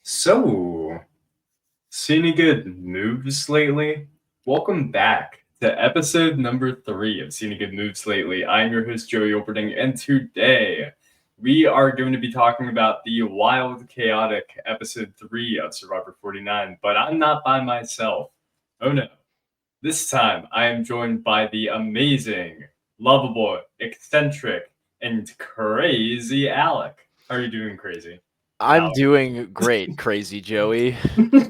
So, seen any good moves lately? Welcome back to episode number 3 of Seen Any Good Moves Lately. I'm your host, Joey Operding, and today we are going to be talking about the wild, chaotic episode 3 of Survivor 49, but I'm not by myself. Oh no. This time I am joined by the amazing, lovable, eccentric, and crazy Alec. How are you doing, crazy? I'm Alec. doing great, Crazy Joey.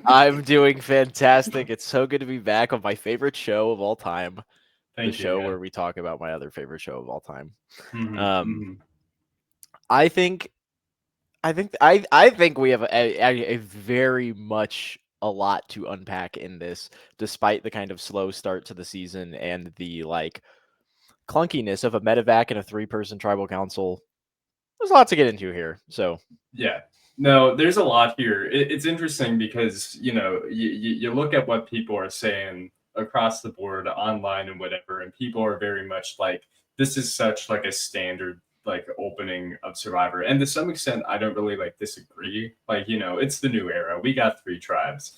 I'm doing fantastic. It's so good to be back on my favorite show of all time, the Thank you, show man. where we talk about my other favorite show of all time. Mhm, Um, mhm. I think, I think we have a very much a lot to unpack in this, despite the kind of slow start to the season and the clunkiness of a medevac and a three-person tribal council. There's a lot to get into here. So Yeah. No, there's a lot here. It's interesting because, you look at what people are saying across the board, online and whatever, and people are very much like, this is such like a standard like opening of Survivor. And to some extent, I don't really like disagree. Like, it's the new era. We got 3 tribes.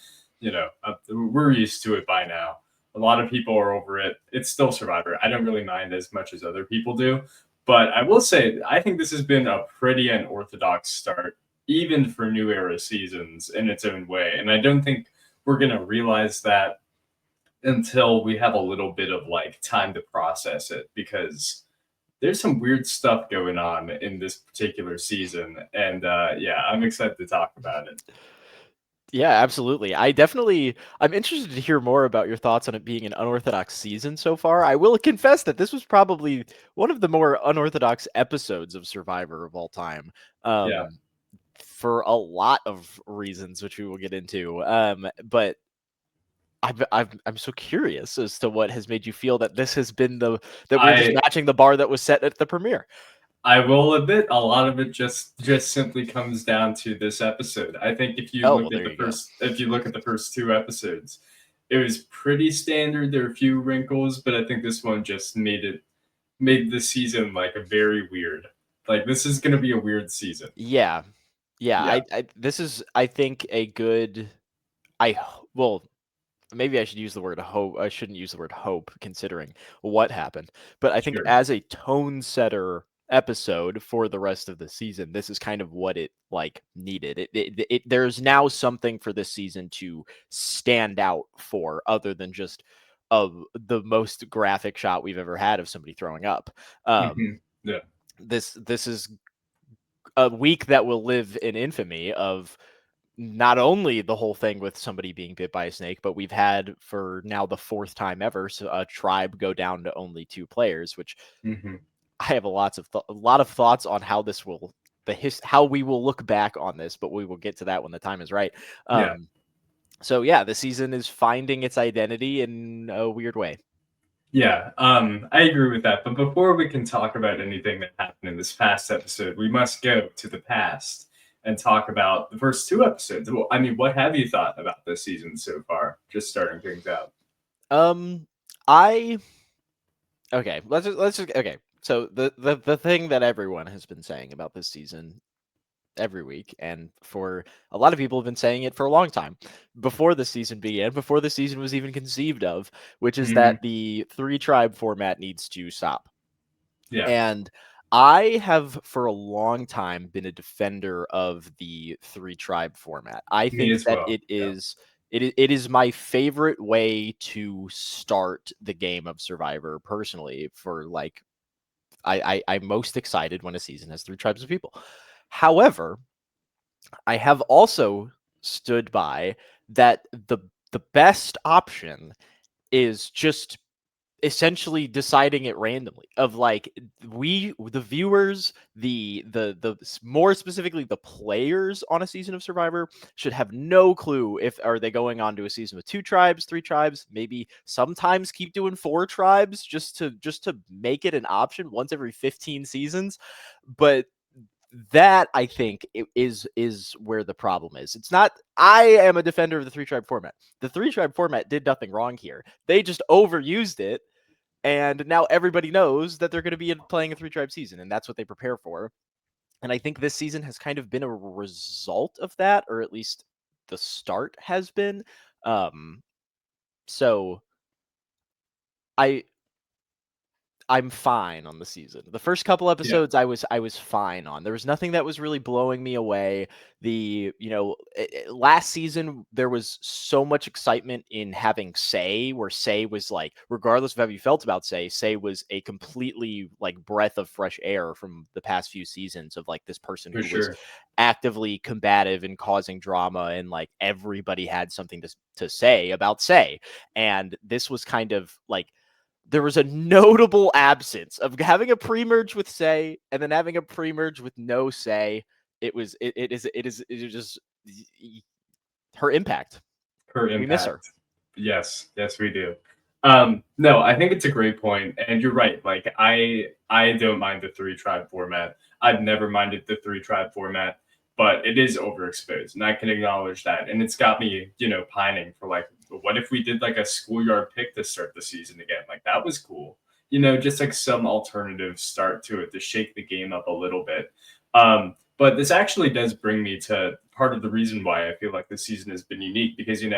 We're used to it by now. A lot of people are over it. It's still Survivor. I don't really mind as much as other people do. But I will say, I think this has been a pretty unorthodox start, even for new era seasons in its own way. And I don't think we're going to realize that until we have a little bit of like time to process it because there's some weird stuff going on in this particular season. And yeah, I'm excited to talk about it. yeah, absolutely. I'm interested to hear more about your thoughts on it being an unorthodox season so far. I will confess that this was probably one of the more unorthodox episodes of Survivor of all time. Yeah. Um, for a lot of reasons, which we will get into. But I'm so curious as to what has made you feel that this has been that we're just I matching the bar that was set at the premiere. I will admit a lot of it just simply comes down to this episode. I think Oh well, there you go. if you look at the first 2 episodes, it was pretty standard. There are a few wrinkles, but I think this one just made the season like a very weird. Like this is gonna be a weird season. Yeah, yeah. Yeah, This is I think a good. Well, maybe I should use the word hope. I shouldn't use the word hope considering what happened. But I think sure. as a tone setter episode for the rest of the season, this is kind of what it needed. There's now something for this season to stand out for other than just the most graphic shot we've ever had of somebody throwing up. Hmm. Yeah, This is a week that will live in infamy of not only the whole thing with somebody being bit by a snake, but we've had for now the fourth time ever a tribe go down to only 2 players, which hmm, I have a lot of thoughts on how this will how we will look back on this, but we will get to that when the time is right. yeah, So yeah, the season is finding its identity in a weird way. yeah. I agree with that. But before we can talk about anything that happened in this past episode, we must go to the past and talk about the first 2 episodes. Well, I mean, what have you thought about this season so far? Just starting things out. Um, I okay. Let's just okay. So the thing that everyone has been saying about this season every week, and for a lot of people have been saying it for a long time before the season began, before the season was even conceived of, which is Hmm. that the 3 tribe format needs to stop. Yeah, And I have for a long time been a defender of the 3 tribe format. I me think as that well. Yeah. it is my favorite way to start the game of Survivor personally. For I'm most excited when a season has 3 tribes of people. However, I have also stood by that the best option is just essentially deciding it randomly of we the viewers more specifically the players on a season of Survivor should have no clue if are they going on to a season with 2 tribes, 3 tribes, maybe sometimes keep doing 4 tribes just to make it an option once every 15 seasons. But that I think is where the problem is. It's not. I am a defender of the 3 tribe format. The 3 tribe format did nothing wrong here. They just overused it, and now everybody knows that they're going to be playing a 3 tribe season, and that's what they prepare for. And I think this season has kind of been a result of that, or at least the start has been. So I I'm fine on the season. The first couple Yeah, episodes I was fine on. There was nothing that was really blowing me away. Last season there was so much excitement in having Say, where Say was like, regardless of how you felt about Say was a completely like breath of fresh air from the past few seasons of like this person for who was sure. actively combative and causing drama, and like everybody had something to say about Say. And this was kind of like there was a notable absence of having a pre-merge with Say and then having a pre-merge with no Say. It is just her impact. Her We miss her. impact. Yes, yes, we do. No, I think it's a great point, and you're right. Like I don't mind the three tribe format. I've never minded the three tribe format, but it is overexposed, and I can acknowledge that. And it's got me, pining for like, what if we did like a schoolyard pick to start the season again? Like that was cool. Just like some alternative start to it to shake the game up a little bit. But this actually does bring me to part of the reason why I feel like this season has been unique because, in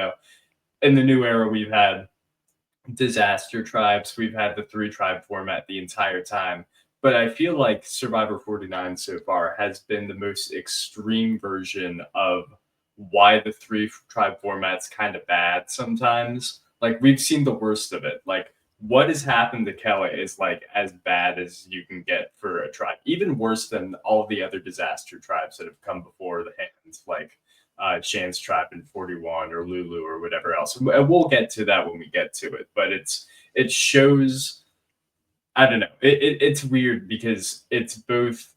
the new era, we've had disaster tribes, we've had the three tribe format the entire time. But I feel like Survivor 49 so far has been the most extreme version of why the three tribe format's kind of bad sometimes. Like we've seen the worst of it. Like what has happened to Kella is like as bad as you can get for a tribe, even worse than all the other disaster tribes that have come before the hands, like Shan's tribe in 41 or Lulu or whatever else. And we'll get to that when we get to it, but it shows. I don't know. It's weird because it's both.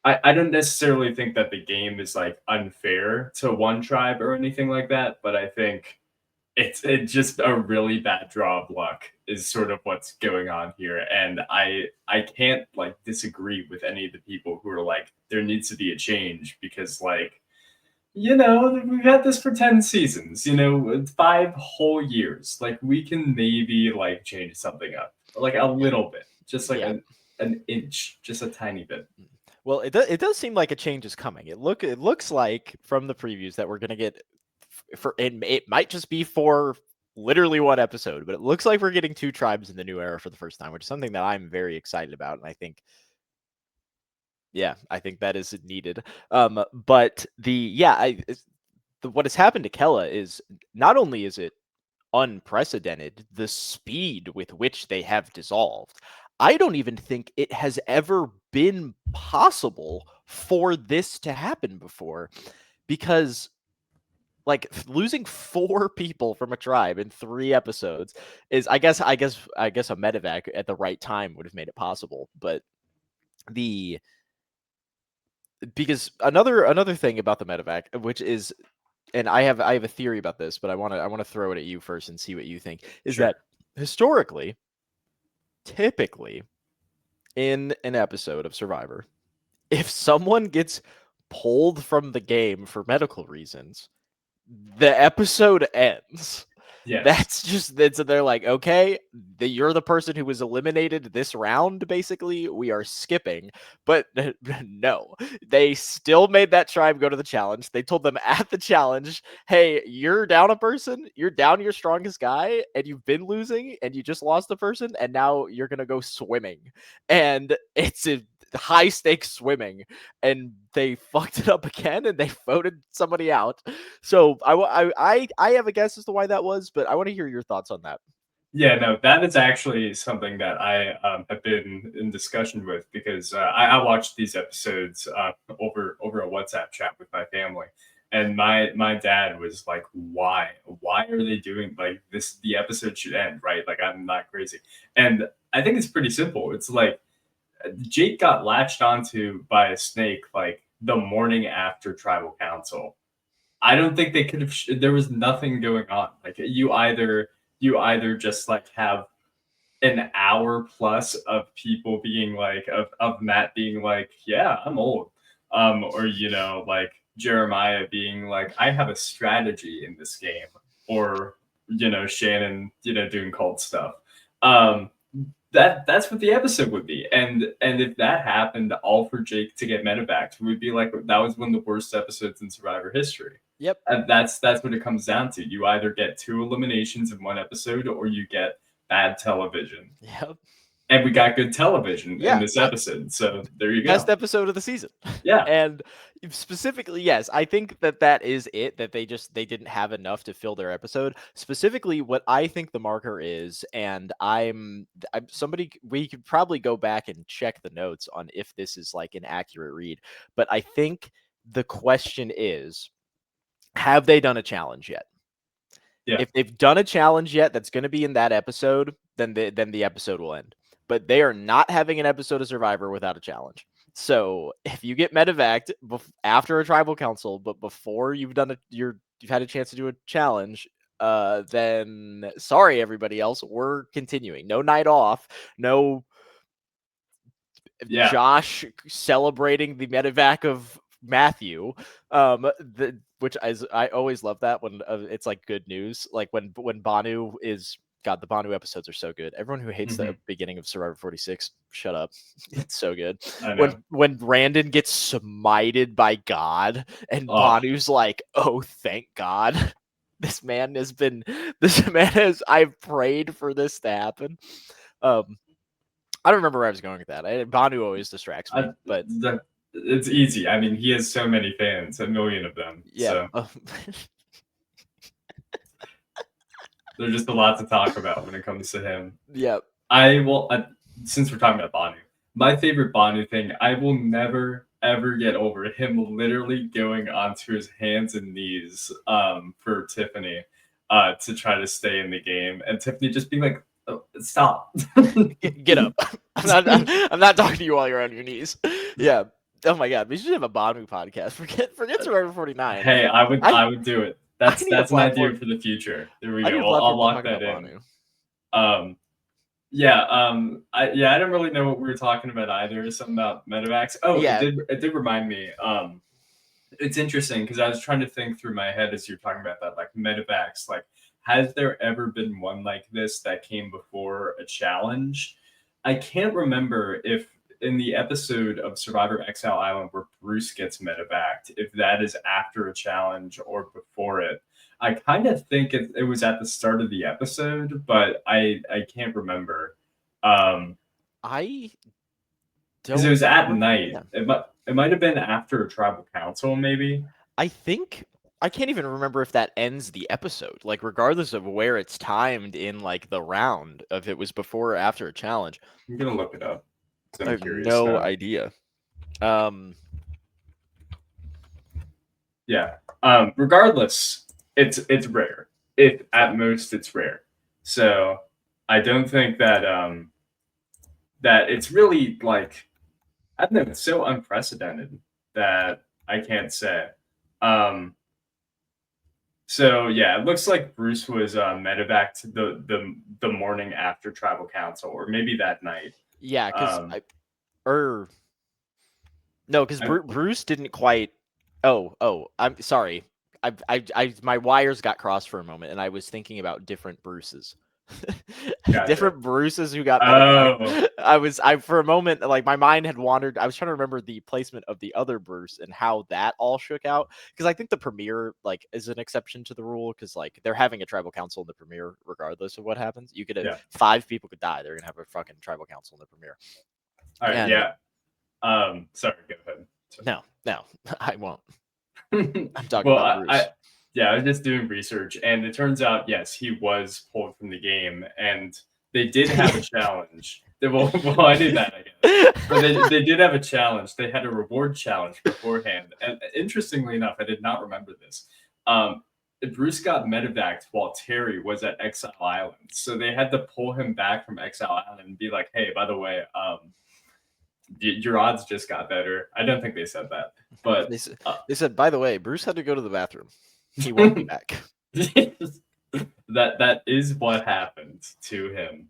I don't necessarily think that the game is like unfair to one tribe or anything like that, but I think it's just a really bad draw of luck is sort of what's going on here. And I can't like disagree with any of the people who are like there needs to be a change because like we've had this for 10 seasons, 5 whole years. Like we can maybe like change something up like a little bit, just like Yeah. an inch, just a tiny bit. Well, it does seem like a change is coming. It looks like from the previews that we're gonna get it might just be for literally one episode, but it looks like we're getting two tribes in the new era for the first time, which is something that I'm very excited about, and I think I think that is needed. But what has happened to Kella is not only is it unprecedented, the speed with which they have dissolved. I don't even think it has ever been possible for this to happen before because like losing four people from a tribe in 3 episodes is I guess a medevac at the right time would have made it possible, but the because another thing about the medevac, which is, and I have a theory about this, but I want to throw it at you first and see what you think, is Sure. that historically, typically in an episode of Survivor, if someone gets pulled from the game for medical reasons, the episode ends. Yes. That's just that's they're like, okay, you're the person who was eliminated this round. Basically, we are skipping, but no, they still made that tribe go to the challenge. They told them at the challenge, hey, you're down a person, you're down your strongest guy, and you've been losing, and you just lost the person, and now you're gonna go swimming, and it's a high stakes swimming, and they fucked it up again, and they voted somebody out. So I have a guess as to why that was, but I want to hear your thoughts on that. Yeah, no, that is actually something that I have been in discussion with because I watched these episodes over a WhatsApp chat with my family, and my dad was like, Why are they doing like this? The episode should end, right? Like I'm not crazy, and I think it's pretty simple. It's like Jake got latched onto by a snake like the morning after tribal council. I don't think they could have. There was nothing going on. Like you either just like have an hour plus of people being like of Matt being like, yeah, I'm old, or like Jeremiah being like, I have a strategy in this game, or Shannon doing cult stuff. Um, that's what the episode would be. And if that happened, all for Jake to get medevacs, we'd be like, that was one of the worst episodes in Survivor history. Yep. And that's what it comes down to. You either get 2 eliminations in one episode, or you get bad television. Yep. And we got good television in this episode. So there you go. Best episode of the season. Yeah. And specifically, yes, I think that is it, that they didn't have enough to fill their episode. Specifically, what I think the marker is, and I'm somebody, we could probably go back and check the notes on if this is like an accurate read, but I think the question is, have they done a challenge yet? Yeah. If they've done a challenge yet that's going to be in that episode, then the episode will end. But they are not having an episode of Survivor without a challenge. So if you get medevaced after a tribal council, but before you've done you've had a chance to do a challenge, then sorry everybody else, we're continuing. No night off, no Josh celebrating the medevac of Matthew, which I always love that when it's like good news, like when Banu is. God, the Banu episodes are so good. Everyone who hates the beginning of Survivor 46, shut up. It's so good. When Brandon gets smited by God and Banu's like, oh, thank God. I've prayed for this to happen. I don't remember where I was going with that. Banu always distracts me, but it's easy. I mean, he has so many fans, 1 million of them. Yeah. So. There's just a lot to talk about when it comes to him. Yep. Since we're talking about Banu, my favorite Banu thing, I will never, ever get over him literally going onto his hands and knees for Tiffany to try to stay in the game. And Tiffany just being like, oh, stop. Get up. I'm not talking to you while you're on your knees. Yeah. Oh my God. We should have a Banu podcast. Forget Survivor 49. Hey, I would do it. That's an idea for the future. There we go. I'll lock that in. I didn't really know what we were talking about either. Something about medevacs. Oh, yeah. It did remind me. It's interesting because I was trying to think through my head as you're talking about that, like medevacs. Like, has there ever been one like this that came before a challenge? I can't remember if in the episode of Survivor Exile Island where Bruce gets medevaced, if that is after a challenge or before it. I kind of think it was at the start of the episode, but I can't remember. I don't. Because it was at night. Yeah. It might have been after a tribal council, maybe. I think I can't even remember if that ends the episode. Like, regardless of where it's timed in like the round, if it was before or after a challenge. I'm gonna look it up. I have no idea. Yeah. Regardless, it's rare. At most it's rare. So I don't think that that it's really like, I don't know, it's so unprecedented that I can't say. So yeah, it looks like Bruce was medevaced the morning after tribal council, or maybe that night. Yeah, because Bruce didn't quite. Oh, I'm sorry. My wires got crossed for a moment, and I was thinking about different Bruces. Gotcha. Different Bruces who got. I for a moment, like, my mind had wandered. I was trying to remember the placement of the other Bruce and how that all shook out, because I think the premiere like is an exception to the rule, because like they're having a tribal council in the premiere regardless of what happens. You could have 5 people could die. They're gonna have a fucking tribal council in the premiere. All right. Sorry, go ahead. Sorry. No, I won't. I'm talking about Bruce. I was just doing research, and it turns out, yes, he was pulled from the game, and they did have a challenge. Well, I knew that, I guess. But they did have a challenge. They had a reward challenge beforehand. And interestingly enough, I did not remember this. Bruce got medevaced while Terry was at Exile Island. So they had to pull him back from Exile Island and be like, hey, by the way, your odds just got better. I don't think they said that. But they said, by the way, Bruce had to go to the bathroom. He won't be back. That is what happened to him.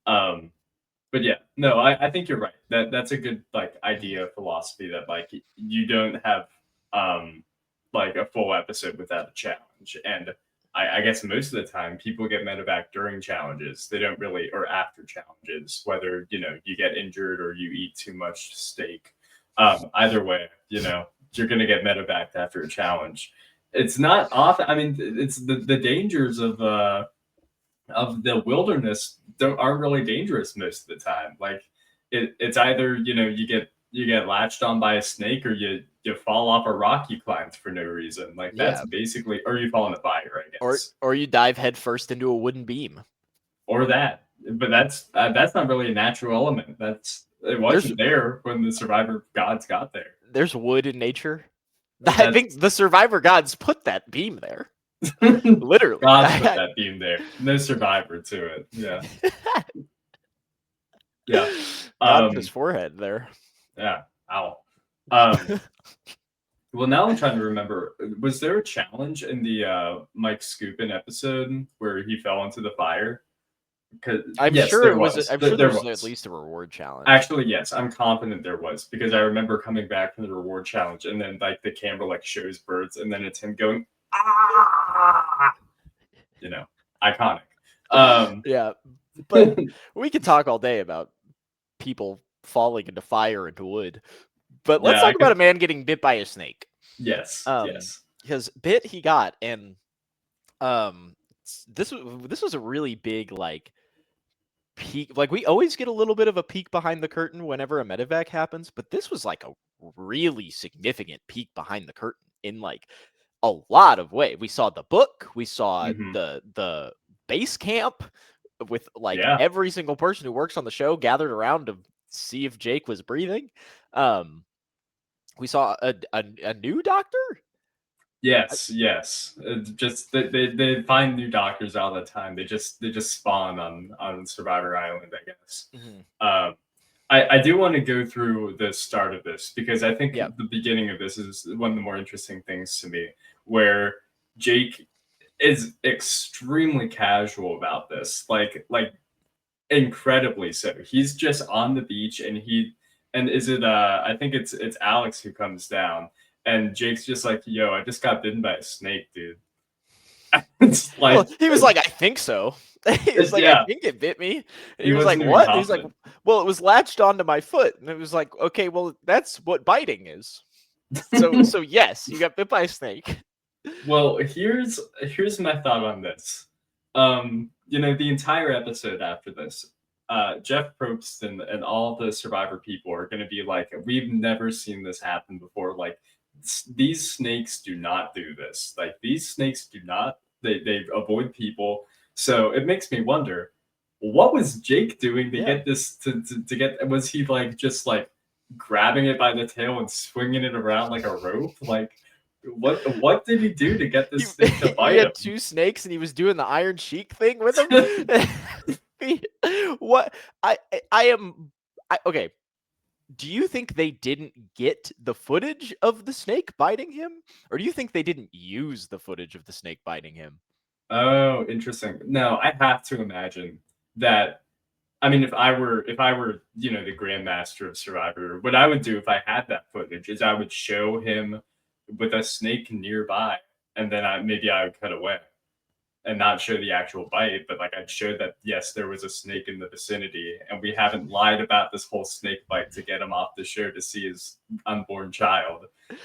But yeah, no, I think you're right. That's a good like idea, philosophy, that like you don't have like a full episode without a challenge. And I guess most of the time people get medevac during challenges. They don't really, or after challenges, whether, you get injured or you eat too much steak. Either way, you're going to get medevaced after a challenge. It's not often. I mean, it's the dangers of the wilderness aren't really dangerous most of the time. Like it's either you get latched on by a snake, or you fall off a rock you climbed for no reason. Like that's Yeah. basically, or you fall in a fire, I guess, Or you dive headfirst into a wooden beam. or that. But that's not really a natural element. It wasn't there when the survivor gods got there. There's wood in nature. I think the survivor gods put that beam there. Literally. God put that beam there. No survivor to it. Yeah. Yeah. God put his forehead there. Yeah. Ow. Well, now I'm trying to remember. Was there a challenge in the Mike Scoopin episode where he fell into the fire? I'm sure there was at least a reward challenge. Actually, yes, I'm confident there was, because I remember coming back from the reward challenge, and then like the camera like shows birds, and then it's him going, ah, iconic. Yeah, but we could talk all day about people falling into fire into wood. But let's talk about a man getting bit by a snake. Yes, yes. Because bit he got, and this was a really big like peek. Like we always get a little bit of a peek behind the curtain whenever a medevac happens, but this was like a really significant peek behind the curtain in like a lot of ways. We saw the book, we saw the base camp with like every single person who works on the show gathered around to see if Jake was breathing. We saw a new doctor. Yes. Just they find new doctors all the time. They just spawn on Survivor Island, I guess. I do want to go through the start of this, because I think the beginning of this is one of the more interesting things to me, where Jake is extremely casual about this, like incredibly so. He's just on the beach, and is it I think it's Alex who comes down, and Jake's just like, yo, I just got bitten by a snake, dude. It's like, well, he was like, I think so. He was like, I think it bit me. And he was like, what? He's like, well, it was latched onto my foot. And it was like, okay, well, that's what biting is. So yes, you got bit by a snake. Well, here's my thought on this. The entire episode after this, Jeff Probst and all the Survivor people are going to be like, we've never seen this happen before. Like, these snakes do not do this. Like, these snakes do not. They avoid people. So it makes me wonder, what was Jake doing to get this to get? Was he like just like grabbing it by the tail and swinging it around like a rope? Like, what did he do to get this snake to bite him? He had two snakes, and he was doing the Iron Sheik thing with him. What okay. Do you think they didn't get the footage of the snake biting him, or do you think they didn't use the footage of the snake biting him? Oh, interesting. No, I have to imagine that. I mean, if I were, the Grandmaster of Survivor, what I would do if I had that footage is I would show him with a snake nearby, and then I would cut away and not show the actual bite, but like I'd show that, yes, there was a snake in the vicinity, and we haven't lied about this whole snake bite to get him off the show to see his unborn child.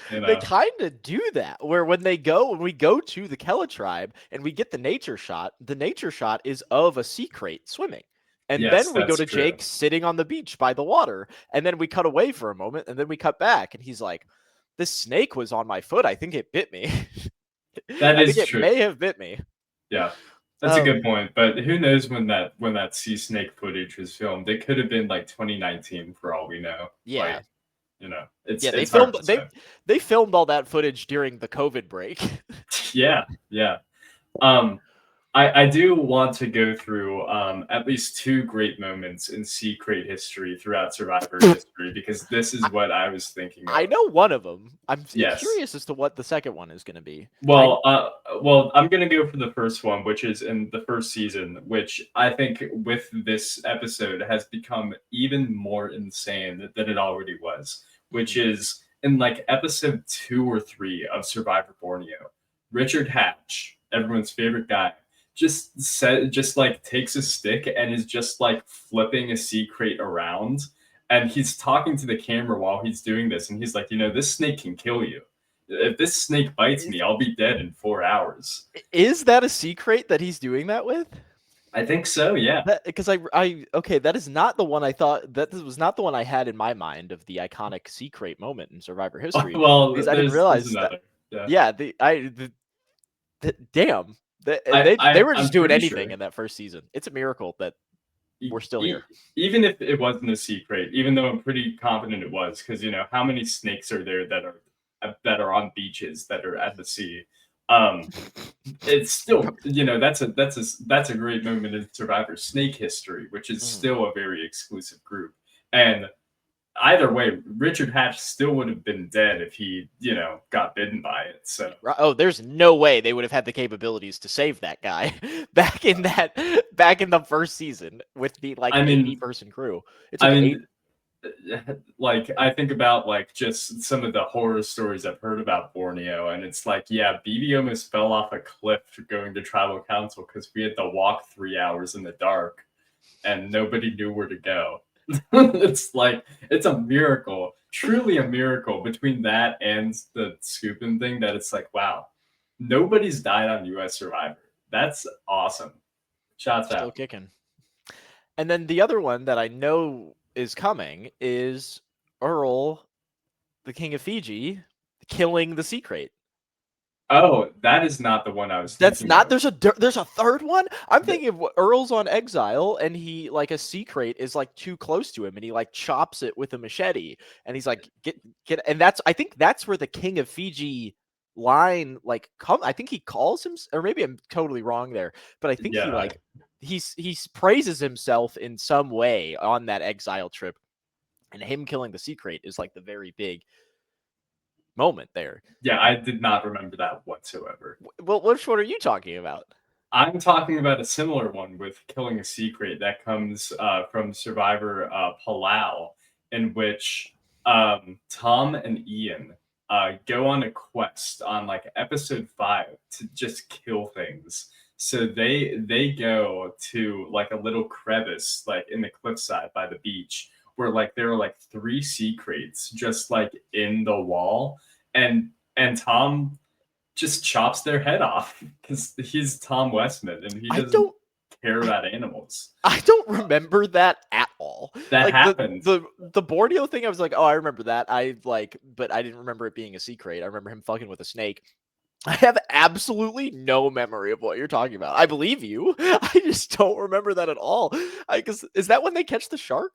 They kind of do that, where when we go to the Kella tribe and we get the nature shot is of a sea crate swimming. And then we go to Jake sitting on the beach by the water, and then we cut away for a moment, and then we cut back, and he's like, this snake was on my foot. I think it bit me. That is true. It may have bit me. Yeah, that's a good point. But who knows when that sea snake footage was filmed? It could have been like 2019 for all we know. Yeah. Like, they filmed all that footage during the COVID break. Yeah. I do want to go through at least two great moments in Sea Crate history throughout Survivor history, because this is what I was thinking of. I know one of them. I'm curious as to what the second one is going to be. Well, I'm going to go for the first one, which is in the first season, which I think with this episode has become even more insane than it already was, which is in like episode 2 or 3 of Survivor Borneo. Richard Hatch everyone's favorite guy, just like takes a stick and is just like flipping a sea crate around, and he's talking to the camera while he's doing this, and he's like, this snake can kill you. If this snake bites me, I'll be dead in 4 hours. Is that a secret that he's doing that with? I think so, yeah. Because okay, that is not the one I thought. That was not the one I had in my mind of the iconic secret moment in Survivor history. Well, Because I didn't there's realize another. that. Yeah. Damn. I, They were I'm just doing pretty anything sure. in that first season. It's a miracle that we're E- still here. Even if it wasn't a secret, even though I'm pretty confident it was, because how many snakes are there that are on beaches that are at the sea? Um, it's still, that's a great moment in Survivor snake history, which is still a very exclusive group. And either way, Richard Hatch still would have been dead if he, got bitten by it. So Oh, there's no way they would have had the capabilities to save that guy back in the first season with the like I mean, 80-person crew. It I took mean, like I think about like just some of the horror stories I've heard about Borneo, and it's like, yeah, BB almost fell off a cliff going to tribal council because we had to walk 3 hours in the dark and nobody knew where to go. It's like it's a miracle, truly a miracle between that and the scooping thing that it's like, wow, nobody's died on US Survivor. That's awesome. Shots Still out. kicking. And then the other one that I know is coming is Earl, the King of Fiji, killing the secret. Oh, that is not the one I was That's thinking not. of. There's a third one. I'm The- thinking of Earl's on exile, and he like a secret is like too close to him, and he like chops it with a machete, and he's like get. And I think that's where the King of Fiji line like come. I think he calls him, or maybe I'm totally wrong there, but I think he yeah, like he praises himself in some way on that exile trip, and him killing the secret is like the very big moment there. yeah, I did not remember that whatsoever. Well, which one are you talking about? I'm talking about a similar one with killing a secret that comes from Survivor Palau, in which Tom and Ian go on a quest on like episode 5 to just kill things. So they go to like a little crevice like in the cliffside by the beach where like there are like 3 sea crates just like in the wall, and Tom just chops their head off because he's Tom Westman and he I doesn't don't care about animals. I don't remember that at all. That Like happened. the Borneo thing, I was like, oh, I remember that. But I didn't remember it being a secret. I remember him fucking with a snake. I have absolutely no memory of what you're talking about. I believe you. I just don't remember that at all. Because is that when they catch the shark?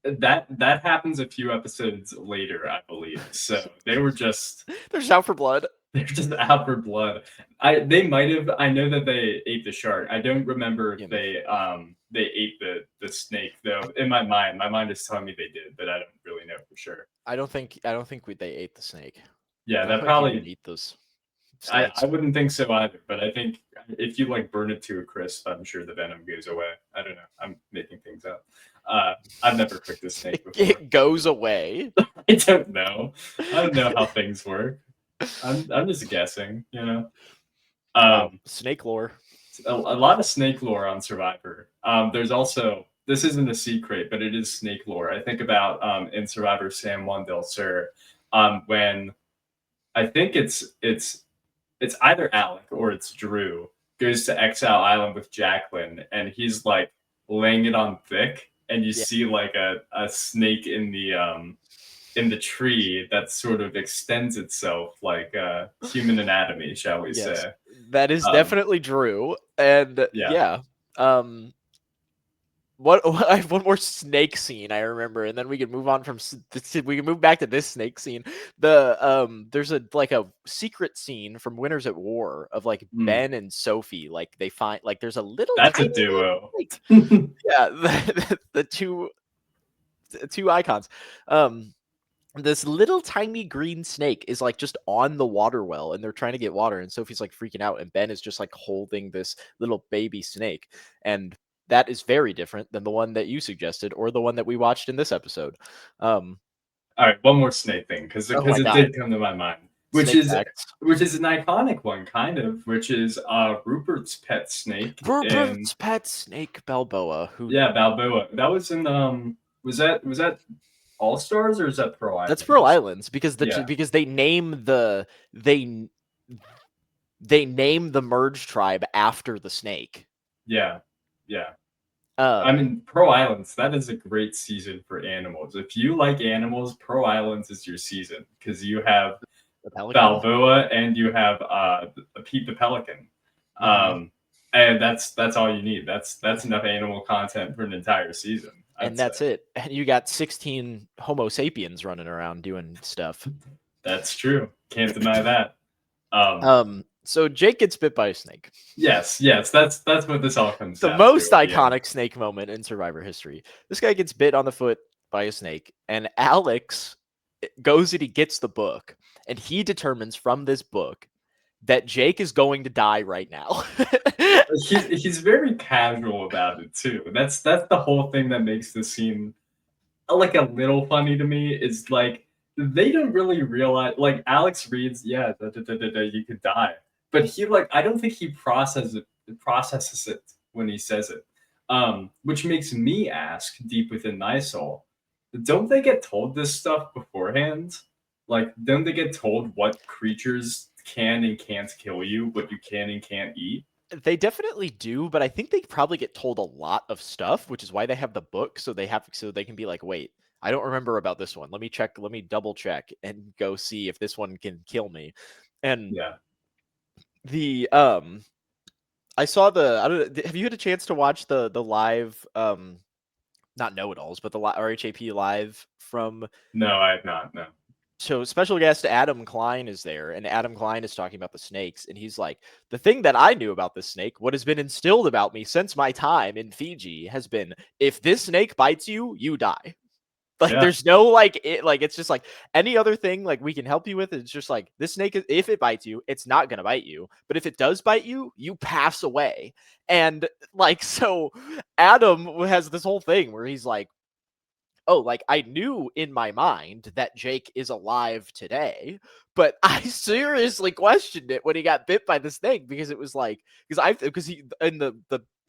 That happens a few episodes later, I believe. So they were just They're just out for blood. they're just out for blood. They might have. I know that they ate the shark. I don't remember if they ate the snake though. In my mind is telling me they did, but I don't really know for sure. I don't think they ate the snake. Yeah, I that don't think people probably eat those I snakes. wouldn't think so either, but I think if you like burn it to a crisp, I'm sure the venom goes away. I don't know. I'm making things up. I've never cooked a snake before. It goes away. I don't know. I don't know how things work. I'm just guessing, Wow, Um, snake lore. a lot of snake lore on Survivor. There's also this isn't a secret, but it is snake lore. I think about in Survivor San Juan del Sur, when I think it's either Alec or it's Drew goes to Exile Island with Jacqueline, and he's like laying it on thick, and you see like a snake in the tree that sort of extends itself like human anatomy, shall we say? That is Um, definitely Drew, and yeah. what I have one more snake scene I remember, and then we can move on from we can move back to this snake scene. There's a like a secret scene from Winners at War of like Ben and Sophie, like they find like there's a little That's a tiny duo. like, yeah, the two icons. This little tiny green snake is like just on the water well, and they're trying to get water, and Sophie's like freaking out, and Ben is just like holding this little baby snake, and that is very different than the one that you suggested or the one that we watched in this episode. All right, one more snake thing because Oh my it god. did come to my mind. which Snake is facts. which is an iconic one, kind of, which is Rupert's pet snake. And Rupert's pet snake Balboa, who yeah, Balboa. That was in was that All Stars or is that Pearl that's Pearl Islands? Islands because Yeah, because they name they name the merge tribe after the snake. yeah, yeah. I mean, Pearl Islands, that is a great season for animals. If you like animals, Pearl Islands is your season because you have the pelican. Balboa and you have Pete the Pelican. Mm-hmm. And that's all you need. That's enough animal content for an entire season, I'd And say. that's it. And you got 16 Homo sapiens running around doing stuff. That's true. Can't deny that. Um, So Jake gets bit by a snake. yes, that's what this all comes The down to most at the end. iconic snake moment in Survivor history. This guy gets bit on the foot by a snake, and Alex goes and he gets the book, and he determines from this book that Jake is going to die right now. He's very casual about it too. That's the whole thing that makes this scene like a little funny to me. Is like they don't really realize. Like Alex reads, yeah, you could die, but he like I don't think he processes it when he says it. Which makes me ask deep within my soul, don't they get told this stuff beforehand? Like, don't they get told what creatures can and can't kill you, what you can and can't eat? They definitely do, but I think they probably get told a lot of stuff, which is why they have the book, so they can be like, wait, I don't remember about this one. Let me check, let me double check and go see if this one can kill me. And Yeah. the I saw I don't know, have you had a chance to watch the live not know-it-alls, but the RHAP live from No, I have not. No. so special guest Adam Klein is there, and Adam Klein is talking about the snakes, and he's like, the thing that I knew about this snake, what has been instilled about me since my time in Fiji, has been if this snake bites you, you die. Like Yeah. there's no like it's just like any other thing like we can help you with. It's just like this snake, if it bites you, it's not gonna bite you. But if it does bite you, you pass away. And like so Adam has this whole thing where he's like, oh, like I knew in my mind that Jake is alive today, but I seriously questioned it when he got bit by the snake because it was like because he in the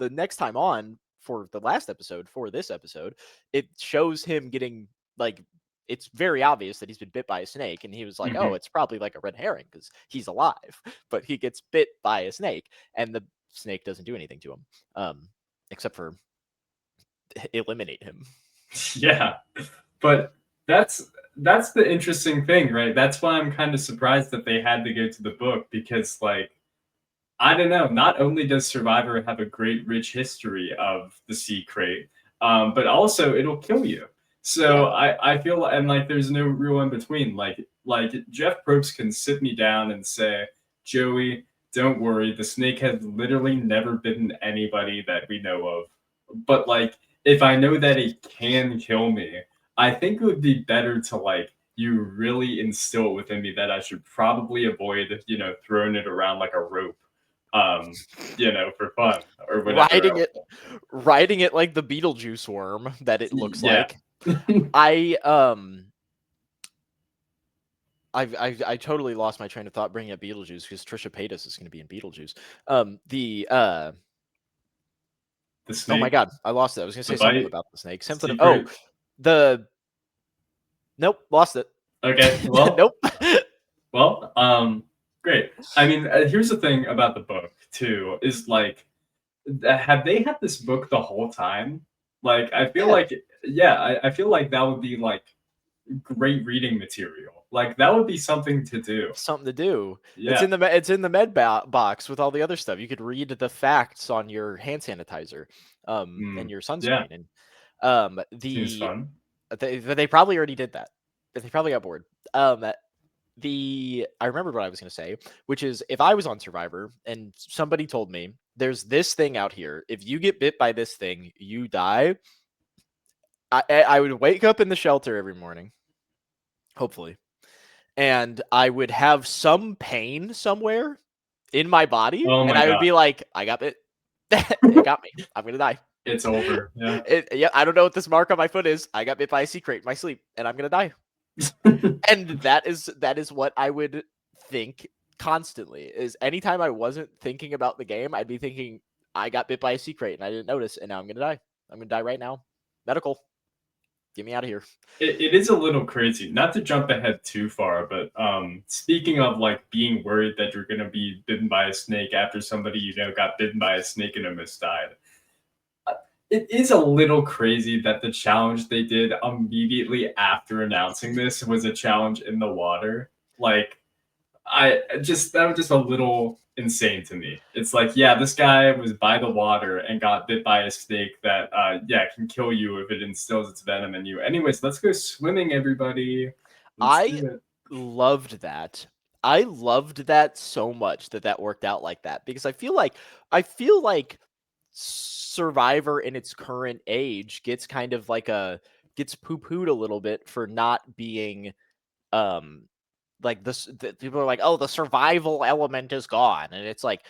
next time on for the last episode for this episode, it shows him getting like it's very obvious that he's been bit by a snake, and he was like, oh, Mhm. it's probably like a red herring because he's alive, but he gets bit by a snake, and the snake doesn't do anything to him, except for eliminate him. Yeah. But that's the interesting thing, right? That's why I'm kind of surprised that they had to go to the book because like I don't know, not only does Survivor have a great rich history of the sea crate, but also it'll kill you. So Yeah. I feel and like there's no real in between. Like Jeff Probst can sit me down and say, Joey, don't worry, the snake has literally never bitten anybody that we know of. But like if I know that it can kill me, I think it would be better to like you really instill it within me that I should probably avoid, throwing it around like a rope, for fun or whatever riding else. it riding it like the Beetlejuice worm that it looks Yeah. like. I I totally lost my train of thought bringing up Beetlejuice because Trisha Paytas is going to be in Beetlejuice. The Oh my snake, god, I lost it. I was going to the say something bite, about the snake. Something. secret. The nope, lost it. Okay, Nope. well, great. I mean, here's the thing about the book too, is like, have they had this book the whole time? Like, I feel Yeah, like, yeah, I feel like that would be like great reading material. Like, that would be something to do. something to do. It's Yeah. in the box with all the other stuff. You could read the facts on your hand sanitizer, and your Yeah. sunscreen, and Seems fun. they probably already did that. They probably got bored. Um, I remember what I was going to say, which is if I was on Survivor and somebody told me there's this thing out here, if you get bit by this thing, you die. I would wake up in the shelter every morning, hopefully, and I would have some pain somewhere in my body, Oh and my I would god. be like, I got bit. It got me. I'm gonna die. It's over. Yeah. Yeah, I don't know what this mark on my foot is. I got bit by a sea crate in my sleep, and I'm gonna die. And that is what I would think constantly is anytime I wasn't thinking about the game, I'd be thinking, I got bit by a sea crate and I didn't notice, and now I'm gonna die. I'm gonna die right now. Medical. Get me out of here. It is a little crazy. Not to jump ahead too far, but speaking of like being worried that you're gonna be bitten by a snake after somebody you know got bitten by a snake and almost died. It is a little crazy that the challenge they did immediately after announcing this was a challenge in the water. Like, that was just a little insane to me. It's like, yeah, this guy was by the water and got bit by a snake that, yeah, can kill you if it instills its venom in you. Anyways, let's go swimming, everybody. Let's I do it. loved that. I loved that so much that worked out like that, because I feel like Survivor in its current age gets kind of like gets poo-pooed a little bit for not being um like this. People are like, oh, the survival element is gone, and it's like,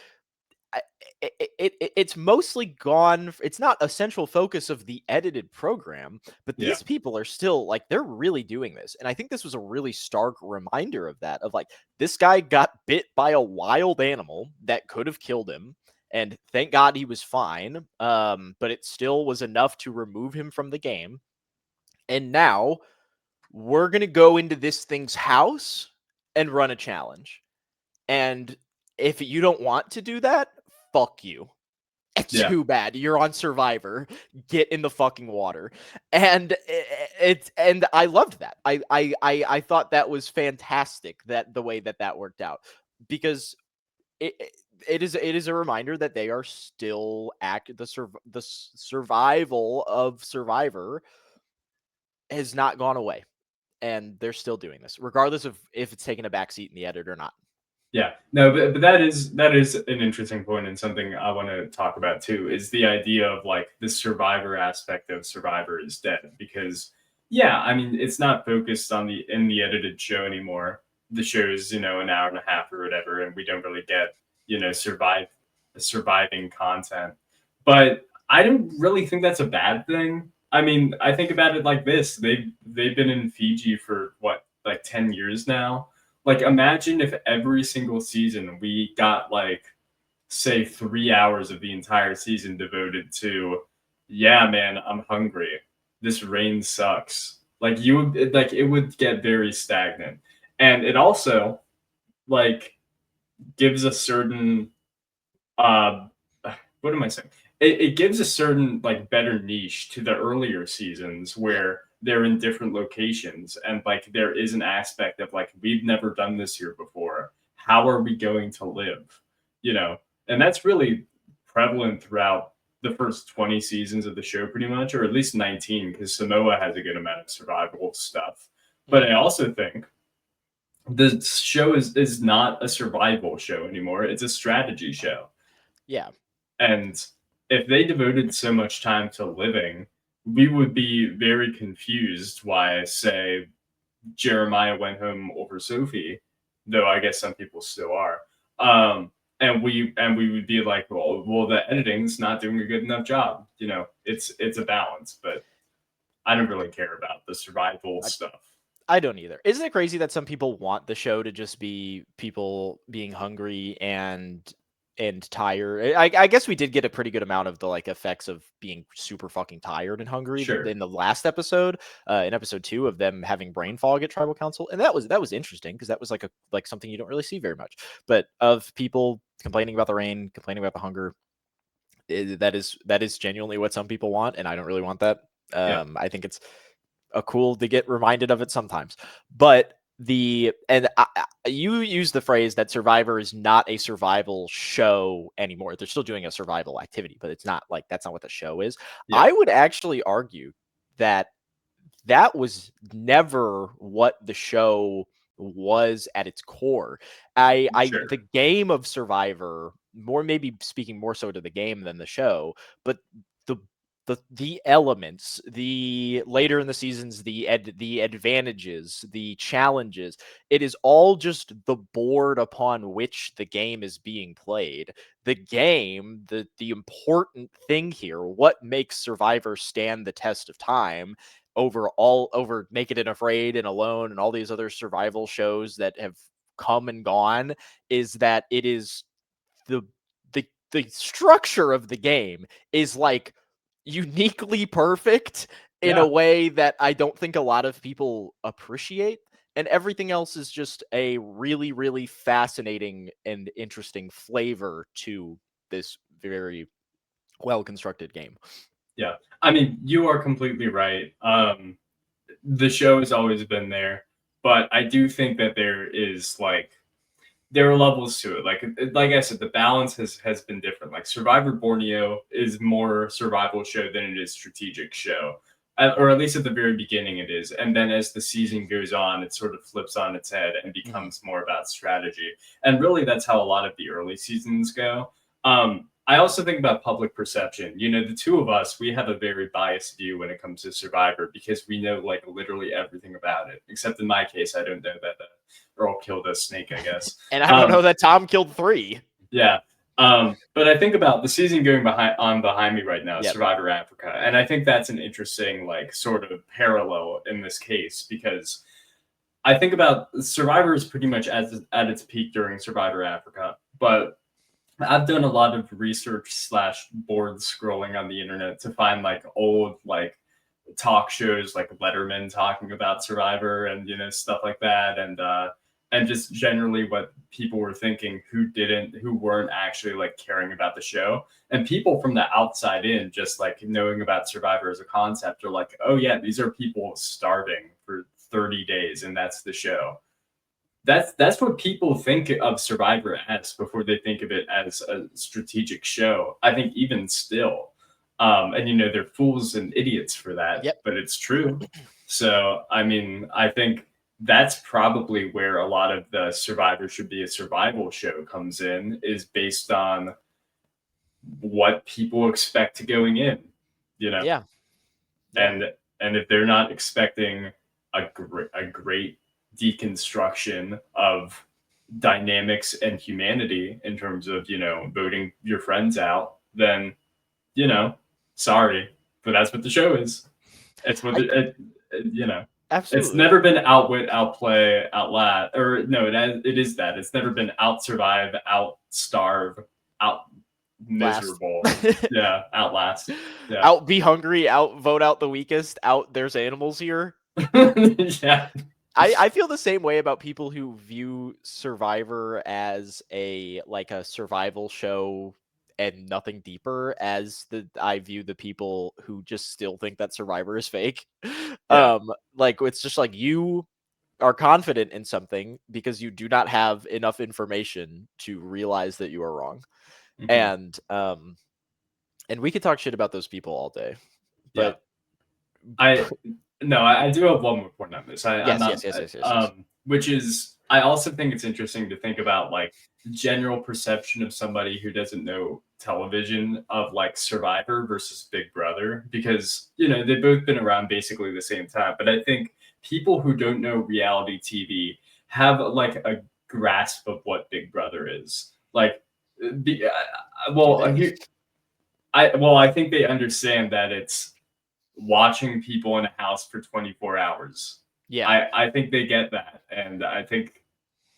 I- it's mostly gone. It's not a central focus of the edited program, but Yeah. these people are still like, they're really doing this. And I think this was a really stark reminder of that, of like, this guy got bit by a wild animal that could have killed him. And thank God he was fine. But it still was enough to remove him from the game. And now we're going to go into this thing's house and run a challenge. And if you don't want to do that, fuck you. It's Yeah. too bad. You're on Survivor. Get in the fucking water. And and I loved that. I thought that was fantastic, that the way that worked out, because it it is a reminder that they are still the survival of Survivor has not gone away, and they're still doing this regardless of if it's taking a backseat in the edit or not. Yeah, no, but that is an interesting point and something I want to talk about too is the idea of like the survivor aspect of Survivor is dead because yeah, I mean it's not focused on the in the edited show anymore. The show is an hour and a half or whatever, and we don't really get surviving content. But I don't really think that's a bad thing. I mean, I think about it like this: they've been in Fiji for what, like 10 years now. Like, imagine if every single season we got like, say, 3 hours of the entire season devoted to, yeah, man, I'm hungry. This rain sucks. Like it would get very stagnant, and it also like gives a certain uh, what am I saying? It gives a certain like better niche to the earlier seasons Yeah. where they're in different locations and like there is an aspect of like we've never done this here before. How are we going to live? You know, and that's really prevalent throughout the first 20 seasons of the show, pretty much, or at least 19, because Samoa has a good amount of survival stuff. But I Mhm. also think the show is not a survival show anymore. It's a strategy show. Yeah. And if they devoted so much time to living, we would be very confused why, say, Jeremiah went home over Sophie, though I guess some people still are. And we would be like, well, the editing's not doing a good enough job. It's a balance, but I don't really care about the survival I, stuff. I don't either. Isn't it crazy that some people want the show to just be people being hungry and tired? I guess we did get a pretty good amount of the like effects of being super fucking tired and hungry Sure. in the last episode, in episode 2, of them having brain fog at tribal council, and that was interesting because that was like something you don't really see very much. But of people complaining about the rain, complaining about the hunger, that is genuinely what some people want, and I don't really want that. Yeah. I think it's cool to get reminded of it sometimes. But you use the phrase that Survivor is not a survival show anymore. They're still doing a survival activity, but it's not like that's not what the show is. Yeah. I would actually argue that that was never what the show was at its core. The Sure. game of Survivor, more maybe speaking more so to the game than the show, but the the elements, the later in the seasons, the advantages, the challenges, it is all just the board upon which the game is being played. The game, the important thing here, what makes Survivor stand the test of time over Naked and Afraid and Alone and all these other survival shows that have come and gone is that it is the the structure of the game is like uniquely perfect in a Yeah. way that I don't think a lot of people appreciate. And everything else is just a really, really fascinating and interesting flavor to this very well constructed game. Yeah. I mean, you are completely right. The show has always been there, but I do think that there are levels to it. Like I said, the balance has been different. Like Survivor Borneo is more survival show than it is strategic show. Or at least at the very beginning it is. And then as the season goes on, it sort of flips on its head and becomes more about strategy. And really that's how a lot of the early seasons go. I also think about public perception. You know, the two of us, we have a very biased view when it comes to Survivor because we know like literally everything about it. Except in my case, I don't know that Earl killed a snake, I guess. And I don't know that Tom killed 3. Yeah. But I think about the season going behind me right now, Yep. Survivor Africa, and I think that's an interesting like sort of parallel in this case because I think about Survivor is pretty much at its peak during Survivor Africa, but I've done a lot of research slash board scrolling on the internet to find like old like talk shows like Letterman talking about Survivor and you know stuff like that and just generally what people were thinking who weren't actually like caring about the show and people from the outside in just like knowing about Survivor as a concept are like oh yeah these are people starving for 30 days and that's the show. That's what people think of Survivor as before they think of it as a strategic show. I think even still, and you know they're fools and idiots for that, Yep. but it's true. So I mean, I think that's probably where a lot of the Survivor should be a survival show comes in is based on what people expect to going in, you know, Yeah. and if they're not expecting a great deconstruction of dynamics and humanity in terms of you know voting your friends out then you know sorry but that's what the show is. It's what you know it's Absolutely. never been outwit outplay outlast or no it is that it's never been out survive out starve out Last. miserable yeah outlast yeah Out be hungry, out vote out the weakest, out there's animals here. yeah I feel the same way about people who view Survivor as a survival show and nothing deeper as I view the people who just still think that Survivor is fake. yeah Like it's just like you are confident in something because you do not have enough information to realize that you are wrong. mhm, And we could talk shit about those people all day. yeah But I no, I do have one more point on this. I'm yes, not, yes, yes, yes, yes, yes. which is I also think it's interesting to think about like general perception of somebody who doesn't know television of like Survivor versus Big Brother because you know they've both been around basically the same time. But I think people who don't know reality TV have like a grasp of what Big Brother is. Like, Do well, they? I think they understand that it's watching people in a house for 24 hours. Yeah. I think they get that. And I think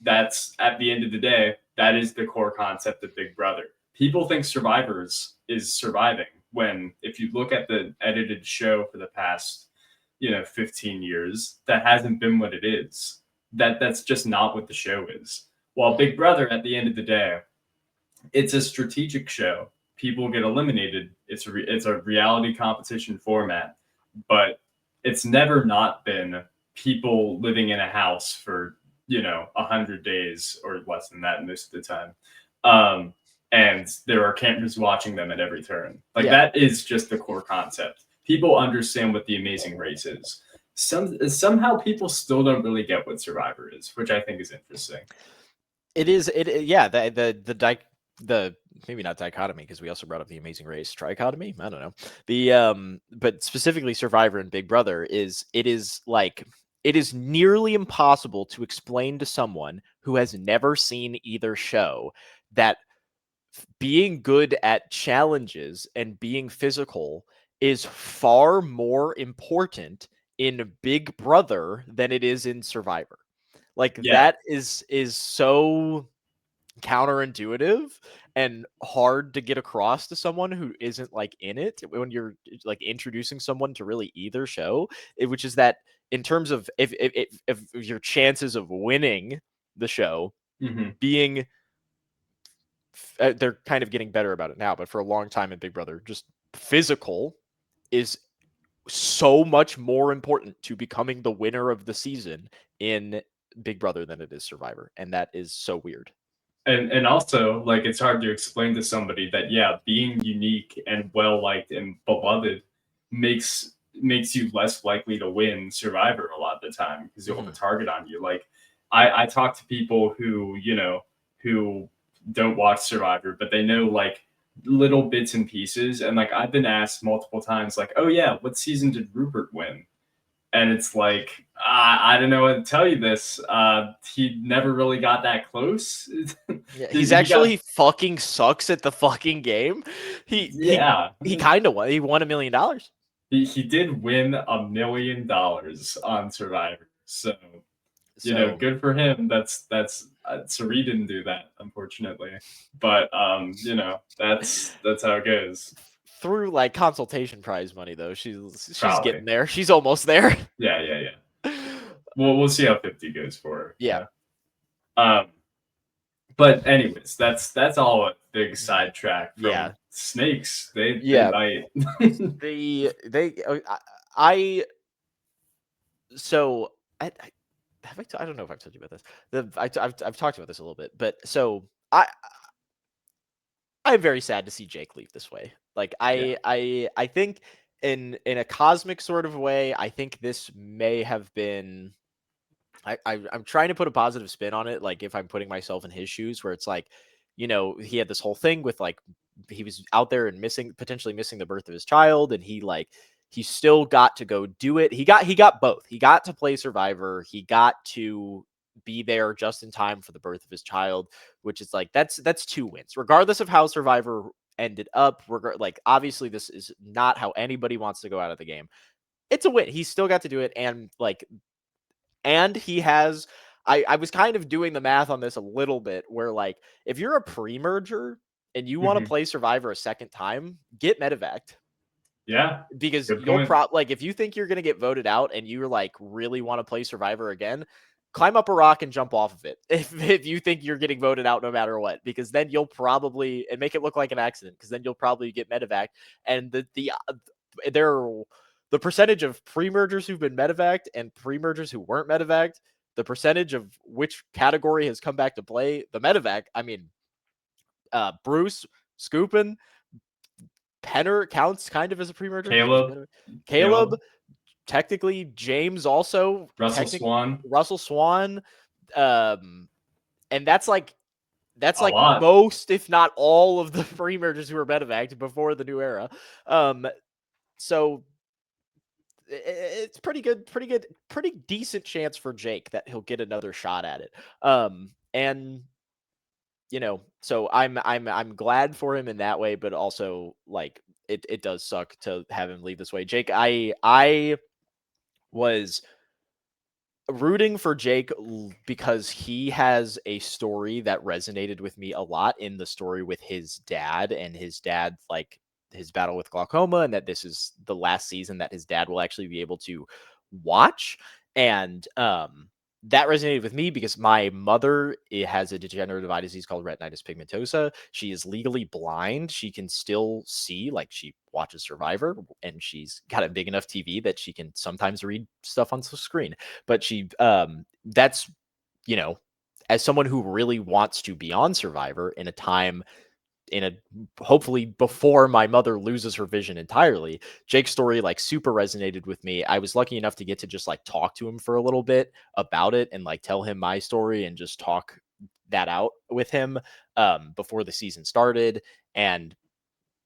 that's at the end of the day, that is the core concept of Big Brother. People think Survivors is surviving when if you look at the edited show for the past, you know, 15 years, that hasn't been what it is. That's just not what the show is. While Big Brother at the end of the day, it's a strategic show. People get eliminated. It's a reality competition format, but it's never not been people living in a house for you know 100 days or less than that most of the time, and there are cameras watching them at every turn. Like Yeah. that is just the core concept. People understand what the Amazing Race is. Somehow people still don't really get what Survivor is, which I think is interesting. It is. Yeah. The maybe not dichotomy because we also brought up the Amazing Race trichotomy. I don't know. But specifically Survivor and Big Brother it is nearly impossible to explain to someone who has never seen either show that being good at challenges and being physical is far more important in Big Brother than it is in Survivor. Like Yeah. that is so counterintuitive and hard to get across to someone who isn't like in it when you're like introducing someone to really either show, which is that in terms of if your chances of winning the show Hmm. being they're kind of getting better about it now, but for a long time in Big Brother, just physical is so much more important to becoming the winner of the season in Big Brother than it is Survivor, and that is so weird. And also, like, it's hard to explain to somebody that, yeah, being unique and well liked and beloved makes you less likely to win Survivor a lot of the time because you'll have a target on you. Like, I talk to people who, who don't watch Survivor, but they know like little bits and pieces. And like I've been asked multiple times, like, oh yeah, what season did Rupert win? And it's like, I don't know what to tell you this. He never really got that close. Yeah, he's He got, actually fucking sucks at the fucking game. He he yeah, he kind of won. He won $1 million. he did win $1 million on Survivor. So, So good for him. That's Sari didn't do that, unfortunately. But that's how it goes. through like consultation prize money though, she's Probably. getting there. She's almost there. Yeah, yeah, yeah. We'll see how 50 goes for her. Yeah. Um, but anyways, that's all a big sidetrack from Yeah. snakes. They Yeah. bite. They I so I have I don't know if I've told you about this. I've talked about this a little bit, but so I'm very sad to see Jake leave this way. Like Yeah. I think in a cosmic sort of way, I think this may have been I'm trying to put a positive spin on it. Like if I'm putting myself in his shoes, where it's like, he had this whole thing with like he was out there and potentially missing the birth of his child, and he still got to go do it. He got both. He got to play Survivor. He got to be there just in time for the birth of his child, which is like that's two wins, regardless of how Survivor ended up. Like obviously this is not how anybody wants to go out of the game. It's a win. He still got to do it, and he has I was kind of doing the math on this a little bit where like if you're a pre-merger and you want to Mhm. play Survivor a second time, get medevaced Yeah. because Good you'll point. like if you think you're gonna get voted out and you like really want to play Survivor again, climb up a rock and jump off of it if you think you're getting voted out no matter what, because then you'll probably and make it look like an accident because then you'll probably get medevaced and there the percentage of pre-mergers who've been medevaced and pre-mergers who weren't medevaced, the percentage of which category has come back to play, the medevac, I mean, Bruce, Scoopin, Penner counts kind of as a pre-merger because he was Caleb. medevaced. Caleb, Caleb. technically, James also, Russell technically, Swan. Russell Swan, um, and that's A like lot. most, if not all, of the pre-mergers who were medevaced before the new era. So it's pretty decent chance for Jake that he'll get another shot at it. And so I'm glad for him in that way, but also like it does suck to have him leave this way. Jake, I was rooting for Jake because he has a story that resonated with me a lot in the story with his dad and his dad like his battle with glaucoma, and that this is the last season that his dad will actually be able to watch. And that resonated with me because my mother has a degenerative eye disease called retinitis pigmentosa. She is legally blind. She can still see, like she watches Survivor, and she's got a big enough TV that she can sometimes read stuff on the screen. But that's, as someone who really wants to be on Survivor in a time hopefully before my mother loses her vision entirely, Jake's story like super resonated with me. I was lucky enough to get to just like talk to him for a little bit about it and like tell him my story and just talk that out with him before the season started. And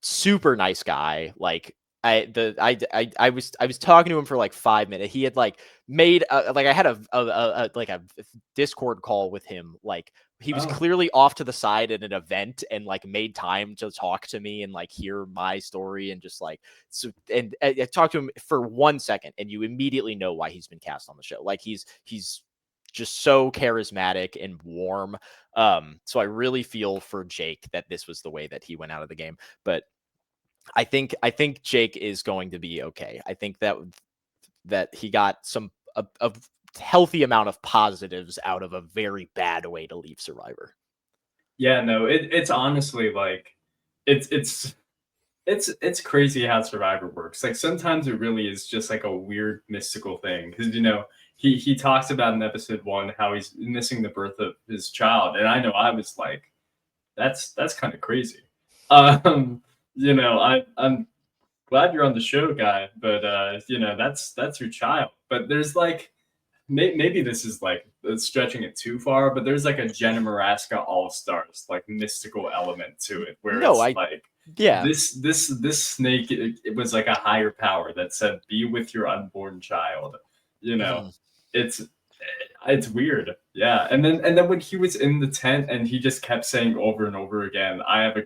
super nice guy. Like I was talking to him for like 5 minutes. He had like made like I had a Discord call with him. Like he was Oh, clearly off to the side at an event and like made time to talk to me and like hear my story and just like so and I talked to him for 1 second and you immediately know why he's been cast on the show. Like he's just so charismatic and warm. So I really feel for Jake that this was the way that he went out of the game. But I think Jake is going to be okay. I think that he got a healthy amount of positives out of a very bad way to leave Survivor. Yeah, no, it's honestly like it's it's it's crazy how Survivor works. Like sometimes it really is just like a weird mystical thing because he talks about in episode one how he's missing the birth of his child, and I know I was like, that's kind of crazy. Um, I'm glad you're on the show, guy, but that's your child. But there's like maybe this is like stretching it too far, but there's like a Jenna Maraska All Stars like mystical element to it where No, it's I like yeah. this snake it was like a higher power that said be with your unborn child. You know, Mhm. it's it's weird. Yeah. And then when he was in the tent and he just kept saying over and over again, I have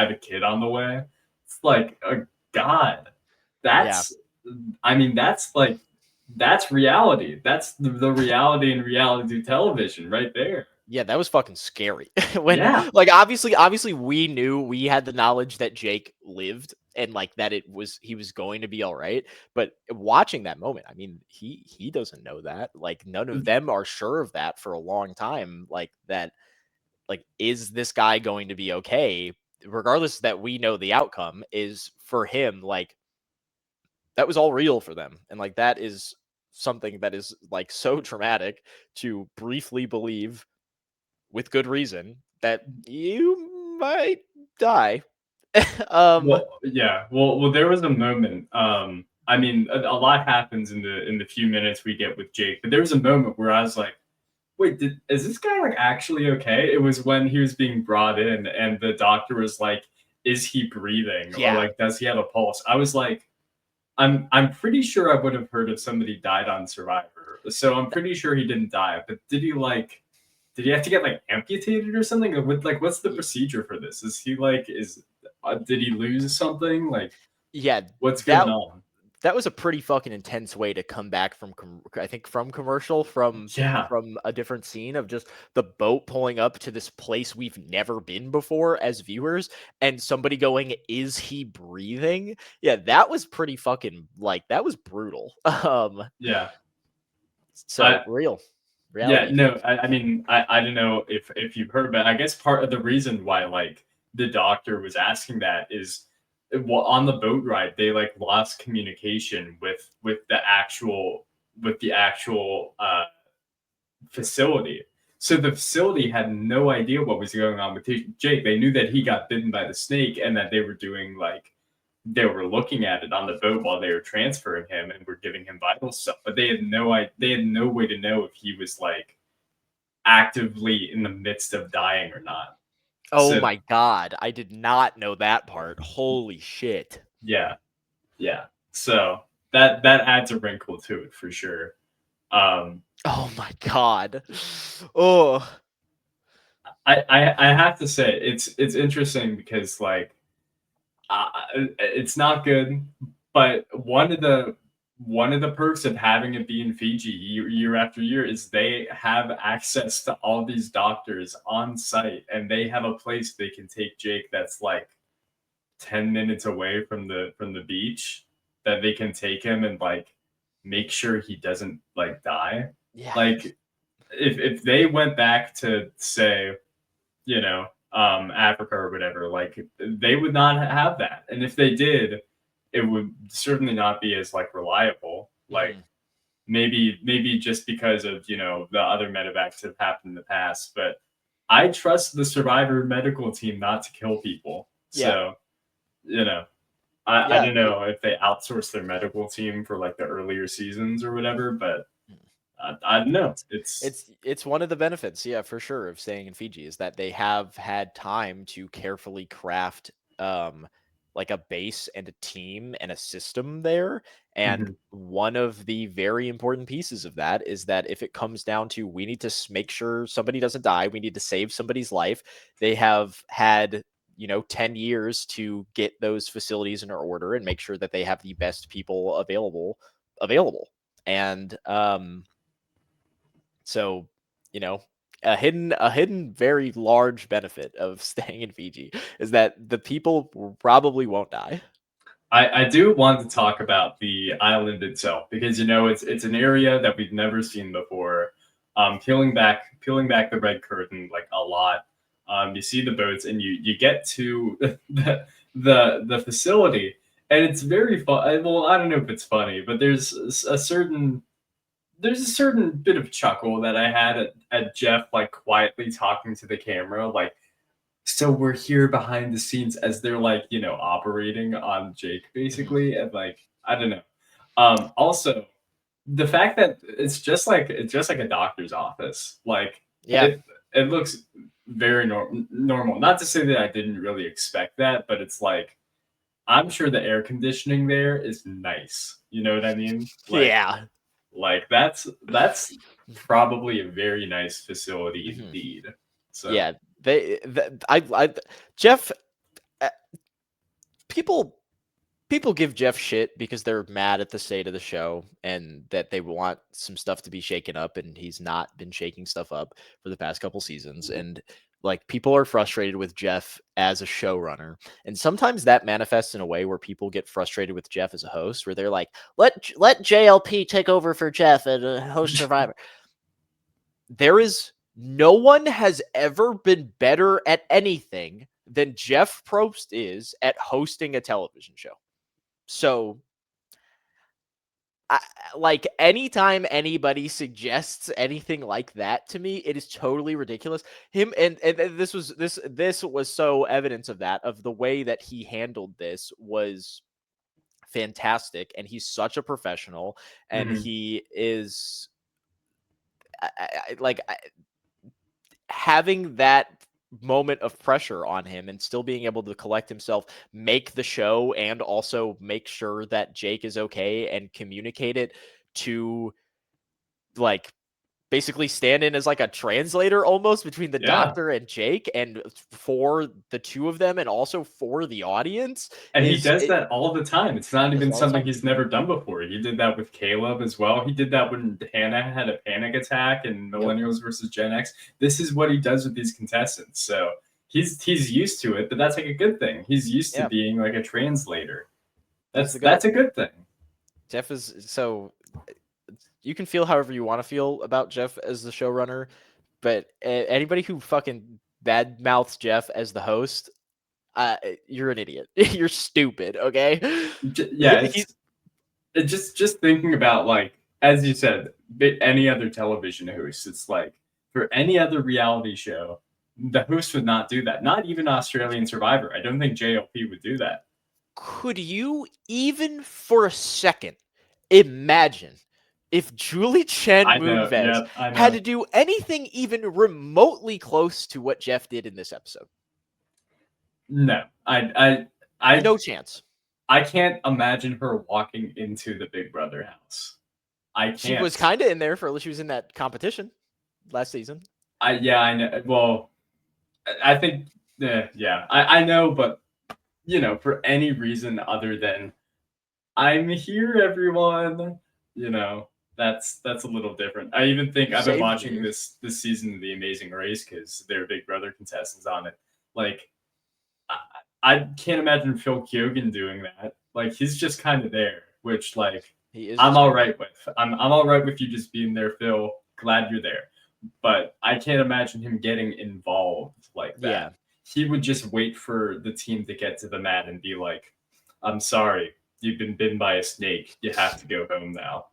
a kid on the way. It's like God. Yeah. That's I mean, that's reality. That's the reality in reality television right there. Yeah, that was fucking scary. When Yeah. like obviously we knew we had the knowledge that Jake lived and like that he was going to be all right. But watching that moment, I mean, he doesn't know that. Like none of them are sure of that for a long time. Like that, like, is this guy going to be okay? Regardless that we know the outcome is for him, like that was all real for them. And like that is something that is like so traumatic to briefly believe with good reason that you might die. um Well, yeah. Well, there was a moment. I mean, a lot happens in the few minutes we get with Jake, but there was a moment where I was like, "Wait, is this guy like actually okay?" It was when he was being brought in, and the doctor was like, "Is he breathing, or yeah. like does he have a pulse?" I was like, I'm pretty sure I would have heard if somebody died on Survivor, so I'm pretty sure he didn't die. But did he have to get like amputated or something? Or what's the procedure for this? Is he like is did he lose something? Like Yeah, what's that going on? that was a pretty fucking intense way to come back from I think from commercial Yeah, from a different scene of just the boat pulling up to this place we've never been before as viewers and somebody going, is he breathing? Yeah, that was pretty fucking like that was brutal. yeah. So I real Yeah, reality. no, I mean, I don't know if you've heard, but I guess part of the reason why like the doctor was asking that is well, on the boat ride they like lost communication with the actual facility. So the facility had no idea what was going on with Jake. They knew that he got bitten by the snake and that they were doing like they were looking at it on the boat while they were transferring him and were giving him vital stuff, but they had no way to know if he was like actively in the midst of dying or not. Oh So my god, I did not know that part. Holy shit. yeah, yeah. So that adds a wrinkle to it for sure. Um, Oh my god. Oh. I have to say it's interesting because like it's not good, but one of the perks of having it be in Fiji year after year is they have access to all these doctors on site, and they have a place they can take Jake that's like 10 minutes away from the beach that they can take him and like make sure he doesn't like die. Yeah. Like if they went back to say, Africa or whatever, like they would not have that. And if they did, it would certainly not be as like reliable. Like Mhm. maybe just because of, the other medevacs that have happened in the past. But I trust the survivor medical team not to kill people. Yeah. So, you know, I Yeah. don't know if they outsource their medical team for like the earlier seasons or whatever, but I don't know. It's It's one of the benefits, yeah, for sure, of staying in Fiji is that they have had time to carefully craft um like a base and a team and a system there. And Mhm. one of the very important pieces of that is that if it comes down to we need to make sure somebody doesn't die, we need to save somebody's life, they have had 10 years to get those facilities in order and make sure that they have the best people available. And so you know, a hidden very large benefit of staying in Fiji is that the people probably won't die. I do want to talk about the island itself because it's an area that we've never seen before. Peeling back the red curtain like a lot. You see the boats and you get to the facility and it's very fun. Well, I don't know if it's funny, but there's a certain bit of chuckle that I had at Jeff like quietly talking to the camera like, so we're here behind the scenes as they're like operating on Jake basically, and like I don't know. Also, the fact that it's just like a doctor's office, like Yeah. it looks very normal. Not to say that I didn't really expect that, but it's like I'm sure the air conditioning there is nice. You know what I mean? Yeah. Like that's probably a very nice facility Mhm. indeed. So Yeah. Jeff, uh, people people give Jeff shit because they're mad at the state of the show and that they want some stuff to be shaken up, and he's not been shaking stuff up for the past couple seasons. And like people are frustrated with Jeff as a showrunner. And sometimes that manifests in a way where people get frustrated with Jeff as a host, where they're like, let JLP take over for Jeff and host Survivor. There is no one has ever been better at anything than Jeff Probst is at hosting a television show. So, I, like anytime anybody suggests anything like that to me, it is totally ridiculous. Him and this was so evidence of that, of the way that he handled this was fantastic, and he's such a professional, and mhm. he is having that moment of pressure on him and still being able to collect himself, make the show, and also make sure that Jake is okay and communicate it to like basically stand in as like a translator almost between the Yeah. doctor and Jake, and for the two of them and also for the audience And he is does it that all the time. It's not does even all the something time. he's never done before. He did that with Caleb as well. He did that when Hannah had a panic attack in Yep. Millennials versus Gen X. This is what he does with these contestants. So he's used to it, but that's like a good thing. He's used to Yeah, being like a translator. he's That's the that's goat. a good thing. Jeff is so you can feel however you want to feel about Jeff as the showrunner, but anybody who fucking bad mouths Jeff as the host, you're an idiot. You're stupid. Okay. Yeah, He, just thinking about like as you said, any other television host. It's like for any other reality show, the host would not do that. Not even Australian Survivor. I don't think JLP would do that. could you even for a second imagine if Julie Chen I know. Moonves Yeah, I had know. to do anything even remotely close to what Jeff did in this episode? No, I No chance. I can't imagine her walking into the Big Brother house. I She was can't. kind of in there for she was in that competition last season. Yeah, I know. Well, I think. Yeah, I know, but for any reason other than I'm here, everyone. You know, that's a little different. I even think You I've been saved watching me. this season of The Amazing Race because there are Big Brother contestants on it. Like, I, I can't imagine Phil Keoghan doing that. Like, he's just kind of there, which like He is I'm just all kind of right with. I'm all right with you just being there, Phil. Glad you're there, but I can't imagine him getting involved like yeah. that. He would just wait for the team to get to the mat and be like, "I'm sorry, you've been bitten by a snake. You have to go home now.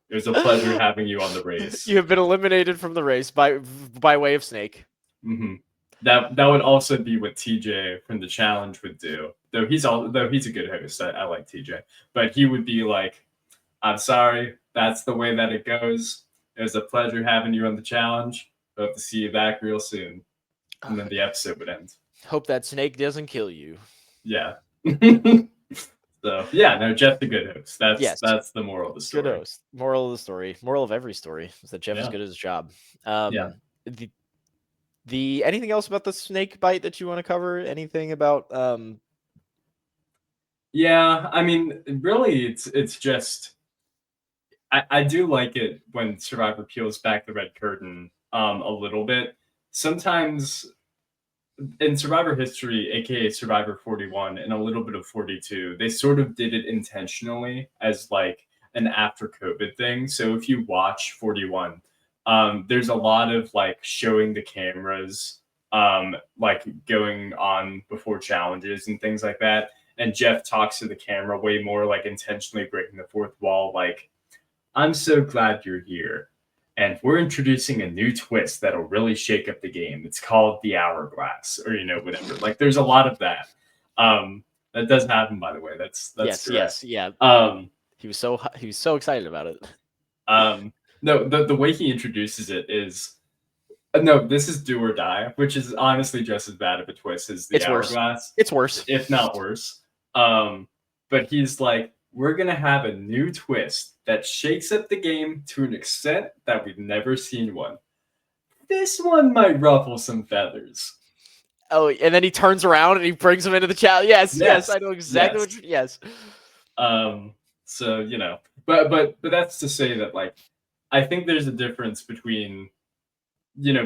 It was a pleasure having you on the race." You have been eliminated from the race by way of snake. That would also be what TJ from the challenge would do. Though he's a good host. I like TJ, but he would be like, "I'm sorry, that's the way that it goes. It was a pleasure having you on the challenge. Hope to see you back real soon." And then the episode would end. Hope that snake doesn't kill you. Yeah. So yeah, no, Jeff's a good host. That's Yes, that's the moral of the good story. host. Moral of the story. Moral of every story is that Jeff is Yeah. good at his job. Yeah. The anything else about the snake bite that you want to cover? Anything about Yeah, I mean, really, it's just I do like it when Survivor peels back the red curtain a little bit. Sometimes in Survivor history, aka Survivor 41, and a little bit of 42, they sort of did it intentionally as like an after COVID thing. So if you watch 41, there's a lot of like showing the cameras, like going on before challenges and things like that. And Jeff talks to the camera way more, like intentionally breaking the fourth wall, like, I'm so glad you're here. And we're introducing a new twist that'll really shake up the game. It's called the hourglass, or whatever. Like there's a lot of that. That does happen, by the way. That's correct. Yeah. Um, He was so excited about it. no, the way he introduces it is no, this is do or die, which is honestly just as bad of a twist as the It's worse. hourglass, It's worse. if not worse. But he's like, we're gonna have a new twist that shakes up the game to an extent that we've never seen one. This one might ruffle some feathers. Oh, and then he turns around and he brings him into the chat. Yes, I know exactly yes. what. Yes. So but that's to say that like, I think there's a difference between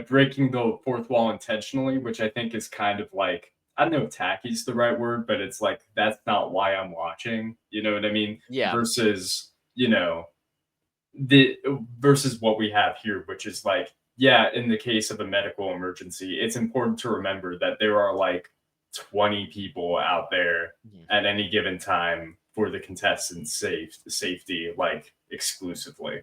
breaking the fourth wall intentionally, which I think is kind of like, I don't know if tacky is the right word, but it's like, that's not why I'm watching. You know what I mean? Yeah. Versus, the versus what we have here, which is like, yeah, in the case of a medical emergency, it's important to remember that there are like 20 people out there at any given time for the contestants' safety, like exclusively.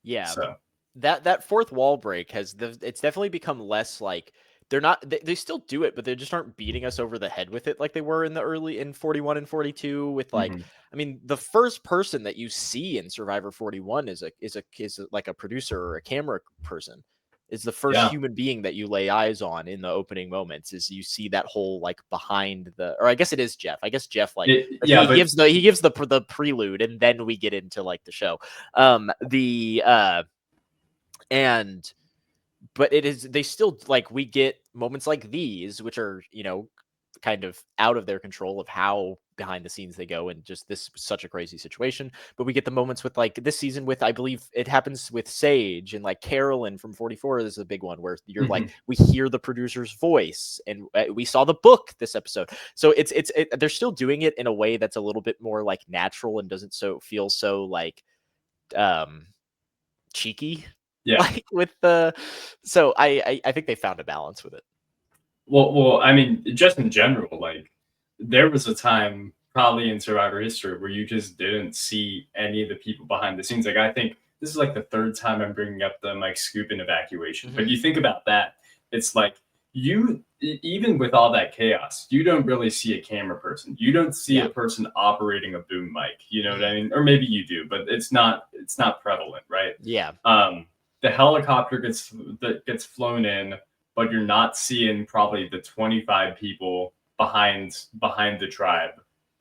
Yeah. So that fourth wall break it's definitely become less like they still do it, but they just aren't beating us over the head with it like they were in 41 and 42 with like, I mean, the first person that you see in Survivor 41 is like a producer or a camera person. Is the first human being that you lay eyes on in the opening moments. Is you see that whole like behind the, or I guess it is Jeff. I guess Jeff he gives the prelude and then we get into like the show. But it is, they still like, we get moments like these, which are, kind of out of their control of how behind the scenes they go, and just this such a crazy situation. But we get the moments with like this season with, I believe it happens with Sage and like Carolyn from 44 is a big one where you're like, we hear the producer's voice, and we saw the book this episode. So they're still doing it in a way that's a little bit more like natural and doesn't feel so like cheeky. Yeah. Like with the, so I think they found a balance with it. Well, I mean, just in general, like there was a time probably in Survivor history where you just didn't see any of the people behind the scenes. Like I think this is like the third time I'm bringing up the Mike Scoop and evacuation. But you think about that, it's like even with all that chaos, you don't really see a camera person. You don't see a person operating a boom mic. You know what I mean? Or maybe you do, but it's not prevalent, right? Yeah. The helicopter gets flown in, but you're not seeing probably the 25 people behind the tribe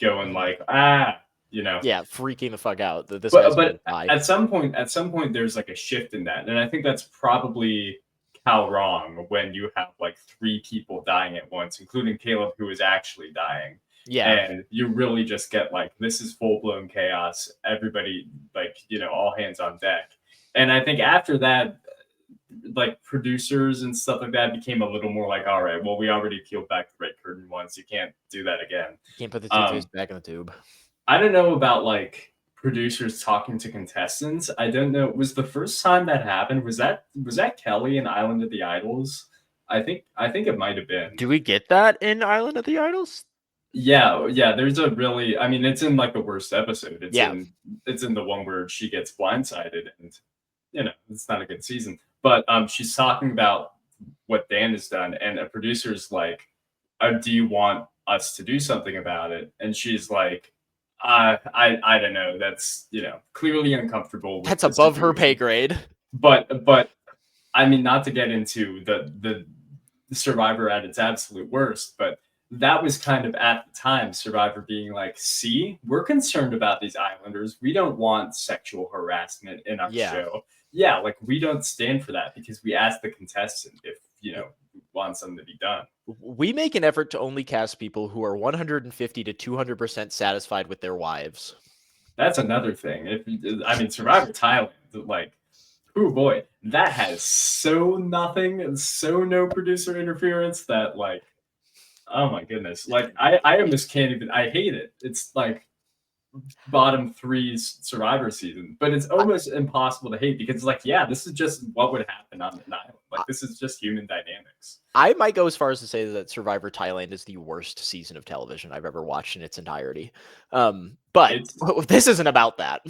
going like, freaking the fuck out. But at some point there's like a shift in that, and I think that's probably how wrong when you have like 3 people dying at once, including Caleb, who is actually dying. Yeah. And you really just get like, this is full-blown chaos. Everybody, like, all hands on deck. And I think after that, like producers and stuff like that became a little more like, all right, well, we already peeled back the red curtain once. You can't do that again. You can't put the toothpaste back in the tube. I don't know about like producers talking to contestants. I don't know. Was the first time that happened, was that Kelly in Island of the Idols? I think it might have been. Do we get that in Island of the Idols? Yeah. There's a really, I mean, it's in like the worst episode. It's in the one where she gets blindsided, and it's not a good season. But she's talking about what Dan has done, and a producer's like, do you want us to do something about it? And she's like, I don't know. That's clearly uncomfortable. That's above her pay grade. But I mean, not to get into the Survivor at its absolute worst, but that was kind of at the time Survivor being like, see, we're concerned about these Islanders. We don't want sexual harassment in our show. Yeah, like we don't stand for that because we asked the contestant if we want something to be done. We make an effort to only cast people who are 150 to 200% satisfied with their wives. that's another thing. Survivor Thailand, like, oh boy, that has so nothing and so no producer interference that like, oh my goodness, like I almost can't even. I hate it. It's like bottom three's Survivor season, but it's almost impossible to hate because it's like, yeah, this is just what would happen on an island. Like this is just human dynamics. I might go as far as to say that Survivor Thailand is the worst season of television I've ever watched in its entirety. But It's this isn't about that.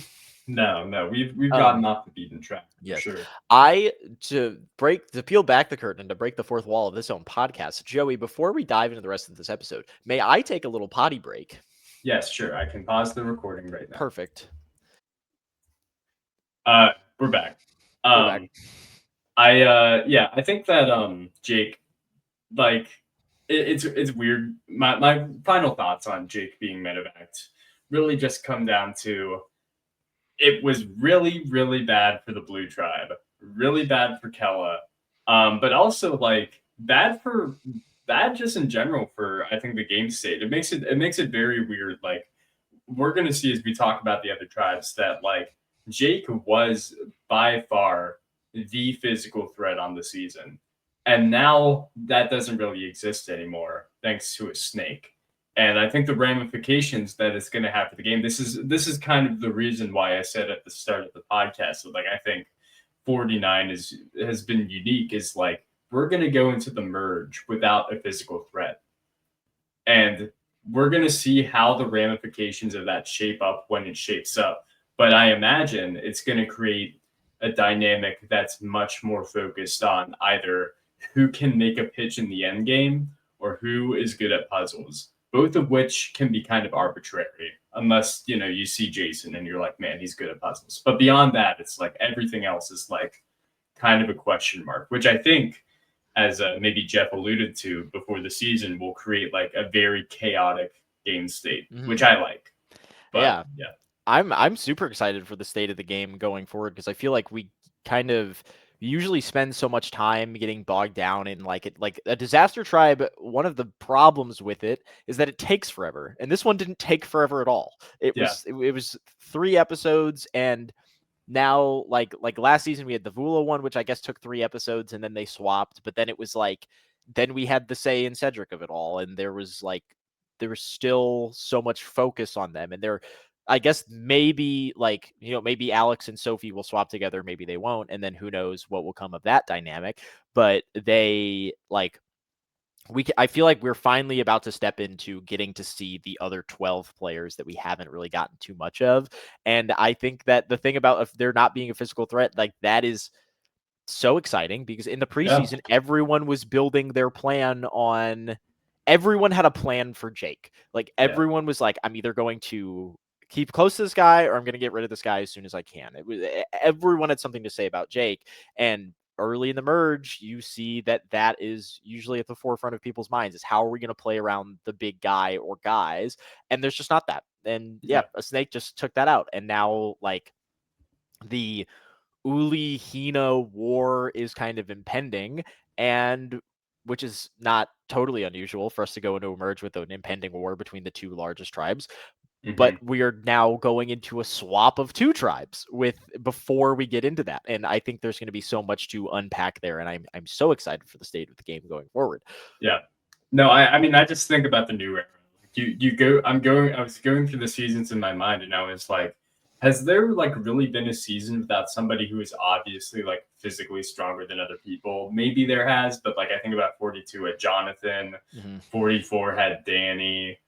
no, we've gotten off the beaten track for Yes. sure. To peel back the curtain and to break the fourth wall of this own podcast, Joey, before we dive into the rest of this episode, may I take a little potty break? Yes, sure. I can pause the recording right now. Perfect. We're back. We're back. I think that Jake, like it's weird. My final thoughts on Jake being medevaced really just come down to it was really, really bad for the Blue Tribe, really bad for Kella, but also like bad just in general for I think the game state. It makes it very weird. Like we're gonna see as we talk about the other tribes that like Jake was by far the physical threat on the season. And now that doesn't really exist anymore, thanks to a snake. And I think the ramifications that it's going to have for the game. This is kind of the reason why I said at the start of the podcast that like I think 49 has been unique. Is like we're going to go into the merge without a physical threat, and we're going to see how the ramifications of that shape up when it shapes up. But I imagine it's going to create a dynamic that's much more focused on either who can make a pitch in the end game or who is good at puzzles, both of which can be kind of arbitrary unless you see Jason and you're like, man, he's good at puzzles. But beyond that, it's like everything else is like kind of a question mark, which I think, as maybe Jeff alluded to before the season, will create like a very chaotic game state, which I like. But yeah. I'm super excited for the state of the game going forward because I feel like we kind of usually spend so much time getting bogged down in like a disaster tribe. One of the problems with it is that it takes forever, and this one didn't take forever at all. It was 3 episodes, and now like last season we had the Vula one, which I guess took 3 episodes, and then they swapped. But then it was like then we had the Say and Cedric of it all, and there was still so much focus on them, and I guess maybe maybe Alex and Sophie will swap together, maybe they won't, and then who knows what will come of that dynamic. But they I feel like we're finally about to step into getting to see the other 12 players that we haven't really gotten too much of. And I think that the thing about if there not being a physical threat, like that is so exciting because in the preseason, everyone was building their plan on. Everyone had a plan for Jake. Like everyone was like, I'm either going to keep close to this guy or I'm going to get rid of this guy as soon as I can. Everyone had something to say about Jake, and early in the merge, you see that is usually at the forefront of people's minds is how are we going to play around the big guy or guys, and there's just not that. And a snake just took that out, and now like the Uli Hina war is kind of impending, and which is not totally unusual for us to go into a merge with an impending war between the 2 largest tribes. But we are now going into a swap of 2 tribes before we get into that. And I think there's going to be so much to unpack there. And I'm so excited for the state of the game going forward. Yeah. No, I mean, I just think about the new era. I was going through the seasons in my mind, and I was like, has there like really been a season without somebody who is obviously like physically stronger than other people? Maybe there has, but like I think about 42 at Jonathan, 44 had Danny,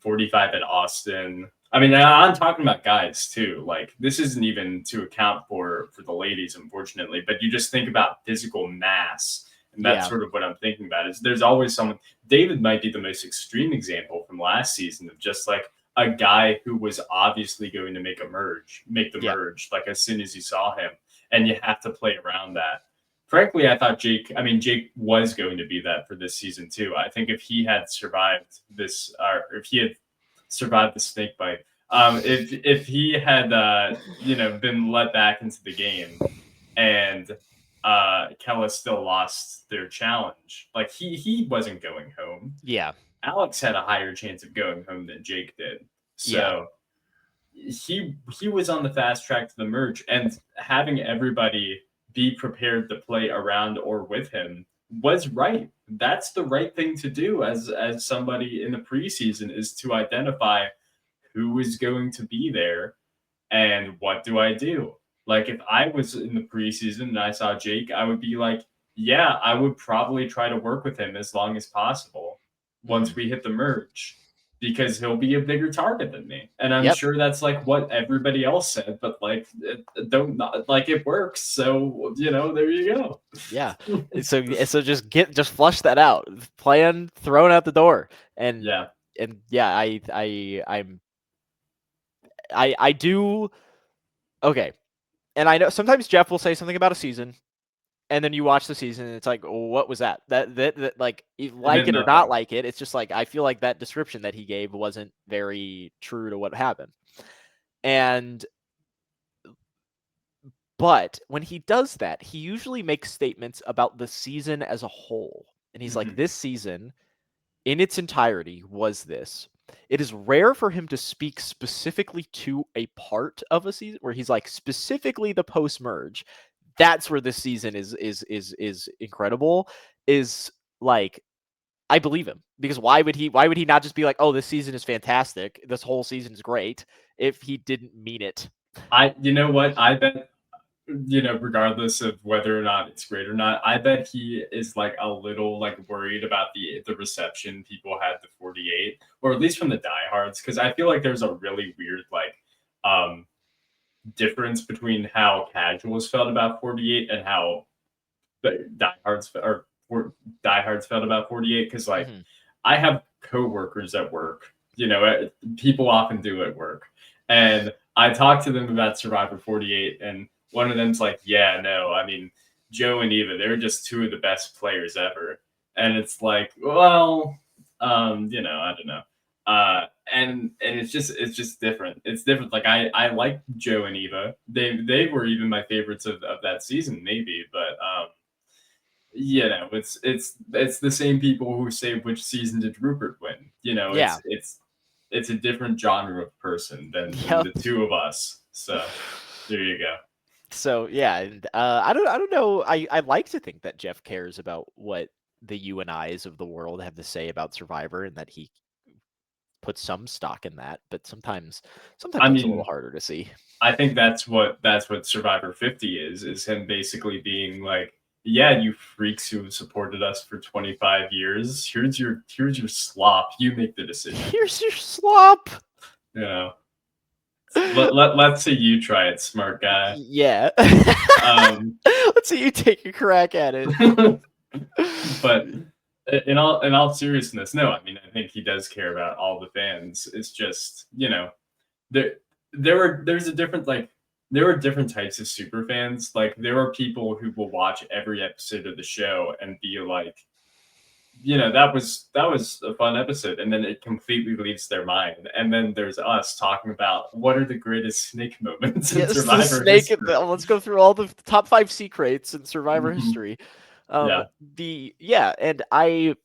45 at Austin. I mean, I'm talking about guys too. Like this isn't even to account for the ladies, unfortunately. But you just think about physical mass, and that's sort of what I'm thinking about. Is there's always someone. David might be the most extreme example from last season of just like a guy who was obviously going to make the merge, like as soon as you saw him, and you have to play around that. Frankly, I thought Jake was going to be that for this season too. I think if he had survived this, or if he had survived the snake bite, if he had been let back into the game, and Kella still lost their challenge, like he wasn't going home. Yeah, Alex had a higher chance of going home than Jake did. So he was on the fast track to the merge, and having everybody be prepared to play around or with him was right. That's the right thing to do as somebody in the preseason, is to identify who is going to be there and what do I do? Like if I was in the preseason and I saw Jake, I would be like, yeah, I would probably try to work with him as long as possible once Mhm. we hit the merge because he'll be a bigger target than me. And I'm Yep. sure that's like what everybody else said, but like it don't not, like it works. So, there you go. Yeah. So just flush that out. Plan thrown out the door. And Yeah. yeah, I do okay. And I know sometimes Jeff will say something about a season, and then you watch the season and it's like, oh, what was that? That like you It like meant it or not nothing. like it, it's just like I feel like that description that he gave wasn't very true to what happened. And but when he does that, he usually makes statements about the season as a whole. And he's like, Mhm. this season in its entirety was this. It is rare for him to speak specifically to a part of a season where he's like specifically the post merge. That's where this season is incredible. Is like I believe him because why would he not just be like, oh, this season is fantastic, this whole season is great if he didn't mean it. You know what? I bet regardless of whether or not it's great or not, I bet he is like a little like worried about the reception people had to 48, or at least from the diehards, because I feel like there's a really weird like um difference between how casuals felt about 48 and how the diehards felt about 48. Because like Hmm. I have coworkers at work, people often do at work. And I talk to them about Survivor 48, and one of them's like, yeah, no, I mean, Joe and Eva, they're just two of the best players ever. And it's like, well, I don't know. And it's just different. It's different. Like I like Joe and Eva. They were even my favorites of that season, maybe, but it's the same people who say which season did Rupert win. Yeah. It's a different genre of person than Yep. the two of us. So there you go. So yeah, and I don't know. I like to think that Jeff cares about what the you and I's of the world have to say about Survivor, and that he puts some stock in that. But sometimes I it's a little mean, harder to see. I think that's what Survivor 50 is him basically being like, yeah, you freaks who have supported us for 25 years. Here's your slop. You make the decision. Here's your slop. You know. Let's say you try it, smart guy. Yeah. Um Let's see you take a crack at it. but in all seriousness, no, I mean, I think he does care about all the fans. It's just, there there's a different like there are different types of super fans. Like there are people who will watch every episode of the show and be like, that was a fun episode, and then it completely leaves their mind. And then there's us talking about what are the greatest snake moments in Yes, the Survivor snake. history. Let's go through all the top 5 secrets in Survivor Mhm. history. Yeah, And I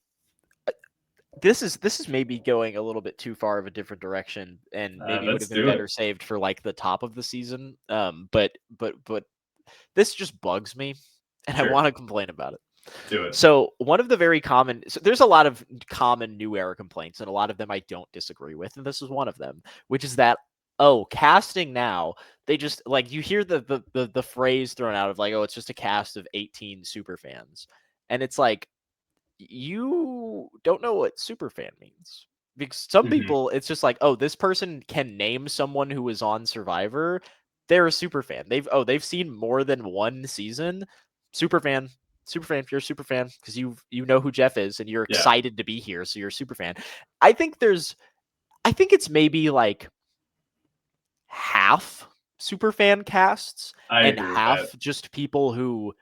this is maybe going a little bit too far of a different direction, and maybe would let's have been do it. better saved for like the top of the season. But this just bugs me, and I Sure, want to complain about it. do it. So one of the very common, so there's a lot of common new era complaints, and a lot of them I don't disagree with, and this is one of them, which is that, oh, casting now, they just like you hear the phrase thrown out of like, oh, it's just a cast of 18 super fans, and it's like you don't know what super fan means, because some Mhm. people it's just like, oh, this person can name someone who is on Survivor, they're a super fan. They've seen more than one season. Super fan. Super fan. You're a super fan because you know who Jeff is and you're Yeah, excited to be here, so you're a super fan. I think it's maybe like half super fan casts I and agree with that. half just people who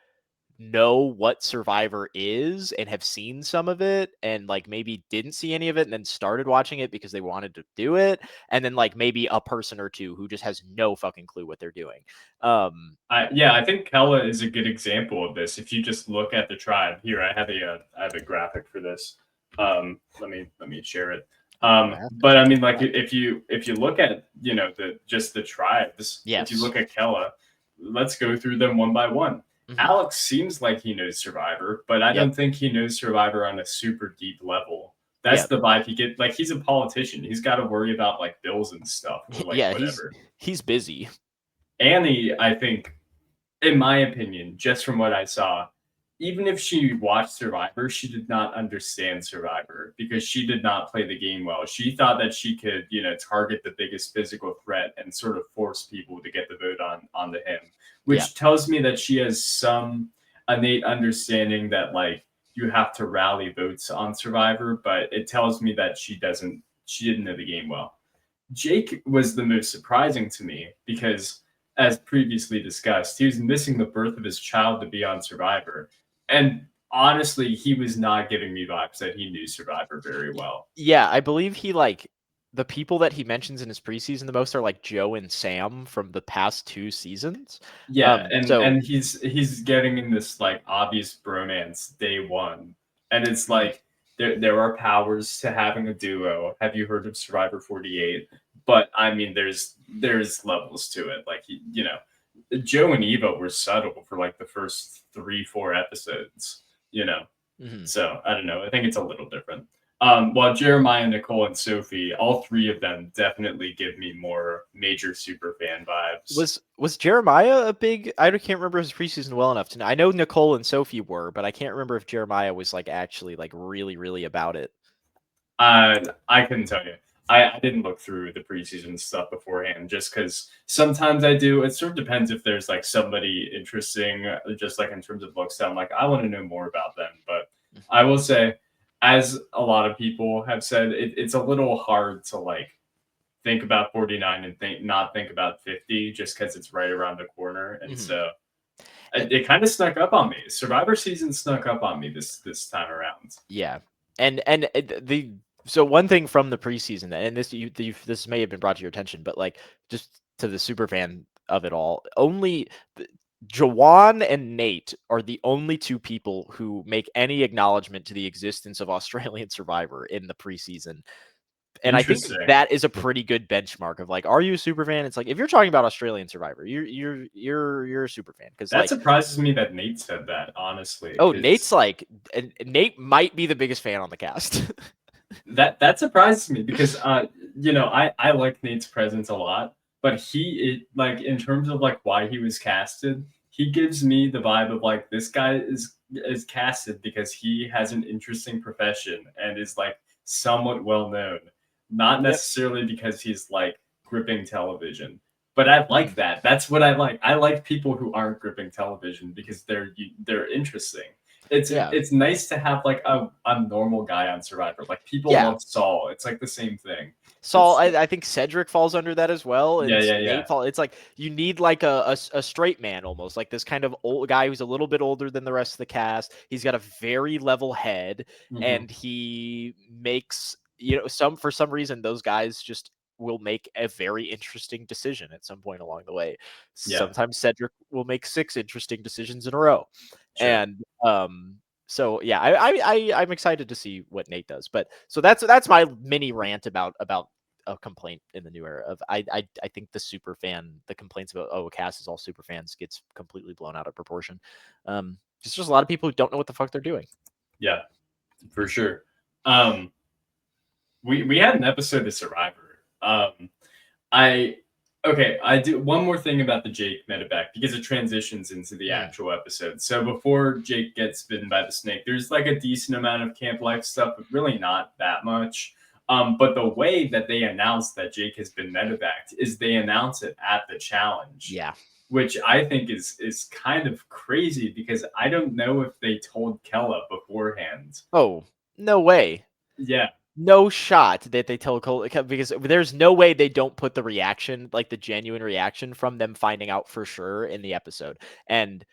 know what Survivor is and have seen some of it and like maybe didn't see any of it and then started watching it because they wanted to do it, and then like maybe a person or two who just has no fucking clue what they're doing. I think Kella is a good example of this. If you just look at the tribe here, I have a graphic for this. Let me share it. But I mean, like if you look at the tribes, if you Yes. look at Kella, let's go through them one by one. Mhm. Alex seems like he knows Survivor, but I Yep. don't think he knows Survivor on a super deep level. That's Yeah. the vibe he get. Like he's a politician. He's got to worry about like bills and stuff or like Yeah, whatever. he's busy. Annie, I think, in my opinion, just from what I saw, even if she watched Survivor, she did not understand Survivor because she did not play the game well. She thought that she could, target the biggest physical threat and sort of force people to get the vote onto him, Yeah. which tells me that she has some innate understanding that like you have to rally votes on Survivor, but it tells me that she didn't know the game well. Jake was the most surprising to me because, as previously discussed, he was missing the birth of his child to be on Survivor. And honestly, he was not giving me vibes that he knew Survivor very well. Yeah, I believe he like the people that he mentions in his preseason the most are like Joe and Sam from the past 2 seasons. Yeah, and So he's getting in this like obvious bromance day one, and it's Mhm. like there are powers to having a duo. Have you heard of Survivor 48? But I mean, there's levels to it. Like Joe and Eva were subtle for like the first 3 4 episodes. You know, Mhm. so I don't know. I think it's a little different. While Jeremiah, Nicole, and Sophie, all three of them definitely give me more major super fan vibes. Was Jeremiah a big? I can't remember his preseason well enough to know. I know Nicole and Sophie were, but I can't remember if Jeremiah was like actually like really about it. I couldn't tell you. I didn't look through the preseason stuff beforehand just because sometimes I do. It sort of depends if there's like somebody interesting, just like in terms of looks that I'm like, I want to know more about them. But I will say, as a lot of people have said, it's a little hard to like think about 49 and not think about 50 just because it's right around the corner. And Mhm. so And it kind of snuck up on me. Survivor season snuck up on me this time around. yeah, and the so one thing from the preseason, and this may have been brought to your attention, but like just to the super fan of it all, only Jawan and Nate are the only 2 people who make any acknowledgement to the existence of Australian Survivor in the preseason. And I think Interesting. that is a pretty good benchmark of like, are you a super fan? It's like if you're talking about Australian Survivor, you're a super fan because That like, surprises me that Nate said that, honestly, oh, Nate's because like, and Nate might be the biggest fan on the cast. that surprises me because I like Nate's presence a lot, but like in terms of like why he was casted, he gives me the vibe of like this guy is casted because he has an interesting profession and is like somewhat well known, not Yep. necessarily because he's like gripping television. But I like Mhm. that. That's what I like. I like people who aren't gripping television because they're interesting. Yeah. It's nice to have like a normal guy on Survivor. Like people Yeah. love Saul. It's like the same thing. Saul, It's I think Cedric falls under that as well, yeah, and yeah, yeah. Nate fall. It's like you need like a straight man almost, like this kind of old guy who's a little bit older than the rest of the cast. He's got a very level head, Hmm. and he makes some for some reason those guys just will make a very interesting decision at some point along the way. Yeah, Sometimes Cedric will make 6 interesting decisions in a row, sure. and so yeah, I'm excited to see what Nate does. But so that's my mini rant about a complaint in the new era of I think the complaints about a cast is all super fans gets completely blown out of proportion. It's just a lot of people who don't know what the fuck they're doing. Yeah, for sure. Um, we had an episode of Survivor. I okay, I do one more thing about the Jake medevac because it transitions into the Mhm. actual episode. So before Jake gets bitten by the snake, there's like a decent amount of camp life stuff, but really not that much. But the way that they announce that Jake has been medevaced is they announce it at the challenge, Yeah. which I think is kind of crazy because I don't know if they told Kella beforehand. Oh, no way. Yeah. No shot that they tell Cole because there's no way they don't put the reaction, like the genuine reaction from them finding out for sure in the episode. And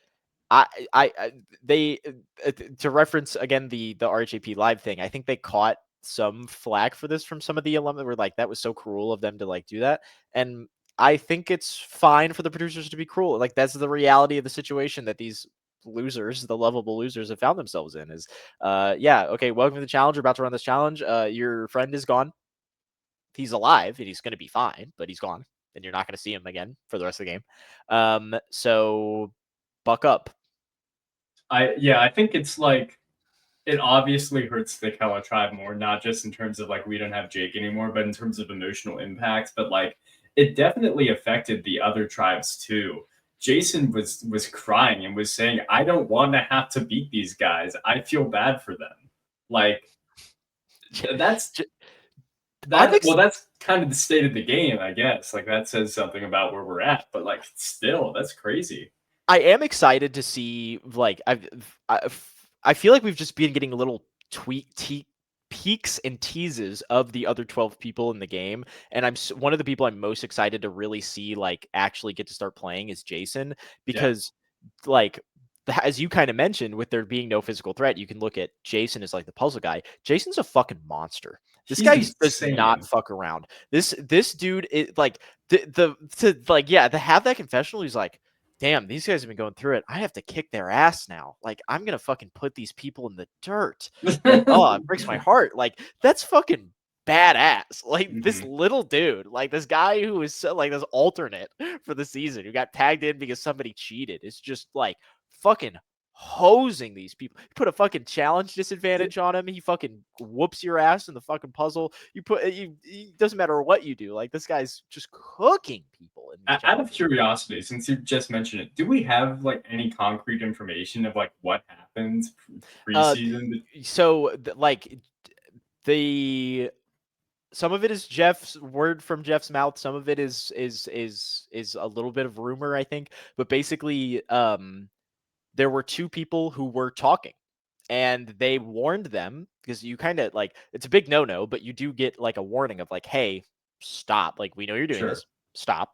I, they to reference again the RHAP live thing. I think they caught some flack for this from some of the alumni. Were like, that was so cruel of them to like do that. And I think it's fine for the producers to be cruel. Like that's the reality of the situation that these losers, the lovable losers, have found themselves in. Is yeah, okay. Welcome to the challenge. We're about to run this challenge. Your friend is gone. he's alive and he's going to be fine, but he's gone, and you're not going to see him again for the rest of the game. So buck up. I think it's like it obviously hurts the Kella tribe more, not just in terms of like we don't have Jake anymore, but in terms of emotional impact. But like it definitely affected the other tribes too. Jason was crying and was saying, "I don't want to have to beat these guys. I feel bad for them." Like that's I'm that. Well, that's kind of the state of the game, I guess. Like that says something about where we're at. But like still, that's crazy. I am excited to see, like, I feel like we've just been getting little peeks and teases of the other 12 people in the game, and one of the people I'm most excited to really see, like, actually get to start playing is Jason, Yeah, because, like, as you kind of mentioned, with there being no physical threat, you can look at Jason as like the puzzle guy. Jason's a fucking monster. This he's guy does not insane. fuck around. This dude is like to have that confessional. He's like, damn, these guys have been going through it. I have to kick their ass now. Like, I'm gonna fucking put these people in the dirt. And oh, it breaks my heart. Like, that's fucking badass. Like, this Mhm. little dude, like this guy who is so, like this alternate for the season who got tagged in because somebody cheated, is just like fucking hosing these people. You put a fucking challenge disadvantage on him, he fucking whoops your ass in the fucking puzzle. It doesn't matter what you do. Like, this guy's just cooking people in these Out of challenges. curiosity, since you just mentioned it, do we have like any concrete information of like what happened Uh, preseason? like the some of it is Jeff's word from Jeff's mouth. Some of it is a little bit of rumor, I think. But basically, there were two people who were talking, and they warned them, because you kind of like, it's a big no-no, but you do get like a warning of like, hey, stop. Like, we know you're doing Sure, this. Stop.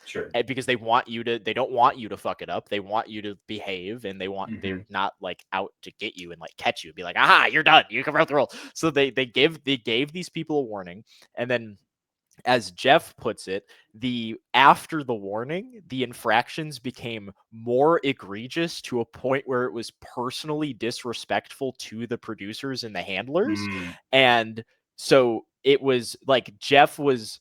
sure. And because they don't want you to fuck it up. They want you to behave, and they're Hmm. not like out to get you and like catch you and be like, aha, you're done. You can run the roll. So they gave these people a warning, and then, as Jeff puts it, the after the warning, the infractions became more egregious to a point where it was personally disrespectful to the producers and the handlers. Mm. And so it was like Jeff was,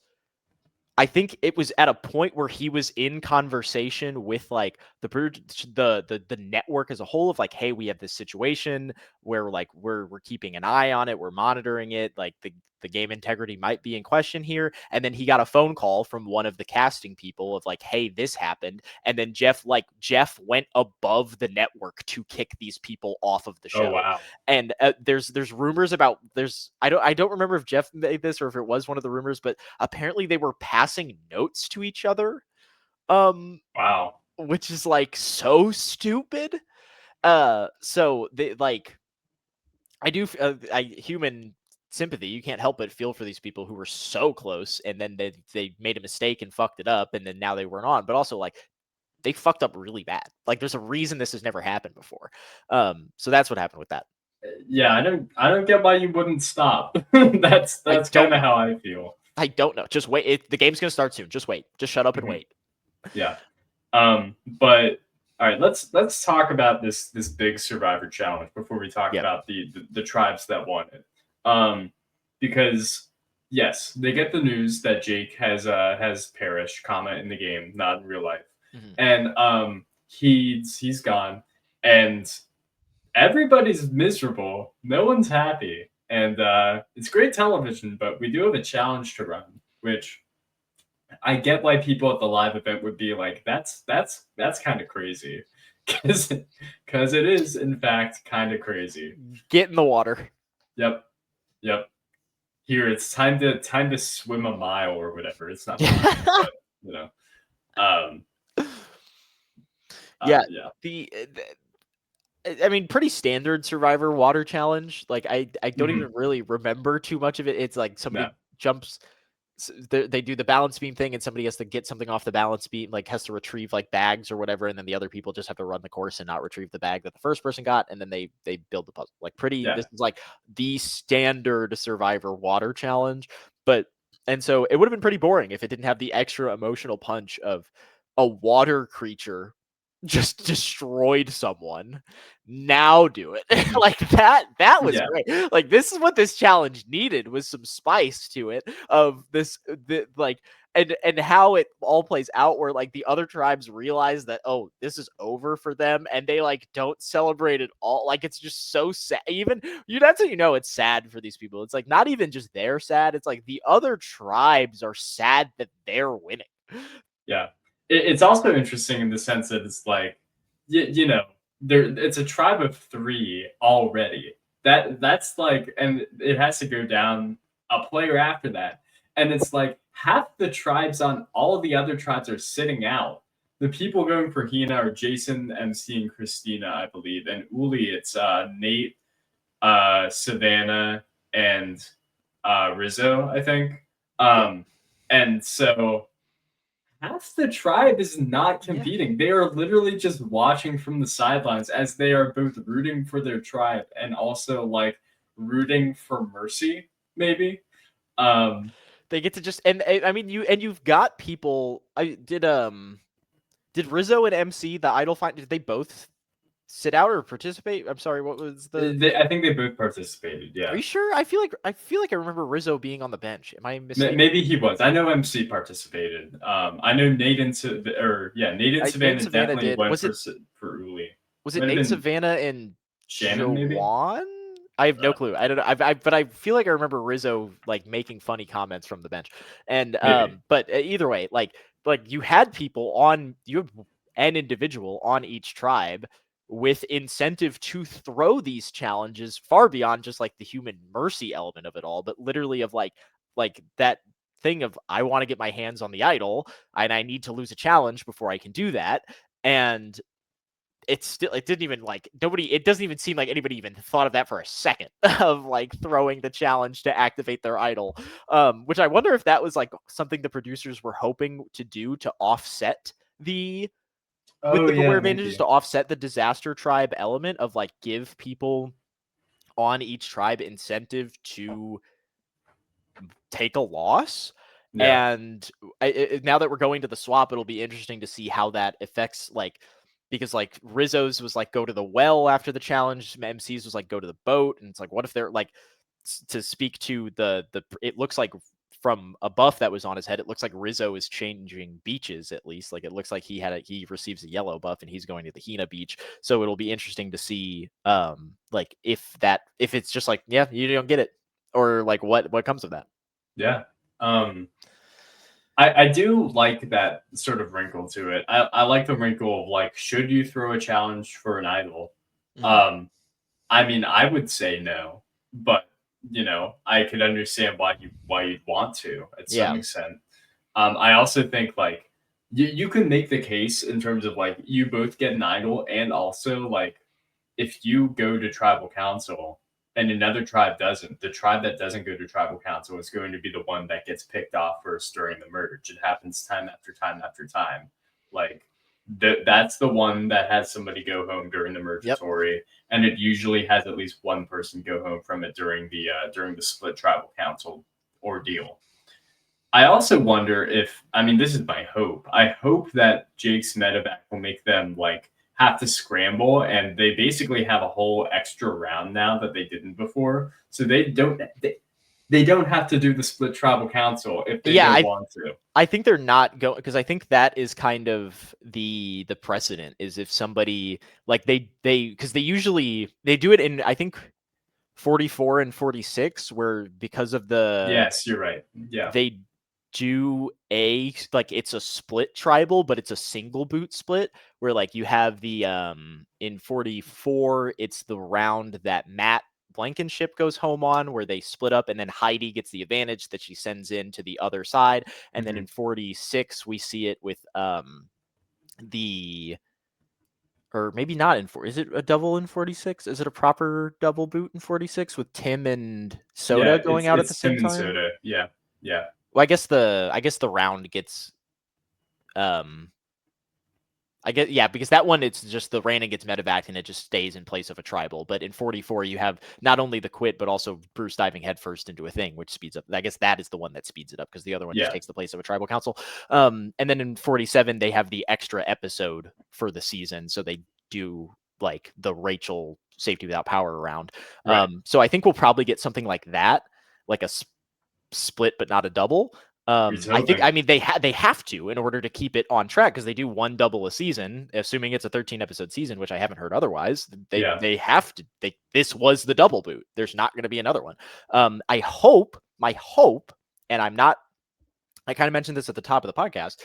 I think it was at a point where he was in conversation with like the network as a whole of like, hey, we have this situation where like we're keeping an eye on it, we're monitoring it, like the game integrity might be in question here. And then he got a phone call from one of the casting people of like, hey, this happened. And then Jeff went above the network to kick these people off of the Oh show. wow. And there's rumors about I don't remember if Jeff made this or if it was one of the rumors, but apparently they were passing notes to each other, um Wow. which is like so stupid. So they like, I do I human sympathy, you can't help but feel for these people who were so close, and then they made a mistake and fucked it up, and then now they weren't on. But also, like, they fucked up really bad. Like, there's a reason this has never happened before. So that's what happened with that. Yeah, I don't get why you wouldn't stop. that's I that's kind don't of know. how I feel. I don't know. Just wait. The game's gonna start soon. Just wait. Just shut up and Mhm. wait. Yeah. But all right, let's talk about this big Survivor challenge before we talk Yeah. about the tribes that won it. Um, because yes, they get the news that Jake has perished, comma in the game, not in real life, Mhm. and he's gone, and everybody's miserable. No one's happy, and it's great television, but we do have a challenge to run, which I get why people at the live event would be like, that's kind of crazy, because it is in fact kind of crazy. Get in the water. Yep, yep. Here it's time to swim a mile or whatever. It's not a mile, but you know, um, Yeah. yeah. I mean, pretty standard Survivor water challenge. Like, I don't Hmm. even really remember too much of it. It's like No, somebody jumps. They do the balance beam thing, and somebody has to get something off the balance beam, like has to retrieve like bags or whatever, and then the other people just have to run the course and not retrieve the bag that the first person got, and then they build the puzzle. Like, pretty. yeah. This is like the standard Survivor water challenge, but and so it would have been pretty boring if it didn't have the extra emotional punch of a water creature just destroyed someone. Now do it. Mhm. Like that was Yeah, great. Like this is what this challenge needed, was some spice to it, of this like, and how it all plays out, where like the other tribes realize that, oh, this is over for them, and they like don't celebrate at all. Like it's just so sad. Even that's how you know it's sad for these people. It's like not even just they're sad, it's like the other tribes are sad that they're winning. yeah. It's also interesting in the sense that it's like, you know, there it's a tribe of 3 already. That's like, and it has to go down a player after that. And it's like half the tribes on all of the other tribes are sitting out. The people going for Hina are Jason, MC, and Christina, I believe. And Uli, it's Nate, Savannah, and Rizzo, I think. Yeah. And so half the tribe is not Yeah. competing. They are literally just watching from the sidelines as they are both rooting for their tribe and also like rooting for mercy, maybe. Um, They get to just, and I mean, you've got people. I did Rizzo and MC, the idol find, did they both sit out or participate? I'm sorry, what was the? I think they both participated. Are Yeah, you sure? I feel like I remember Rizzo being on the bench. Am I mistaken? maybe he was. I know MC participated. I know Nate and Nate and Nate and Savannah Savannah definitely did. went Was it for Uli. was it Might have Nate, been Savannah, and Shannon, maybe. Jawan? I have no Uh, clue. I don't know. But I feel like I remember Rizzo like making funny comments from the bench, and maybe. but either way, like you had people on, you have an individual on each tribe with incentive to throw these challenges far beyond just like the human mercy element of it all, but literally of like that thing of, I want to get my hands on the idol and I need to lose a challenge before I can do that. And it didn't even like, nobody, it doesn't even seem like anybody even thought of that for a second, of like throwing the challenge to activate their idol, which I wonder if that was like something the producers were hoping to do to offset the, with Oh the yeah, beware bandages, maybe. to offset the disaster tribe element of like give people on each tribe incentive to take a loss. Yeah. And now that we're going to the swap, it'll be interesting to see how that affects, like, because like Rizzo's was like go to the well after the challenge, MC's was like go to the boat, and it's like, what if they're like, to speak to the it looks like from a buff that was on his head, it looks like Rizzo is changing beaches, at least. Like it looks like he receives a yellow buff and he's going to the Hina beach. So it'll be interesting to see like if it's just like, yeah, you don't get it, or like what comes of that. Yeah. I do like that sort of wrinkle to it. I like the wrinkle of like, should you throw a challenge for an idol? Mhm. Um, I mean, I would say no, but I could understand why you'd want to at some Yeah. extent. I also think like you can make the case in terms of like you both get an idol, and also like if you go to tribal council and another tribe doesn't, the tribe that doesn't go to tribal council is going to be the one that gets picked off first during the merge. It happens time after time after time. Like that's the one that has somebody go home during the Yep. mergatory, and it usually has at least one person go home from it during the split tribal council ordeal. I also wonder if, I mean, this is my hope. I hope that Jake's medevac will make them like have to scramble, and they basically have a whole extra round now that they didn't before. So they don't have to do the split tribal council if they Yeah, don't I want to. I think they're not going, because I think that is kind of the precedent, is if somebody like they because they do it in, I think, 44 and 46, where because of the, Yes, you're right. Yeah. they do a, like, it's a split tribal, but it's a single boot split, where like you have the in 44, it's the round that Matt Blankenship goes home on, where they split up, and then Heidi gets the advantage that she sends in to the other side. And then Mhm. in 46 we see it with the, or maybe not in four. Is it a double in 46? Is it a proper double boot in 46 with Tim and Yeah, Soda going out at the it's same Tim and time? Soda. Yeah. Yeah. Well, I guess the round gets um I guess, yeah, because that one, it's just the Random gets medevac and it just stays in place of a tribal. But in 44, you have not only the quit, but also Bruce diving headfirst into a thing, which speeds up. I guess that is the one that speeds it up because the other one just Yeah, takes the place of a tribal council. And then in 47, they have the extra episode for the season. So they do like the Rachel safety without power round. right. So I think we'll probably get something like that, like a split, but not a double. He's I think, hoping. I mean, they have to in order to keep it on track because they do one double a season, assuming it's a 13 episode season, which I haven't heard otherwise. Yeah, They have to. This was the double boot. There's not going to be another one. I hope, my hope, and I'm not. I kind of mentioned this at the top of the podcast.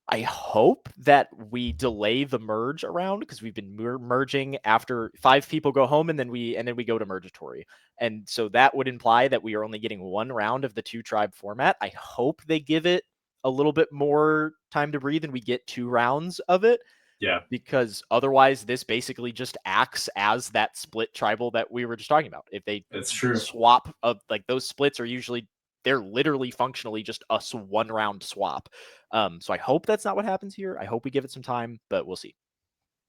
I hope that we delay the merge around because we've been merging after 5 people go home and then we go to mergatory. And so that would imply that we are only getting one round of the 2 tribe format. I hope they give it a little bit more time to breathe and we get 2 rounds of it, yeah, because otherwise this basically just acts as that split tribal that we were just talking about. If they that's true. swap of, like, those splits are usually, they're literally functionally just a 1 round swap. So I hope that's not what happens here. I hope we give it some time, but we'll see.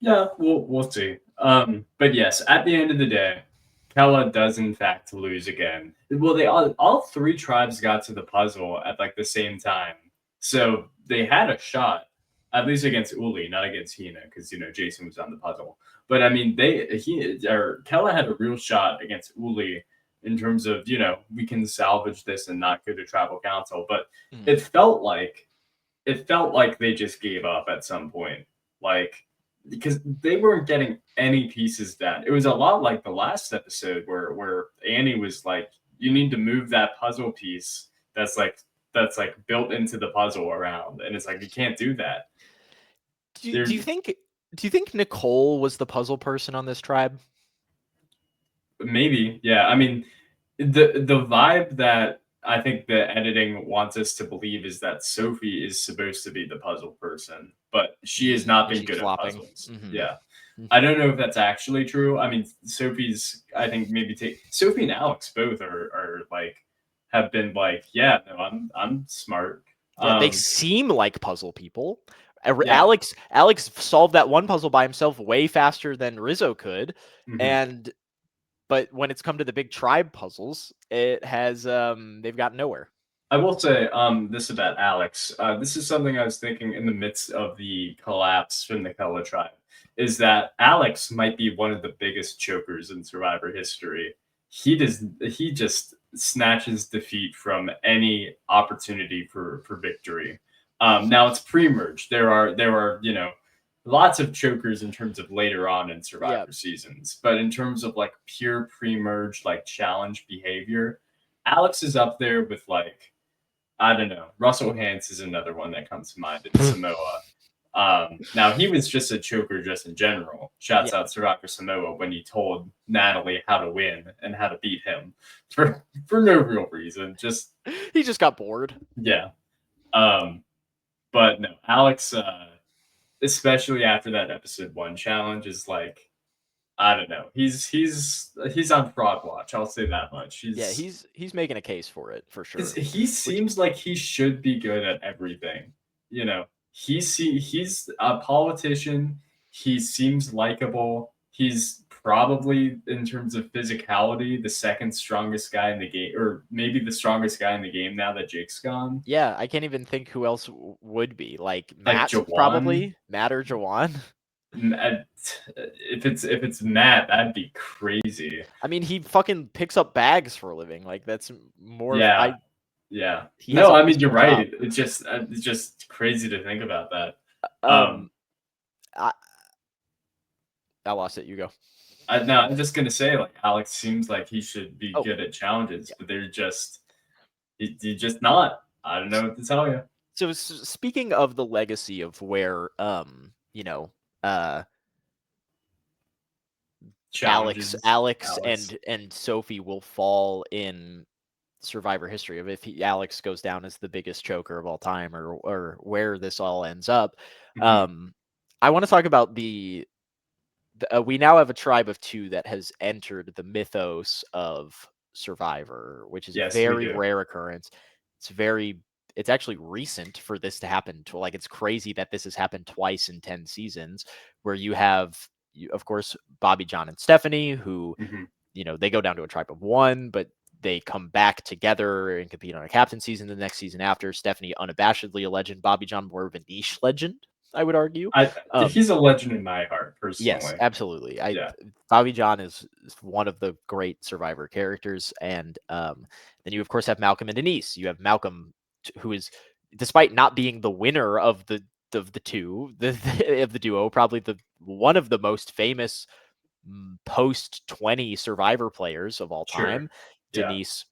Yeah, we'll see. But yes, at the end of the day, Kella does in fact lose again. Well, they all 3 tribes got to the puzzle at like the same time, so they had a shot, at least against Uli, not against Hina, because Jason was on the puzzle. But I mean, Kella had a real shot against Uli in terms of we can salvage this and not go to tribal council. But it felt like they just gave up at some point, like, because they weren't getting any pieces done. It was a lot like the last episode where Annie was like, "You need to move that puzzle piece that's like built into the puzzle around," and it's like you can't do that. Do you think Nicole was the puzzle person on this tribe? Maybe, yeah. I mean, the vibe that I think the editing wants us to believe is that Sophie is supposed to be the puzzle person, but she has not been She's good at flopping. puzzles. Mm-hmm. Yeah. I don't know if that's actually true. I mean, I think maybe Sophie and Alex both are like, have been like, yeah, no, I'm smart. Yeah, they seem like puzzle people. Yeah. Alex solved that one puzzle by himself way faster than Rizzo could, Mhm. but when it's come to the big tribe puzzles, it has they've got nowhere. I will say this about Alex. This is something I was thinking in the midst of the collapse from the Kella tribe, is that Alex might be one of the biggest chokers in Survivor history. He just snatches defeat from any opportunity for victory. Now it's pre-merge. There are lots of chokers in terms of later on in Survivor seasons, but in terms of like pure pre-merge like challenge behavior, Alex is up there with like, I don't know. Russell Hantz is another one that comes to mind in Samoa. Now he was just a choker just in general. Shouts out Survivor Samoa when he told Natalie how to win and how to beat him for no real reason. Just he just got bored. Yeah. But no, Alex, especially after that episode 1 challenge, is like, I don't know. He's on fraud watch. I'll say that much. He's making a case for it for sure. He seems like he should be good at everything. He's a politician. He seems likable. He's probably, in terms of physicality, the second strongest guy in the game, or maybe the strongest guy in the game now that Jake's gone. Yeah, I can't even think who else would be. Like Like Matt, Jawan. probably Matt or Jawan. If it's Matt, that'd be crazy. I mean, he fucking picks up bags for a living. Like that's more. Yeah. Yeah. He No, I has mean, you're a job. right. It's just crazy to think about that. I lost it. You go. No, I'm just gonna say, like, Alex seems like he should be good at challenges, but he's just not. I don't know what to tell you. So speaking of the legacy of where Alex and Sophie will fall in Survivor history, of if Alex goes down as the biggest choker of all time, or where this all ends up. I want to talk about we now have a tribe of 2 that has entered the mythos of Survivor, which is a very rare occurrence. It's very it's actually recent for this to happen. Like, it's crazy that this has happened twice in 10 seasons, where you have, of course, Bobby, John, and Stephanie, who, they go down to a tribe of one, but they come back together and compete on a captain season the next season after. Stephanie, unabashedly a legend. Bobby John, more of a niche legend, I would argue. He's a legend in my heart, personally. Yes, absolutely. Yeah. Bobby John is one of the great Survivor characters, and then you of course have Malcolm and Denise. You have Malcolm, who is, despite not being the winner of the two of the duo, probably one of the most famous post 20 Survivor players of all time. Sure. Yeah. Denise,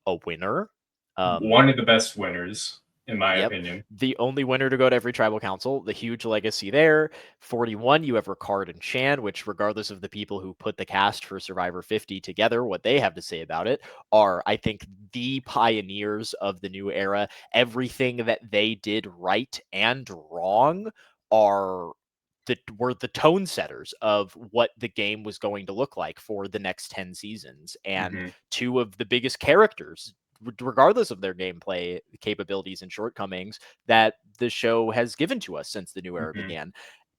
a winner. One of the best winners, in my Yep. opinion. The only winner to go to every tribal council, the huge legacy there. 41, you have Ricard and Shan, which, regardless of the people who put the cast for Survivor 50 together, what they have to say about it, are, I think, the pioneers of the new era. Everything that they did right and wrong were the tone setters of what the game was going to look like for the next 10 seasons. And two of the biggest characters, regardless of their gameplay capabilities and shortcomings, that the show has given to us since the new era began.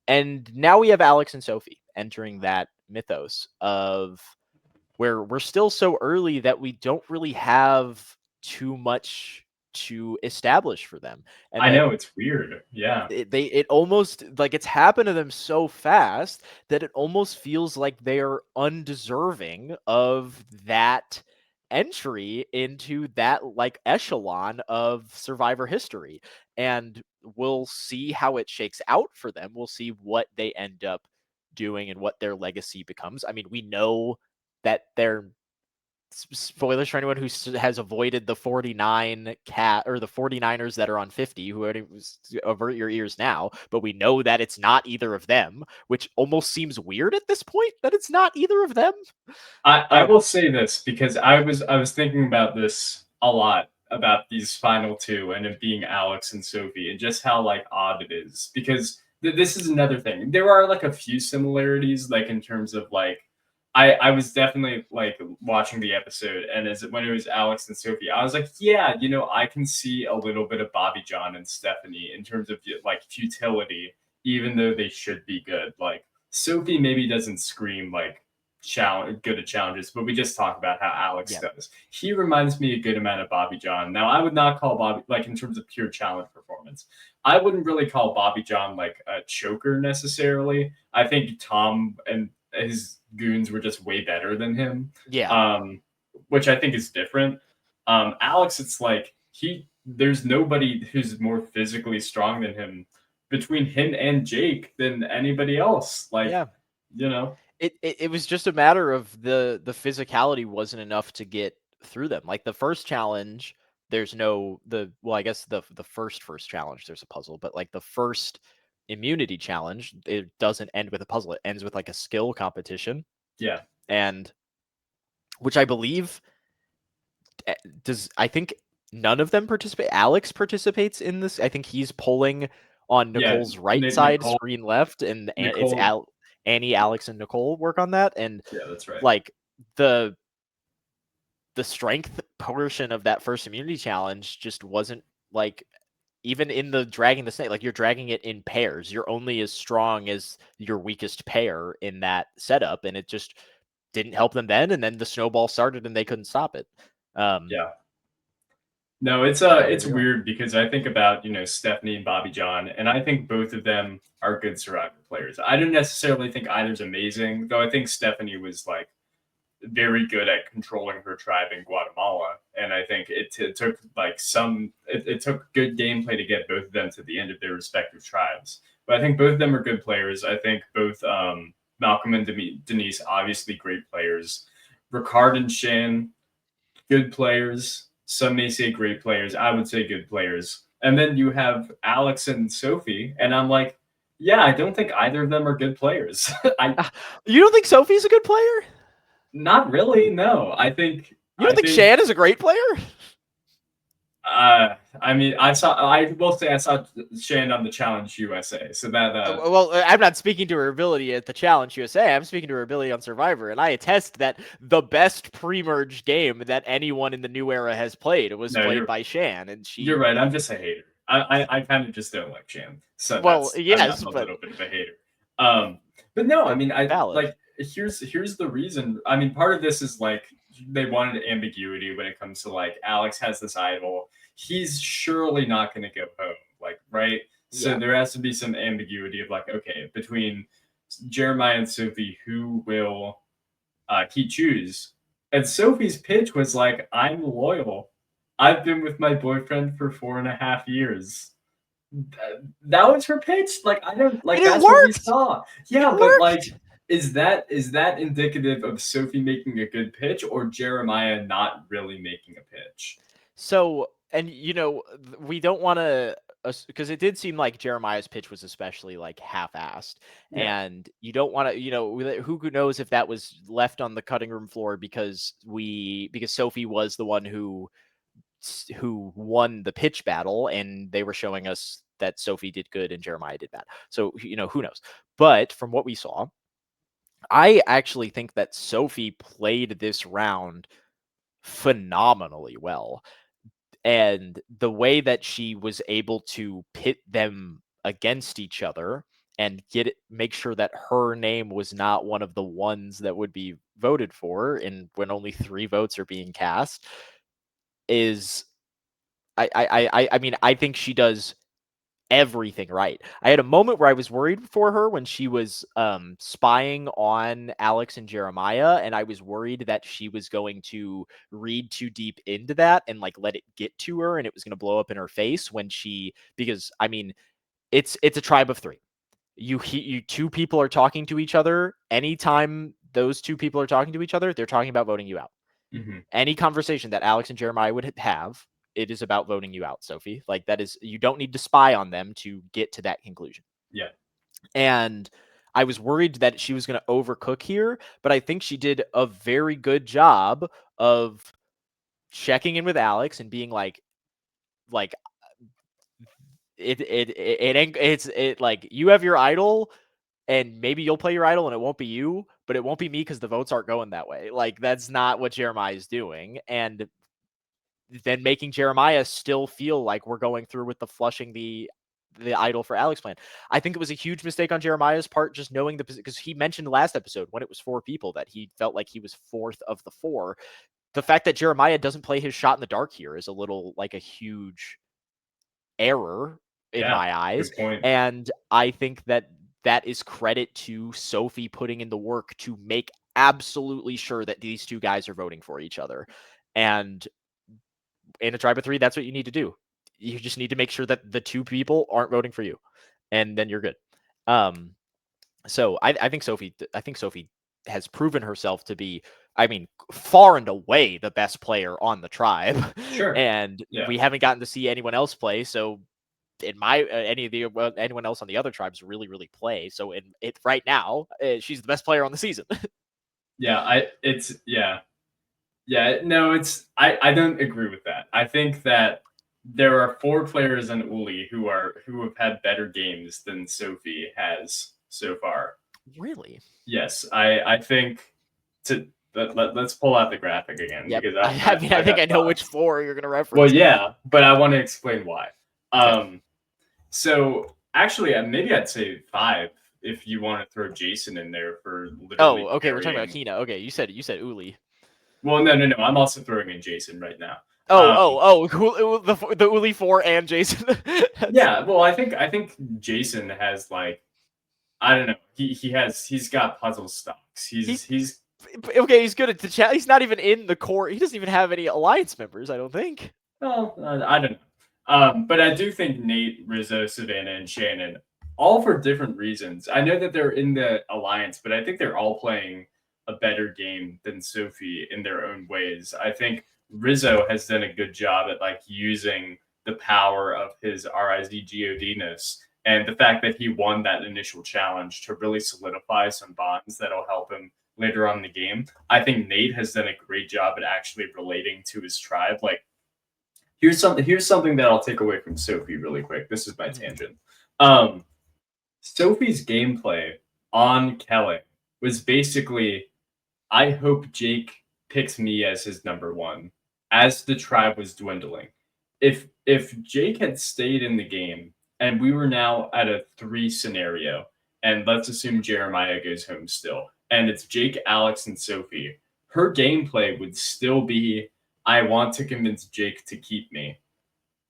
And now we have Alex and Sophie entering that mythos of where we're still so early that we don't really have too much to establish for them. And I know, it's weird. Yeah. It almost, like, it's happened to them so fast that it almost feels like they are undeserving of that entry into that, like, echelon of Survivor history. And we'll see how it shakes out for them. We'll see what they end up doing and what their legacy becomes. I mean, we know that they're, spoilers for anyone who has avoided the 49 or the 49ers that are on 50, who avert your ears now, but we know that it's not either of them, which almost seems weird at this point that it's not either of them. I will say this, because I was thinking about this a lot, about these final two and it being Alex and Sophie, and just how, like, odd it is, because this is another thing. There are, like, a few similarities, like, in terms of, like, I was definitely, like, watching the episode, and when it was Alex and Sophie, I was like, yeah, I can see a little bit of Bobby John and Stephanie in terms of, like, futility, even though they should be good. Like, Sophie maybe doesn't scream, like, good at challenges, but we just talked about how Alex does. He reminds me a good amount of Bobby John. Now, I would not call Bobby, like, in terms of pure challenge performance, I wouldn't really call Bobby John, like, a choker necessarily. I think Tom and his goons were just way better than him. Which I think is different. Alex, it's like there's nobody who's more physically strong than him between him and Jake than anybody else. Like, it was just a matter of the physicality wasn't enough to get through them. Like, the first challenge, there's I guess the first challenge, there's a puzzle, but, like, the first immunity challenge, it doesn't end with a puzzle. It ends with, like, a skill competition. Yeah. And which I believe I think none of them participate. Alex participates in this. I think he's pulling on Nicole's right side, screen left, and it's Annie, Alex, and Nicole work on that. And yeah, that's right. Like, the strength portion of that first immunity challenge just wasn't, like, even in the dragging the snake, like, you're dragging it in pairs. You're only as strong as your weakest pair in that setup, and it just didn't help them then. And then the snowball started, and they couldn't stop it. Yeah. No, it's weird, because I think about, Stephanie and Bobby John, and I think both of them are good Survivor players. I don't necessarily think either's amazing, though I think Stephanie was, like, very good at controlling her tribe in Guatemala, and I think it took, like, it took good gameplay to get both of them to the end of their respective tribes. But I think both of them are good players. I think both Malcolm and Denise, obviously great players. Ricard and Shan, good players. Some may say great players. I would say good players. And then you have Alex and Sophie, and I'm like, yeah, I don't think either of them are good players. You don't think Sophie's a good player? Not really, no. I think you don't think Shan is a great player? I mean, I will say I saw Shan on the Challenge USA, so that Well, I'm not speaking to her ability at the Challenge USA. I'm speaking to her ability on Survivor, and I attest that the best pre-merge game that anyone in the new era has played was no, played by Shan, and you're she. right. I'm just a hater. I kind of just don't like Shan, so Well, I'm yes, a but little bit of a hater. But no, I mean, I valid. like here's the reason. I mean, part of this is like they wanted ambiguity when it comes to like Alex has this idol. He's surely not going to go home, like right. So Yeah. there has to be some ambiguity of like, okay, between Jeremiah and Sophie, who will he choose? And Sophie's pitch was like, I'm loyal. I've been with my boyfriend for 4.5 years. That was her pitch. Like, I don't like And it that's what we worked. saw. It Yeah, but like, worked. is that indicative of Sophie making a good pitch or Jeremiah not really making a pitch? So, and we don't want to, because it did seem like Jeremiah's pitch was especially like half-assed, Yeah. and you don't want to, who knows if that was left on the cutting room floor because Sophie was the one who won the pitch battle, and they were showing us that Sophie did good and Jeremiah did bad. So, who knows? But from what we saw, I actually think that Sophie played this round phenomenally well. And the way that she was able to pit them against each other and make sure that her name was not one of the ones that would be voted for, and when only 3 votes are being cast, is I mean, I think she does everything right. I had a moment where I was worried for her when she was spying on Alex and Jeremiah, and I was worried that she was going to read too deep into that and like let it get to her, and it was going to blow up in her face because I mean, it's a tribe of 3. You 2 people are talking to each other. Anytime those 2 people are talking to each other, they're talking about voting you out. Mm-hmm. Any conversation that Alex and Jeremiah would have, it is about voting you out, Sophie. Like that is, you don't need to spy on them to get to that conclusion. Yeah. And I was worried that she was going to overcook here, but I think she did a very good job of checking in with Alex and being like it's like, you have your idol and maybe you'll play your idol and it won't be you, but it won't be me because the votes aren't going that way. Like that's not what Jeremiah is doing. And then making Jeremiah still feel like we're going through with the flushing the idol for Alex plan. I think it was a huge mistake on Jeremiah's part, just knowing because he mentioned last episode when it was 4 people that he felt like he was 4th of the 4. The fact that Jeremiah doesn't play his shot in the dark here is a little like a huge error in Yeah. my eyes. Good point. And I think that is credit to Sophie putting in the work to make absolutely sure that these 2 guys are voting for each other. And in a tribe of 3, that's what you need to do. You just need to make sure that the 2 people aren't voting for you, and then you're good. So I think Sophie has proven herself to be, I mean, far and away the best player on the tribe. Sure. And Yeah. we haven't gotten to see anyone else play. So in my anyone else on the other tribes really play. So in it right now, she's the best player on the season. Yeah. Yeah, no, I don't agree with that. I think that there are 4 players in Uli who have had better games than Sophie has so far. Really? Yes, I think to let's pull out the graphic again Yep. because I mean, I think got I know which thoughts. 4 you're gonna Well, reference. yeah, but I want to explain why. Okay. So actually, maybe I'd say 5 if you want to throw Jason in there for literally Oh, okay. We're talking about carrying. Hina. Okay, you said Uli. Well, no. I'm also throwing in Jason right now. The Uli 4 and Jason. Yeah, well, I think Jason has like I don't know. He's got puzzle stocks. He's okay. He's good at the chat. He's not even in the core. He doesn't even have any alliance members. I don't think. well, I don't know. But I do think Nate, Rizzo, Savannah, and Shannon, all for different reasons. I know that they're in the alliance, but I think they're all playing a better game than Sophie in their own ways. I think Rizzo has done a good job at like using the power of his RIZGOD-ness and the fact that he won that initial challenge to really solidify some bonds that'll help him later on in the game. I think Nate has done a great job at actually relating to his tribe. Like Here's something that I'll take away from Sophie really quick. This is my Mhm. tangent. Sophie's gameplay on Kelly was basically, I hope Jake picks me as his number one as the tribe was dwindling. If Jake had stayed in the game and we were now at a 3 scenario, and let's assume Jeremiah goes home still, and it's Jake, Alex, and Sophie, her gameplay would still be, I want to convince Jake to keep me,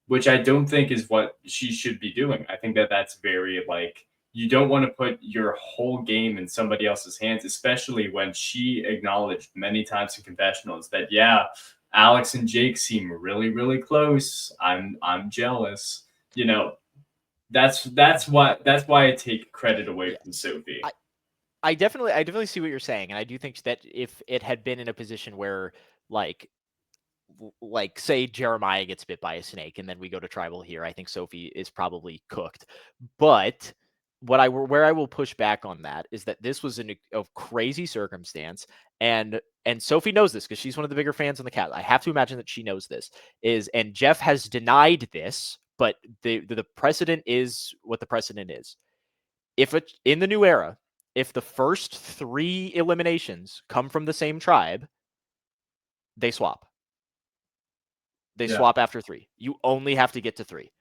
which I don't think is what she should be doing. I think that that's very like, you don't want to put your whole game in somebody else's hands, especially when she acknowledged many times in confessionals that yeah, Alex and Jake seem really really close. I'm jealous. You know, that's why I take credit away Yeah. from Sophie. I definitely see what you're saying, and I do think that if it had been in a position where like say Jeremiah gets bit by a snake and then we go to tribal here, I think Sophie is probably cooked. But where I will push back on that is that this was a crazy circumstance, and Sophie knows this because she's one of the bigger fans on the cat. I have to imagine that she knows this and Jeff has denied this, but the precedent is what the precedent is. If it in the new era, if the first 3 eliminations come from the same tribe, they swap. They Yeah, swap after 3. You only have to get to 3.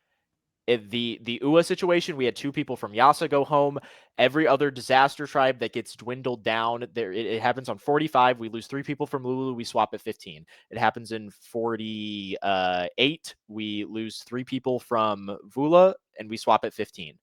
The UA situation, we had 2 people from Yasa go home. Every other disaster tribe that gets dwindled down, it happens on 45. We lose 3 people from Lulu. We swap at 15. It happens in 48. We lose 3 people from Vula, and we swap at 15.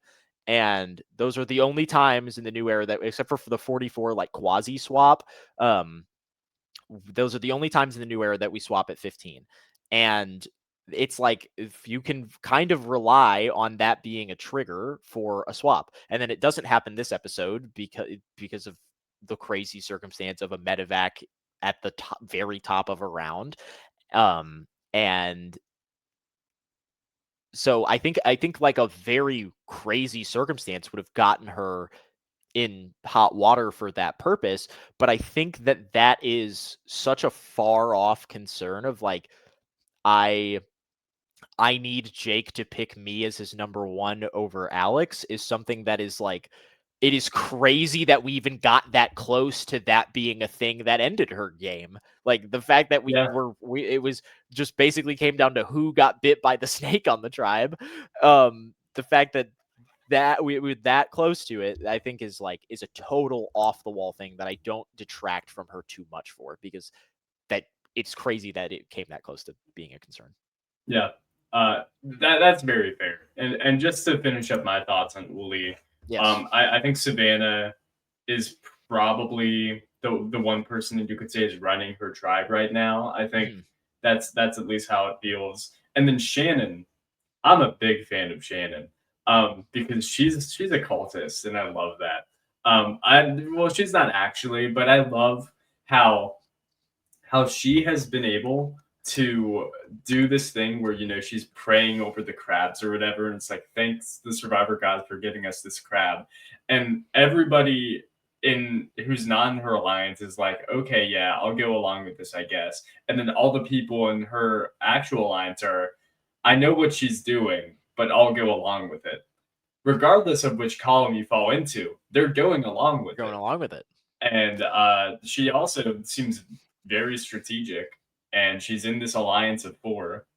And those are the only times in the new era that, except for the 44 like quasi swap, those are the only times in the new era that we swap at 15. And it's like if you can kind of rely on that being a trigger for a swap, and then it doesn't happen this episode because of the crazy circumstance of a medevac at the very top of a round. And so I think like a very crazy circumstance would have gotten her in hot water for that purpose. But I think that is such a far off concern of like, I need Jake to pick me as his number one over Alex is something that is like, it is crazy that we even got that close to that being a thing that ended her game. Like the fact that yeah, it was just basically came down to who got bit by the snake on the tribe. The fact that we were that close to it, I think is a total off the wall thing that I don't detract from her too much for, because that it's crazy that it came that close to being a concern. yeah. That's very fair. And just to finish up my thoughts on Uli, Yes. I think Savannah is probably the one person that you could say is running her tribe right now. I think Mhm. that's at least how it feels. And then Shannon, I'm a big fan of Shannon, because she's a cultist, and I love that. She's not actually, but I love how she has been able to do this thing where she's praying over the crabs or whatever, and it's like, thanks the survivor god for giving us this crab, and everybody in who's not in her alliance is like, okay, yeah, I'll go along with this, I guess. And then all the people in her actual alliance are, I know what she's doing, but I'll go along with it, regardless of which column you fall into. They're going along with Going it. along with it. And she also seems very strategic, and she's in this alliance of 4,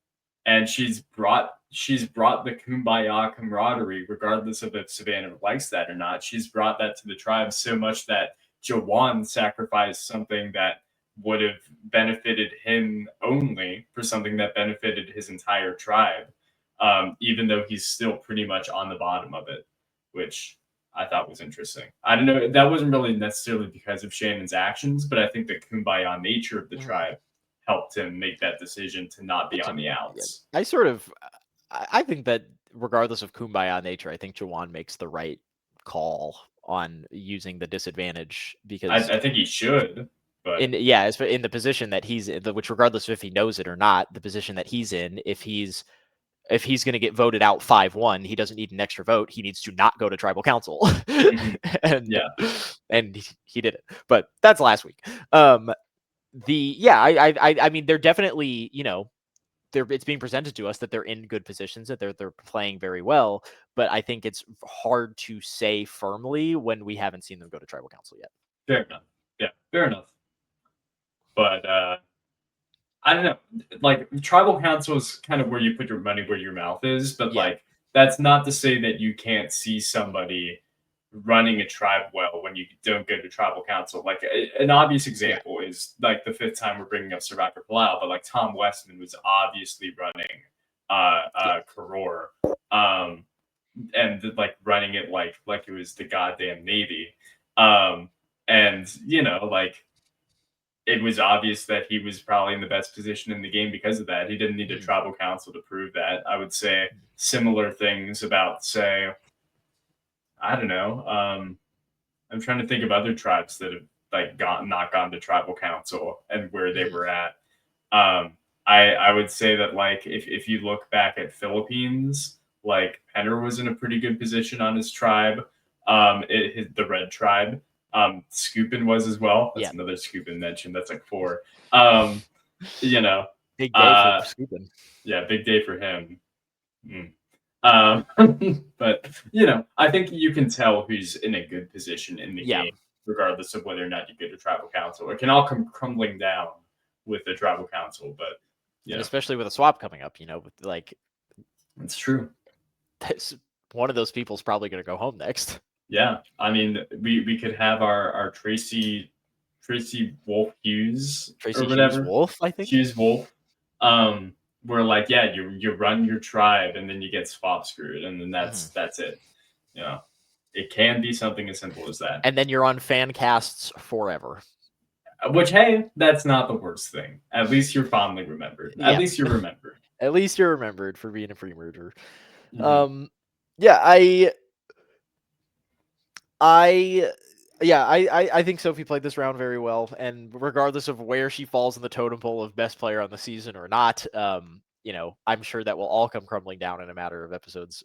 and she's brought the kumbaya camaraderie, regardless of if Savannah likes that or not. She's brought that to the tribe so much that Jawan sacrificed something that would have benefited him only for something that benefited his entire tribe, even though he's still pretty much on the bottom of it, which I thought was interesting. I don't know. That wasn't really necessarily because of Shannon's actions, but I think the kumbaya nature of the Mhm. tribe helped him make that decision to not be on the Yeah. outs. I think that regardless of kumbaya nature, I think Jawan makes the right call on using the disadvantage, because I think he should, but in the position that he's in, which regardless of if he knows it or not, the position that he's in, if he's going to get voted out 5-1, he doesn't need an extra vote. He needs to not go to tribal council. mhm, and yeah, and he did it. But that's last week. I mean, they're definitely, it's being presented to us that they're in good positions, that they're playing very well. But I think it's hard to say firmly when we haven't seen them go to tribal council yet. Fair enough. Yeah, fair enough. But I don't know. Like tribal council is kind of where you put your money where your mouth is, but Yeah. like that's not to say that you can't see somebody running a tribe well when you don't go to tribal council. Like an obvious example is like the 5th time we're bringing up Survivor Palau, but like Tom Westman was obviously running Karor, and like running it like it was the goddamn Navy. And you know, like it was obvious that he was probably in the best position in the game because of that. He didn't need a tribal council to prove that. I would say similar things about, say, I don't know. I'm trying to think of other tribes that have like not gone to tribal council and where they were at. I would say that like if you look back at Philippines, like Penner was in a pretty good position on his tribe. The red tribe. Scoopin was as well. That's another Scoopin mention. That's like 4. You know, big day for Scoopin. Yeah, big day for him. But you know, I think you can tell who's in a good position in the game, regardless of whether or not you get a tribal council. It can all come crumbling down with the tribal council, but and especially with a swap coming up, you know, with like it's true. One of those people's probably going to go home next. Yeah, I mean, we could have our Tracy Wolf Hughes Tracy or whatever. Hughes Wolf, I think. Hughes Wolf. Where like you run your tribe and then you get swap screwed and then that's it. You know, it can be something as simple as that. And then you're on fan casts forever. Which, hey, that's not the worst thing. At least you're fondly remembered. At least you're remembered. At least you're remembered for being a free merger. Yeah, I think Sophie played this round very well, and regardless of where she falls in the totem pole of best player on the season or not, you know, I'm sure that will all come crumbling down in a matter of episodes.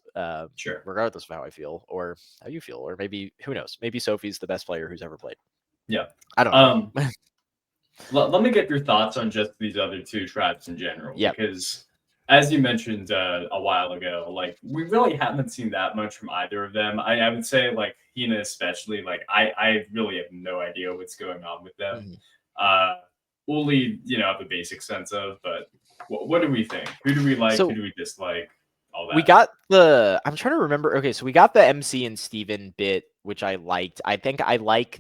Sure. Regardless of how I feel or how you feel, or maybe who knows? Maybe Sophie's the best player who's ever played. Yeah, I don't know. Let me get your thoughts on just these other 2 tribes in general. Yeah, because as you mentioned a while ago, like we really haven't seen that much from either of them. I would say like Hina especially, like I really have no idea what's going on with them. Uli, you know, have a basic sense of, but what do we think? Who do we like? Who do we dislike? All that. We got I'm trying to remember. Okay, so we got the MC and Steven bit, which I liked. I think I like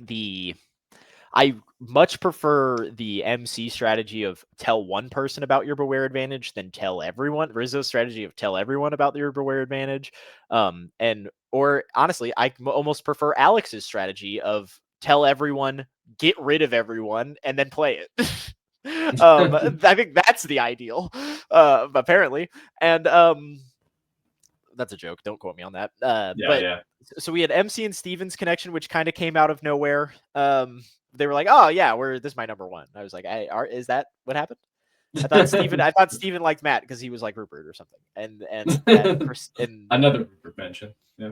I much prefer the MC strategy of tell one person about your beware advantage than tell everyone. Rizzo's strategy of tell everyone about your beware advantage. Or honestly, I almost prefer Alex's strategy of tell everyone, get rid of everyone, and then play it. I think that's the ideal, apparently. And that's a joke. Don't quote me on that. So we had MC and Steven's connection, which kind of came out of nowhere. They were like, "Oh yeah, this is my number one." I was like, "Is that what happened?" I thought Steven liked Matt because he was like Rupert or something. And another Rupert mention. Yeah.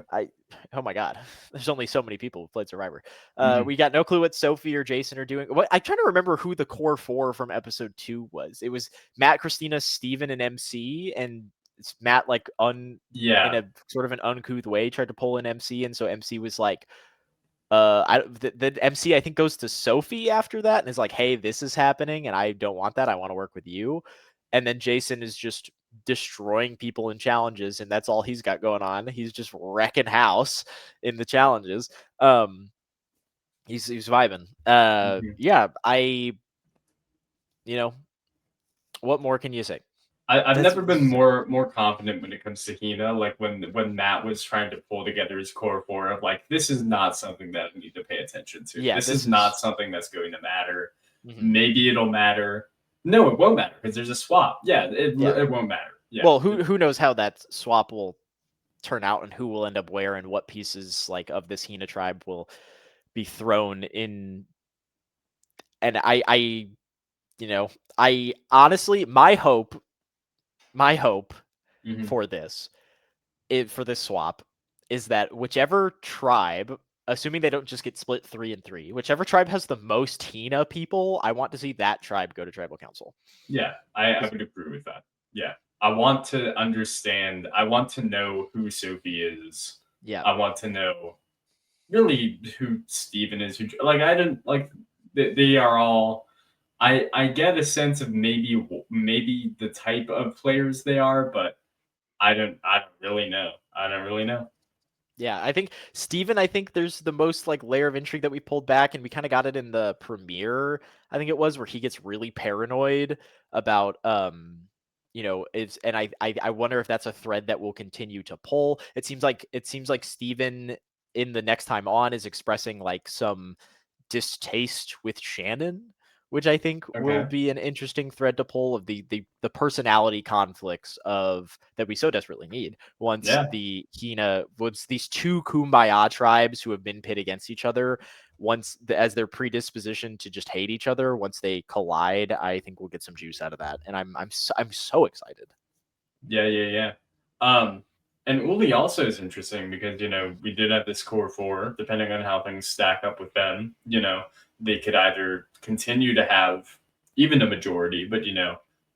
Oh my god, there's only so many people who played Survivor. We got no clue what Sophie or Jason are doing. I'm trying to remember who the core 4 from episode 2 was. It was Matt, Christina, Steven, and MC, and it's Matt like in a sort of an uncouth way tried to pull in MC, and so MC was like, the MC I think goes to Sophie after that and is like, hey, this is happening and I don't want that. I want to work with you. And then Jason is just destroying people in challenges, and that's all he's got going on. He's just wrecking house in the challenges. He's vibing. You know, what more can you say? I've never been more confident when it comes to Hina. Like when Matt was trying to pull together his core 4 of like, this is not something that I need to pay attention to. Yeah, this is not something that's going to matter. Maybe it'll matter. No, it won't matter because there's a swap. Yeah, it won't matter. Yeah. Well, who knows how that swap will turn out and who will end up where and what pieces like of this Hina tribe will be thrown in. And I honestly, my hope for this swap is that whichever tribe, assuming they don't just get split 3 and 3, whichever tribe has the most Hina people, I want to see that tribe go to tribal council. Yeah, I would agree with that. Yeah. I want to understand. I want to know who Sophie is. Yeah. I want to know really who Steven is. Who like I didn't like. They are all. I get a sense of maybe the type of players they are, but I don't really know. I don't really know. Yeah, I think Steven, I think there's the most like layer of intrigue that we pulled back, and we kind of got it in the premiere, I think it was, where he gets really paranoid about it's, and I wonder if that's a thread that will continue to pull. It seems like Steven in the next time on is expressing like some distaste with Shannon, which I think will Okay. be an interesting thread to pull of the personality conflicts of that we so desperately need. Yeah. Once these two Kumbaya tribes who have been pit against each other, as their predisposition to just hate each other, once they collide, I think we'll get some juice out of that, and I'm so excited. Yeah, yeah, yeah. Um, and Uli also is interesting because we did have this core four. Depending on how things stack up with them, they could either continue to have even a majority, but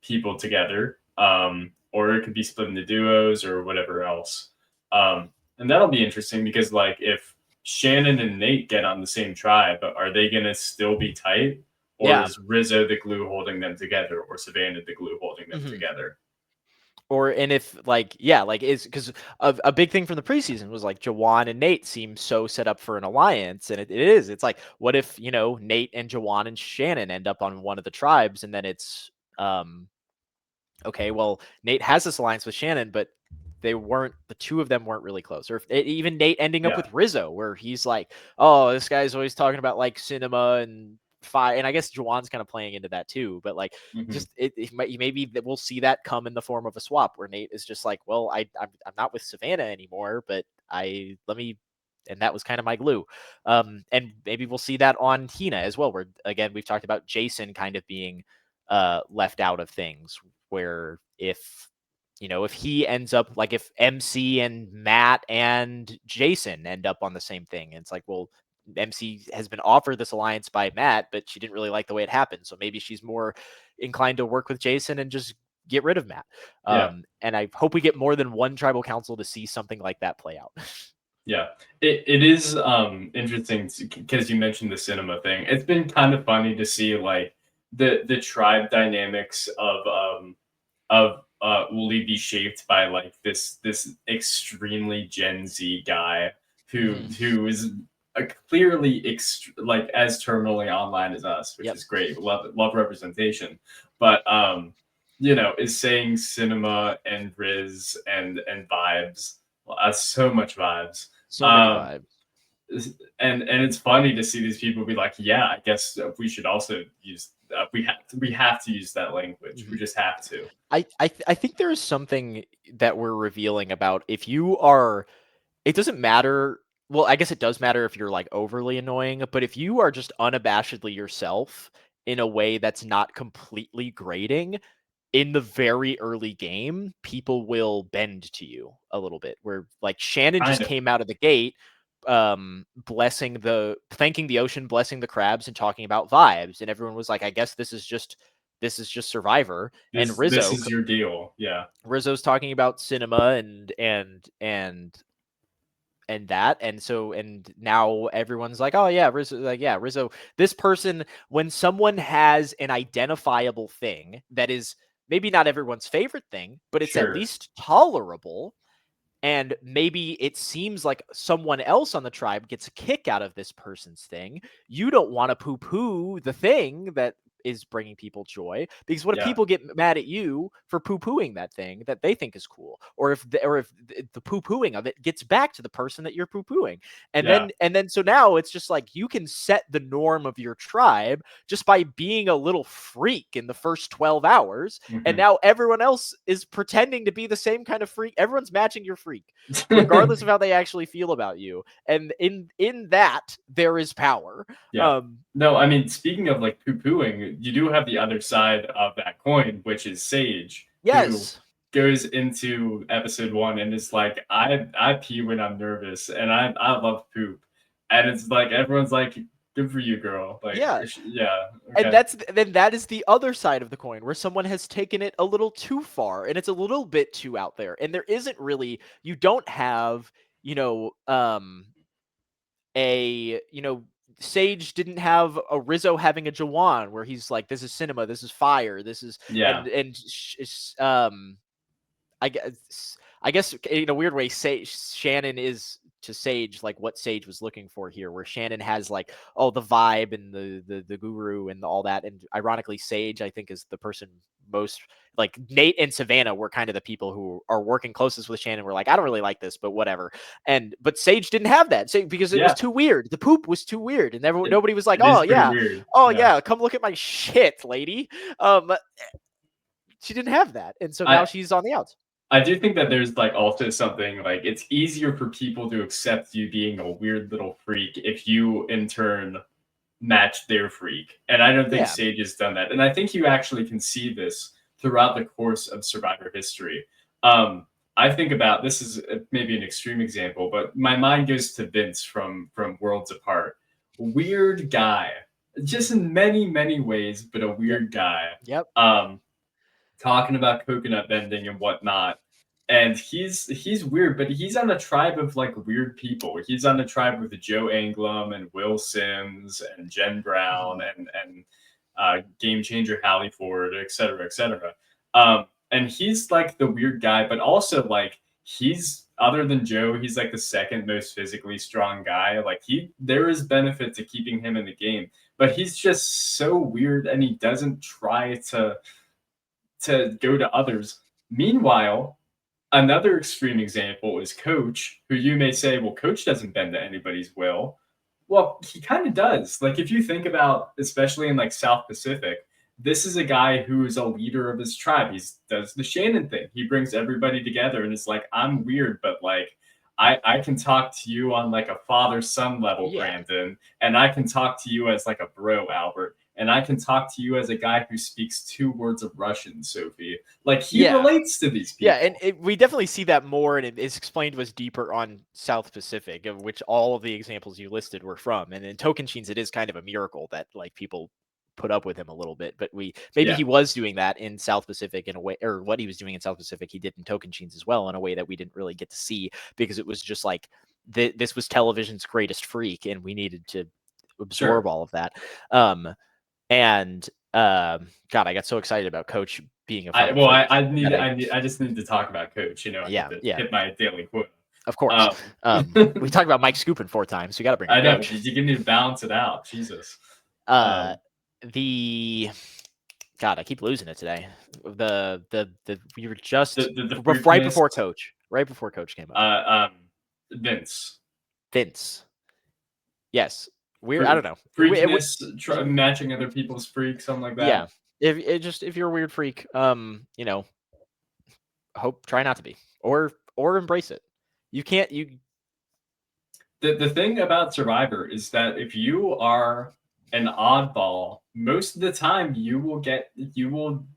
people together, or it could be split into duos or whatever else. And that'll be interesting because like if Shannon and Nate get on the same tribe, are they gonna still be tight? Or Yeah. is Rizzo the glue holding them together, or Savannah the glue holding them Mhm. together? And if like yeah, like is because a big thing from the preseason was like Jawan and Nate seem so set up for an alliance, and it is. It's like what if Nate and Jawan and Shannon end up on one of the tribes, and then it's okay, well, Nate has this alliance with Shannon, but the two of them weren't really close. Or even Nate ending up Yeah. with Rizzo, where he's like, oh, this guy's always talking about like cinema and fire. And I guess Juwan's kind of playing into that too. But like, Mhm. just maybe that we'll see that come in the form of a swap where Nate is just like, well, I'm not with Savannah anymore, but and that was kind of my glue. And maybe we'll see that on Hina as well, where again, we've talked about Jason kind of being left out of things, where if he ends up like if MC and Matt and Jason end up on the same thing, and it's like, well, MC has been offered this alliance by Matt, but she didn't really like the way it happened, so maybe she's more inclined to work with Jason and just get rid of Matt. Yeah. And I hope we get more than one tribal council to see something like that play out. Yeah. It is interesting because you mentioned the cinema thing. It's been kind of funny to see like the tribe dynamics of Uli be shaped by like this extremely Gen Z guy who Mhm. who is clearly like as terminally online as us, which Yep. is great. Love representation, but is saying cinema and Riz and vibes, so much vibes. So many Um, vibes. and it's funny to see these people be like, yeah, I guess we should also use we have to use that language. We Mhm. just have to. I think there is something that we're revealing about if you are. It doesn't matter. Well, I guess it does matter if you're like overly annoying, but if you are just unabashedly yourself in a way that's not completely grating in the very early game, people will bend to you a little bit. Where like Shannon Kind just of. came out of the gate thanking the ocean, blessing the crabs, and talking about vibes, and everyone was like, I guess this is just Survivor. And This is your deal. Yeah. Rizzo's talking about cinema and that, and now everyone's like, oh yeah, Rizzo, like, yeah, Rizzo, this person, when someone has an identifiable thing that is maybe not everyone's favorite thing, but it's at Sure. least tolerable, and maybe it seems like someone else on the tribe gets a kick out of this person's thing, you don't want to poo-poo the thing that is bringing people joy, because what if Yeah. people get mad at you for poo-pooing that thing that they think is cool, or if the poo-pooing of it gets back to the person that you're poo-pooing, Yeah. and then so now it's just like you can set the norm of your tribe just by being a little freak in the first 12 hours, and Hmm. now everyone else is pretending to be the same kind of freak. Everyone's matching your freak, regardless of how they actually feel about you. And in that, there is power. Yeah. Um, No, I mean, speaking of like poo pooing, you do have the other side of that coin, which is Sage, who yes. goes into episode one and is like, I pee when I'm nervous and I love poop. And it's like everyone's like, Good for you, girl. Like, Yeah. yeah. And Okay. then that is the other side of the coin where someone has taken it a little too far and it's a little bit too out there. And there isn't really, you don't have, you know, Sage didn't have a Rizzo having a Jawan where he's like, this is cinema, this is fire, this is, Yeah. I guess in a weird way, Shannon is to Sage like what Sage was looking for here, where Shannon has like, oh, the vibe and the guru and all that, and ironically, Sage I think is the person most like Nate and Savannah were kind of the people who are working closest with Shannon. We're like, I don't really like this, but whatever. But Sage didn't have that because it was Yeah. too weird. The poop was too weird, and nobody was like, It is oh pretty yeah, weird. oh Yeah. yeah, come look at my shit, lady. She didn't have that, and so now I she's on the outs. I do think that there's like also something like it's easier for people to accept you being a weird little freak if you in turn match their freak. And I don't think Yeah. Sage has done that. And I think you actually can see this throughout the course of Survivor history. I think about this is maybe an extreme example, but my mind goes to Vince from Worlds Apart. Weird guy, just in many ways, but a weird guy. Yep. Talking about coconut bending and whatnot. And he's weird, but he's on a tribe of like weird people. He's on a tribe with Joe Anglim and Will Sims and Jen Brown and Game Changer Hallie Ford, et cetera, et cetera. And he's like the weird guy, but also like he's other than Joe, he's like the second most physically strong guy. Like there is benefit to keeping him in the game, but he's just so weird and he doesn't try to go to others. Meanwhile, another extreme example is Coach, who you may say, well, Coach doesn't bend to anybody's will. Well, he kind of does. Like if you think about, especially in like South Pacific, this is a guy who is a leader of his tribe. He does the Shannon thing. He brings everybody together and it's like, I'm weird, but like I can talk to you on like a father-son level, Yeah. Brandon, and I can talk to you as like a bro, Albert, and I can talk to you as a guy who speaks 2 words of Russian, Sophie. Like he relates to these people. Yeah, and we definitely see that more, and it is explained to us deeper on South Pacific, of which all of the examples you listed were from. And in Tocantins, it is kind of a miracle that like people put up with him a little bit, but he was doing that in South Pacific in a way, or what he was doing in South Pacific, he did in Tocantins as well in a way that we didn't really get to see because it was just like this was television's greatest freak, and we needed to absorb all of that. God, I got so excited about Coach being a fucking freak. I just need to talk about Coach. You know, I need to hit my daily quota. Of course. We talked about Mike scooping 4 times, so you got to bring. I know you need to balance it out. Jesus. God, I keep losing it today. We were just right before Coach came up. Vince. Yes. Weird. I don't know. Freakiness, matching other people's freaks, something like that. Yeah. If you're a weird freak, you know, try not to be, or embrace it. You can't. The thing about Survivor is that if you are an oddball, most of the time you will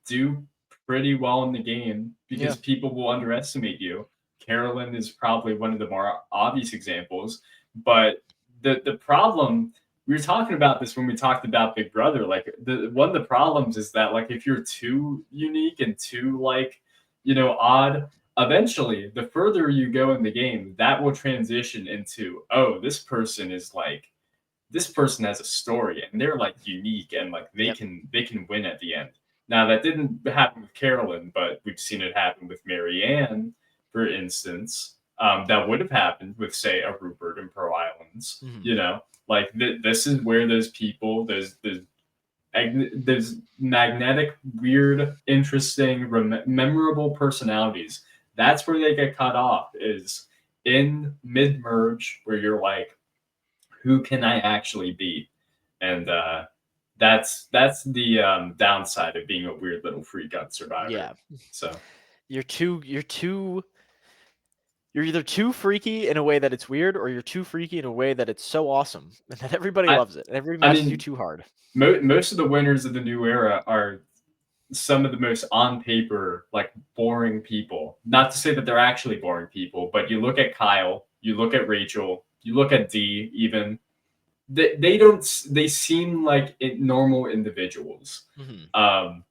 do pretty well in the game because people will underestimate you. Carolyn is probably one of the more obvious examples, but the problem, we were talking about this when we talked about Big Brother, like one of the problems is that like if you're too unique and too like, you know, odd, eventually the further you go in the game, that will transition into, oh, this person has a story and they're like unique and like they can win at the end. Now that didn't happen with Carolyn, but we've seen it happen with Marianne, for instance. That would have happened with, say, a Rupert and Pearl Islands. You know, like this is where those people, there's magnetic, weird, interesting, memorable personalities. That's where they get cut off, is in mid-merge, where you're like, who can I actually beat? And that's the downside of being a weird little freak on Survivor. Yeah. So you're either too freaky in a way that it's weird, or you're too freaky in a way that it's so awesome and that everybody loves it. And everybody matches you too hard. Most of the winners of the new era are some of the most on paper, like boring people. Not to say that they're actually boring people, but you look at Kyle, you look at Rachel, you look at Dee even. they seem like normal individuals,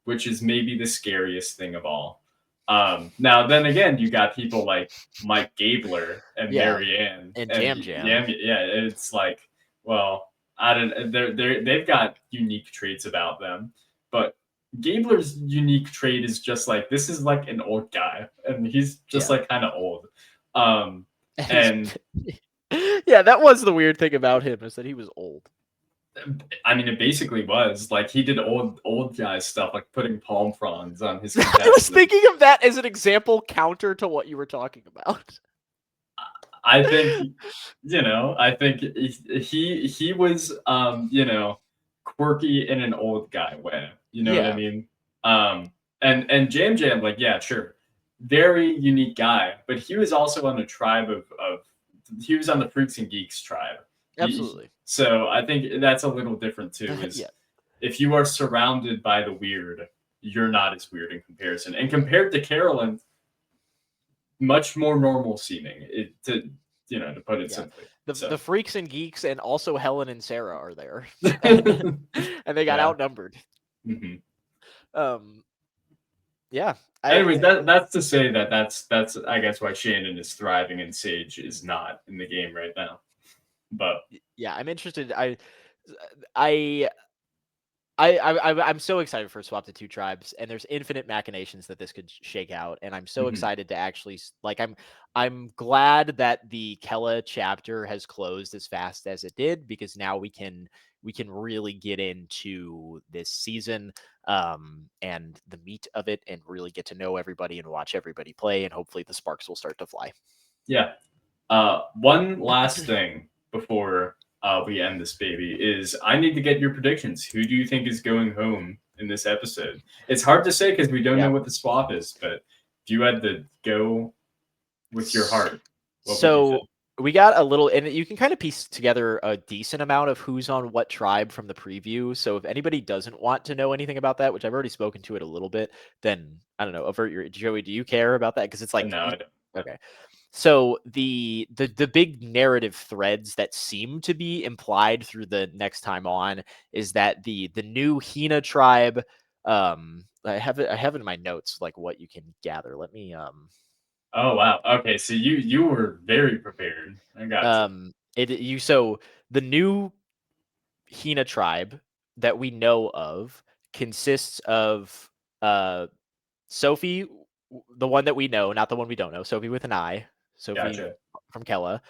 which is maybe the scariest thing of all. Now then again, you got people like Mike Gabler and Yeah, Marianne and and Jam Jam. yeah, it's like, well, I don't, they've got unique traits about them, but Gabler's unique trait is just like, this is like an old guy, and he's just Yeah. like kind of old. And Yeah, that was the weird thing about him, is that he was old. I mean, it basically was like he did old guy stuff, like putting palm fronds on his I was contestants. thinking of that as an example counter to what you were talking about. I think, I think he was, quirky in an old guy way. You know what I Yeah, mean? And Jam Jam, like, yeah, sure, very unique guy, but he was also on the tribe of he was on the Freaks and Geeks tribe. absolutely. So I think that's a little different too. Yeah. Is if you are surrounded by the weird, you're not as weird in comparison. And compared to Carolyn, much more normal seeming. To put it simply. The Freaks and Geeks and also Helen and Sarah are there, and they got Yeah. outnumbered. Yeah. Anyways, that's to say that's I guess why Shannon is thriving and Sage is not in the game right now. But yeah, I'm interested. I'm so excited for Swap the Two Tribes, and there's infinite machinations that this could shake out, and I'm so excited to actually I'm glad that the Kella chapter has closed as fast as it did, because now we can really get into this season and the meat of it, and really get to know everybody and watch everybody play, and hopefully the sparks will start to fly. Yeah. One last thing before we end this baby is I need to get your predictions. Who do you think is going home in this episode? It's hard to say because we don't know what the swap is, but if you had to go with your heart, so we got a little, and you can kind of piece together a decent amount of who's on what tribe from the preview. So if anybody doesn't want to know anything about that, which I've already spoken to it a little bit, then I don't know. Avert your Joey. Do you care about that? Because it's like, no, I don't. Okay. So the big narrative threads that seem to be implied through the next time on is that the new Hina tribe, I have it in my notes, like what you can gather. Let me Oh wow. Okay, so you were very prepared. I got you. So the new Hina tribe that we know of consists of Sophie, the one that we know, not the one we don't know. Sophie with an I. Sophie Gotcha. from Kella.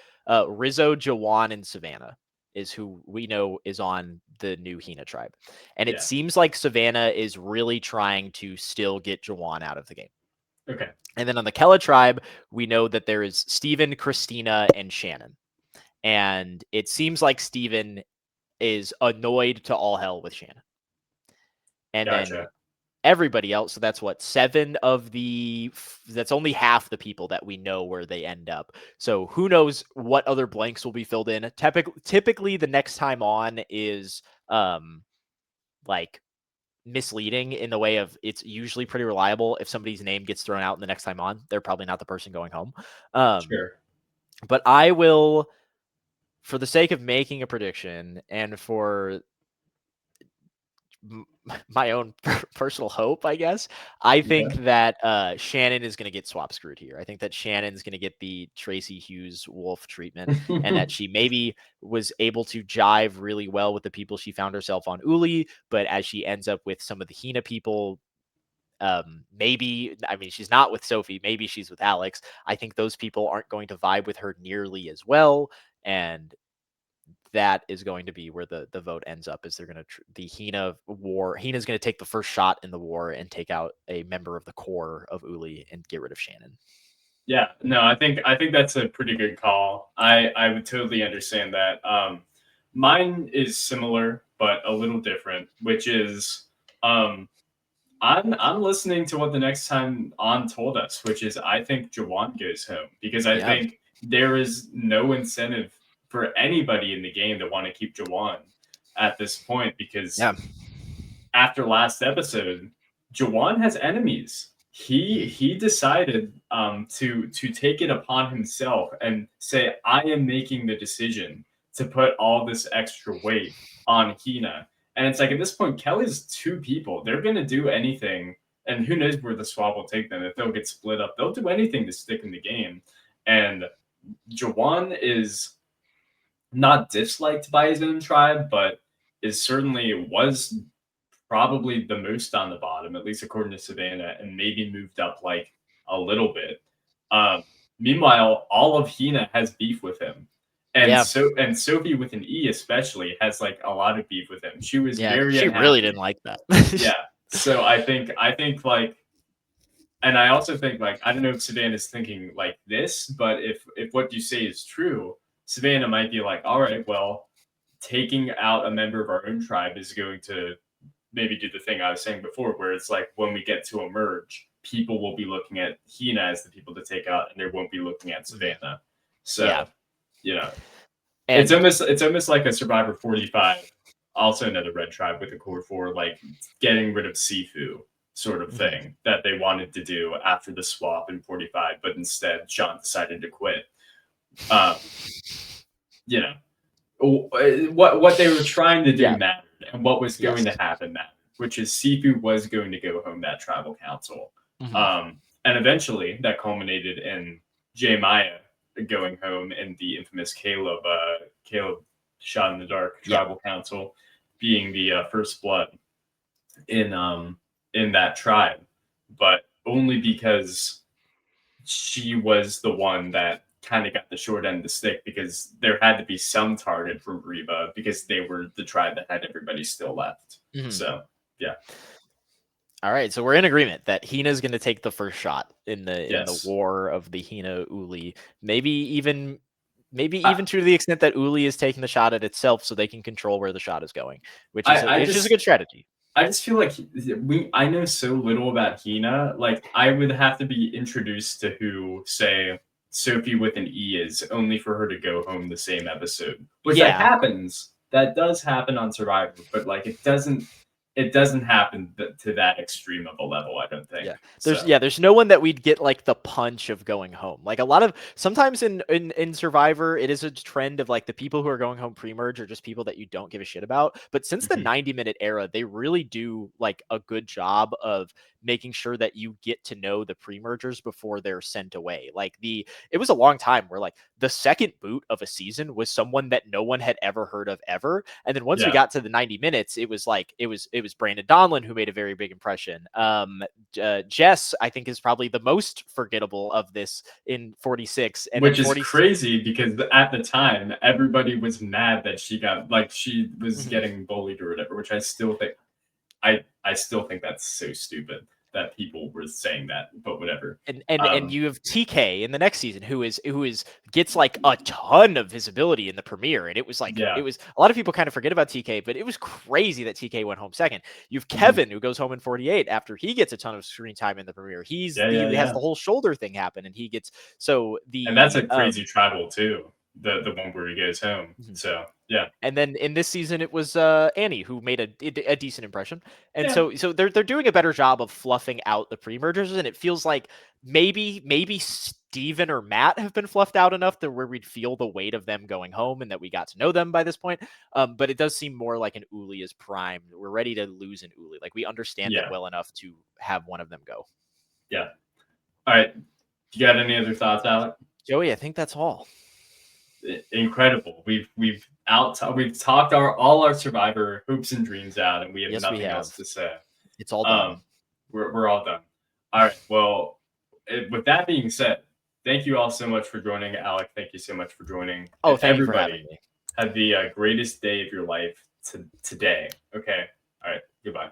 Rizzo, Jawan, and Savannah is who we know is on the new Hina tribe. And it seems like Savannah is really trying to still get Jawan out of the game. Okay. And then on the Kella tribe, we know that there is Steven, Christina, and Shannon. And it seems like Steven is annoyed to all hell with Shannon. And then everybody else, so that's what, 7 of that's only half the people that we know where they end up. So who knows what other blanks will be filled in. Typically the next time on is like misleading in the way of, it's usually pretty reliable. If somebody's name gets thrown out in the next time on, they're probably not the person going home. Sure. But I will, for the sake of making a prediction and for my own personal hope, I guess, I think that Shannon is going to get swap screwed here. I think that Shannon's going to get the Tracy Hughes Wolf treatment, and that she maybe was able to jive really well with the people she found herself on Uli, but as she ends up with some of the Hina people, maybe, I mean, she's not with Sophie, maybe she's with Alex. I think those people aren't going to vibe with her nearly as well, and that is going to be where the vote ends up. Is they're going to the Hina war. Hina's going to take the first shot in the war and take out a member of the core of Uli and get rid of Shannon. Yeah, no, I think that's a pretty good call. I would totally understand that. Mine is similar but a little different, which is I'm listening to what the next time on told us, which is I think Jawan goes home, because I think there is no incentive for anybody in the game to want to keep Jawan at this point, because after last episode, Jawan has enemies. He decided to take it upon himself and say, I am making the decision to put all this extra weight on Hina. And it's like at this point, Kelly's 2 people. They're gonna do anything, and who knows where the swap will take them. If they'll get split up, they'll do anything to stick in the game. And Jawan is not disliked by his own tribe, but is certainly was probably the most on the bottom, at least according to Savannah, and maybe moved up like a little bit. Meanwhile, all of Hina has beef with him. And and Sophie with an E especially has like a lot of beef with him. She was very she unhappy. really didn't like that. Yeah. So I think like, and I also think like, I don't know if Savannah's thinking like this, but if what you say is true, Savannah might be like, all right, well, taking out a member of our own tribe is going to maybe do the thing I was saying before, where it's like when we get to a merge, people will be looking at Hina as the people to take out, and they won't be looking at Savannah. So, you know, and it's almost like a Survivor 45, also another red tribe with a core 4, like getting rid of Sifu sort of thing that they wanted to do after the swap in 45, but instead Sean decided to quit. You know, what they were trying to do mattered, and what was going to happen mattered, which is Sifu was going to go home that tribal council. And eventually that culminated in J Maya going home and the infamous Caleb shot in the dark tribal council being the first blood in that tribe, but only because she was the one that kind of got the short end of the stick, because there had to be some target from Reba because they were the tribe that had everybody still left. So yeah. All right, so we're in agreement that Hina's going to take the first shot in the war of the Hina Uli. Maybe even to the extent that Uli is taking the shot at itself, so they can control where the shot is going, which is a good strategy. I just feel like I know so little about Hina. Like, I would have to be introduced to who, say, Sophie with an E is, only for her to go home the same episode. Which that happens. That does happen on Survivor, but like it doesn't happen to that extreme of a level, I don't think. There's no one that we'd get like the punch of going home. Like a lot of sometimes in Survivor, it is a trend of like the people who are going home pre-merge are just people that you don't give a shit about. But since the 90-minute era, they really do like a good job of making sure that you get to know the pre-mergers before they're sent away. Like it was a long time where like the second boot of a season was someone that no one had ever heard of ever. And then once we got to the 90 minutes, it was like, it was Brandon Donlin who made a very big impression. Jess, I think, is probably the most forgettable of this in 46. And which is crazy because at the time, everybody was mad that she was getting bullied or whatever, which I still think, I still think that's so stupid that people were saying that, but whatever. And you have TK in the next season who gets like a ton of visibility in the premiere, and it was like it was a lot of people kind of forget about TK, but it was crazy that TK went home second. You have Kevin who goes home in 48 after he gets a ton of screen time in the premiere. He has the whole shoulder thing happen, and he gets and that's a crazy tribal too. The one where he goes home. So yeah. And then in this season it was Annie who made a decent impression. And so they're doing a better job of fluffing out the pre-mergers, and it feels like maybe Steven or Matt have been fluffed out enough to where we'd feel the weight of them going home and that we got to know them by this point. But it does seem more like an Uli is primed. We're ready to lose an Uli. Like we understand it well enough to have one of them go. Yeah. All right. You got any other thoughts, Alec? Joey, I think that's all. Incredible. We've talked all our Survivor hopes and dreams out, and we have nothing else to say. It's all done. We're all done. All right. Well, with that being said, thank you all so much for joining. Alec, thank you so much for joining. Oh, thank you for having me. Have the greatest day of your life today. Okay. All right. Goodbye.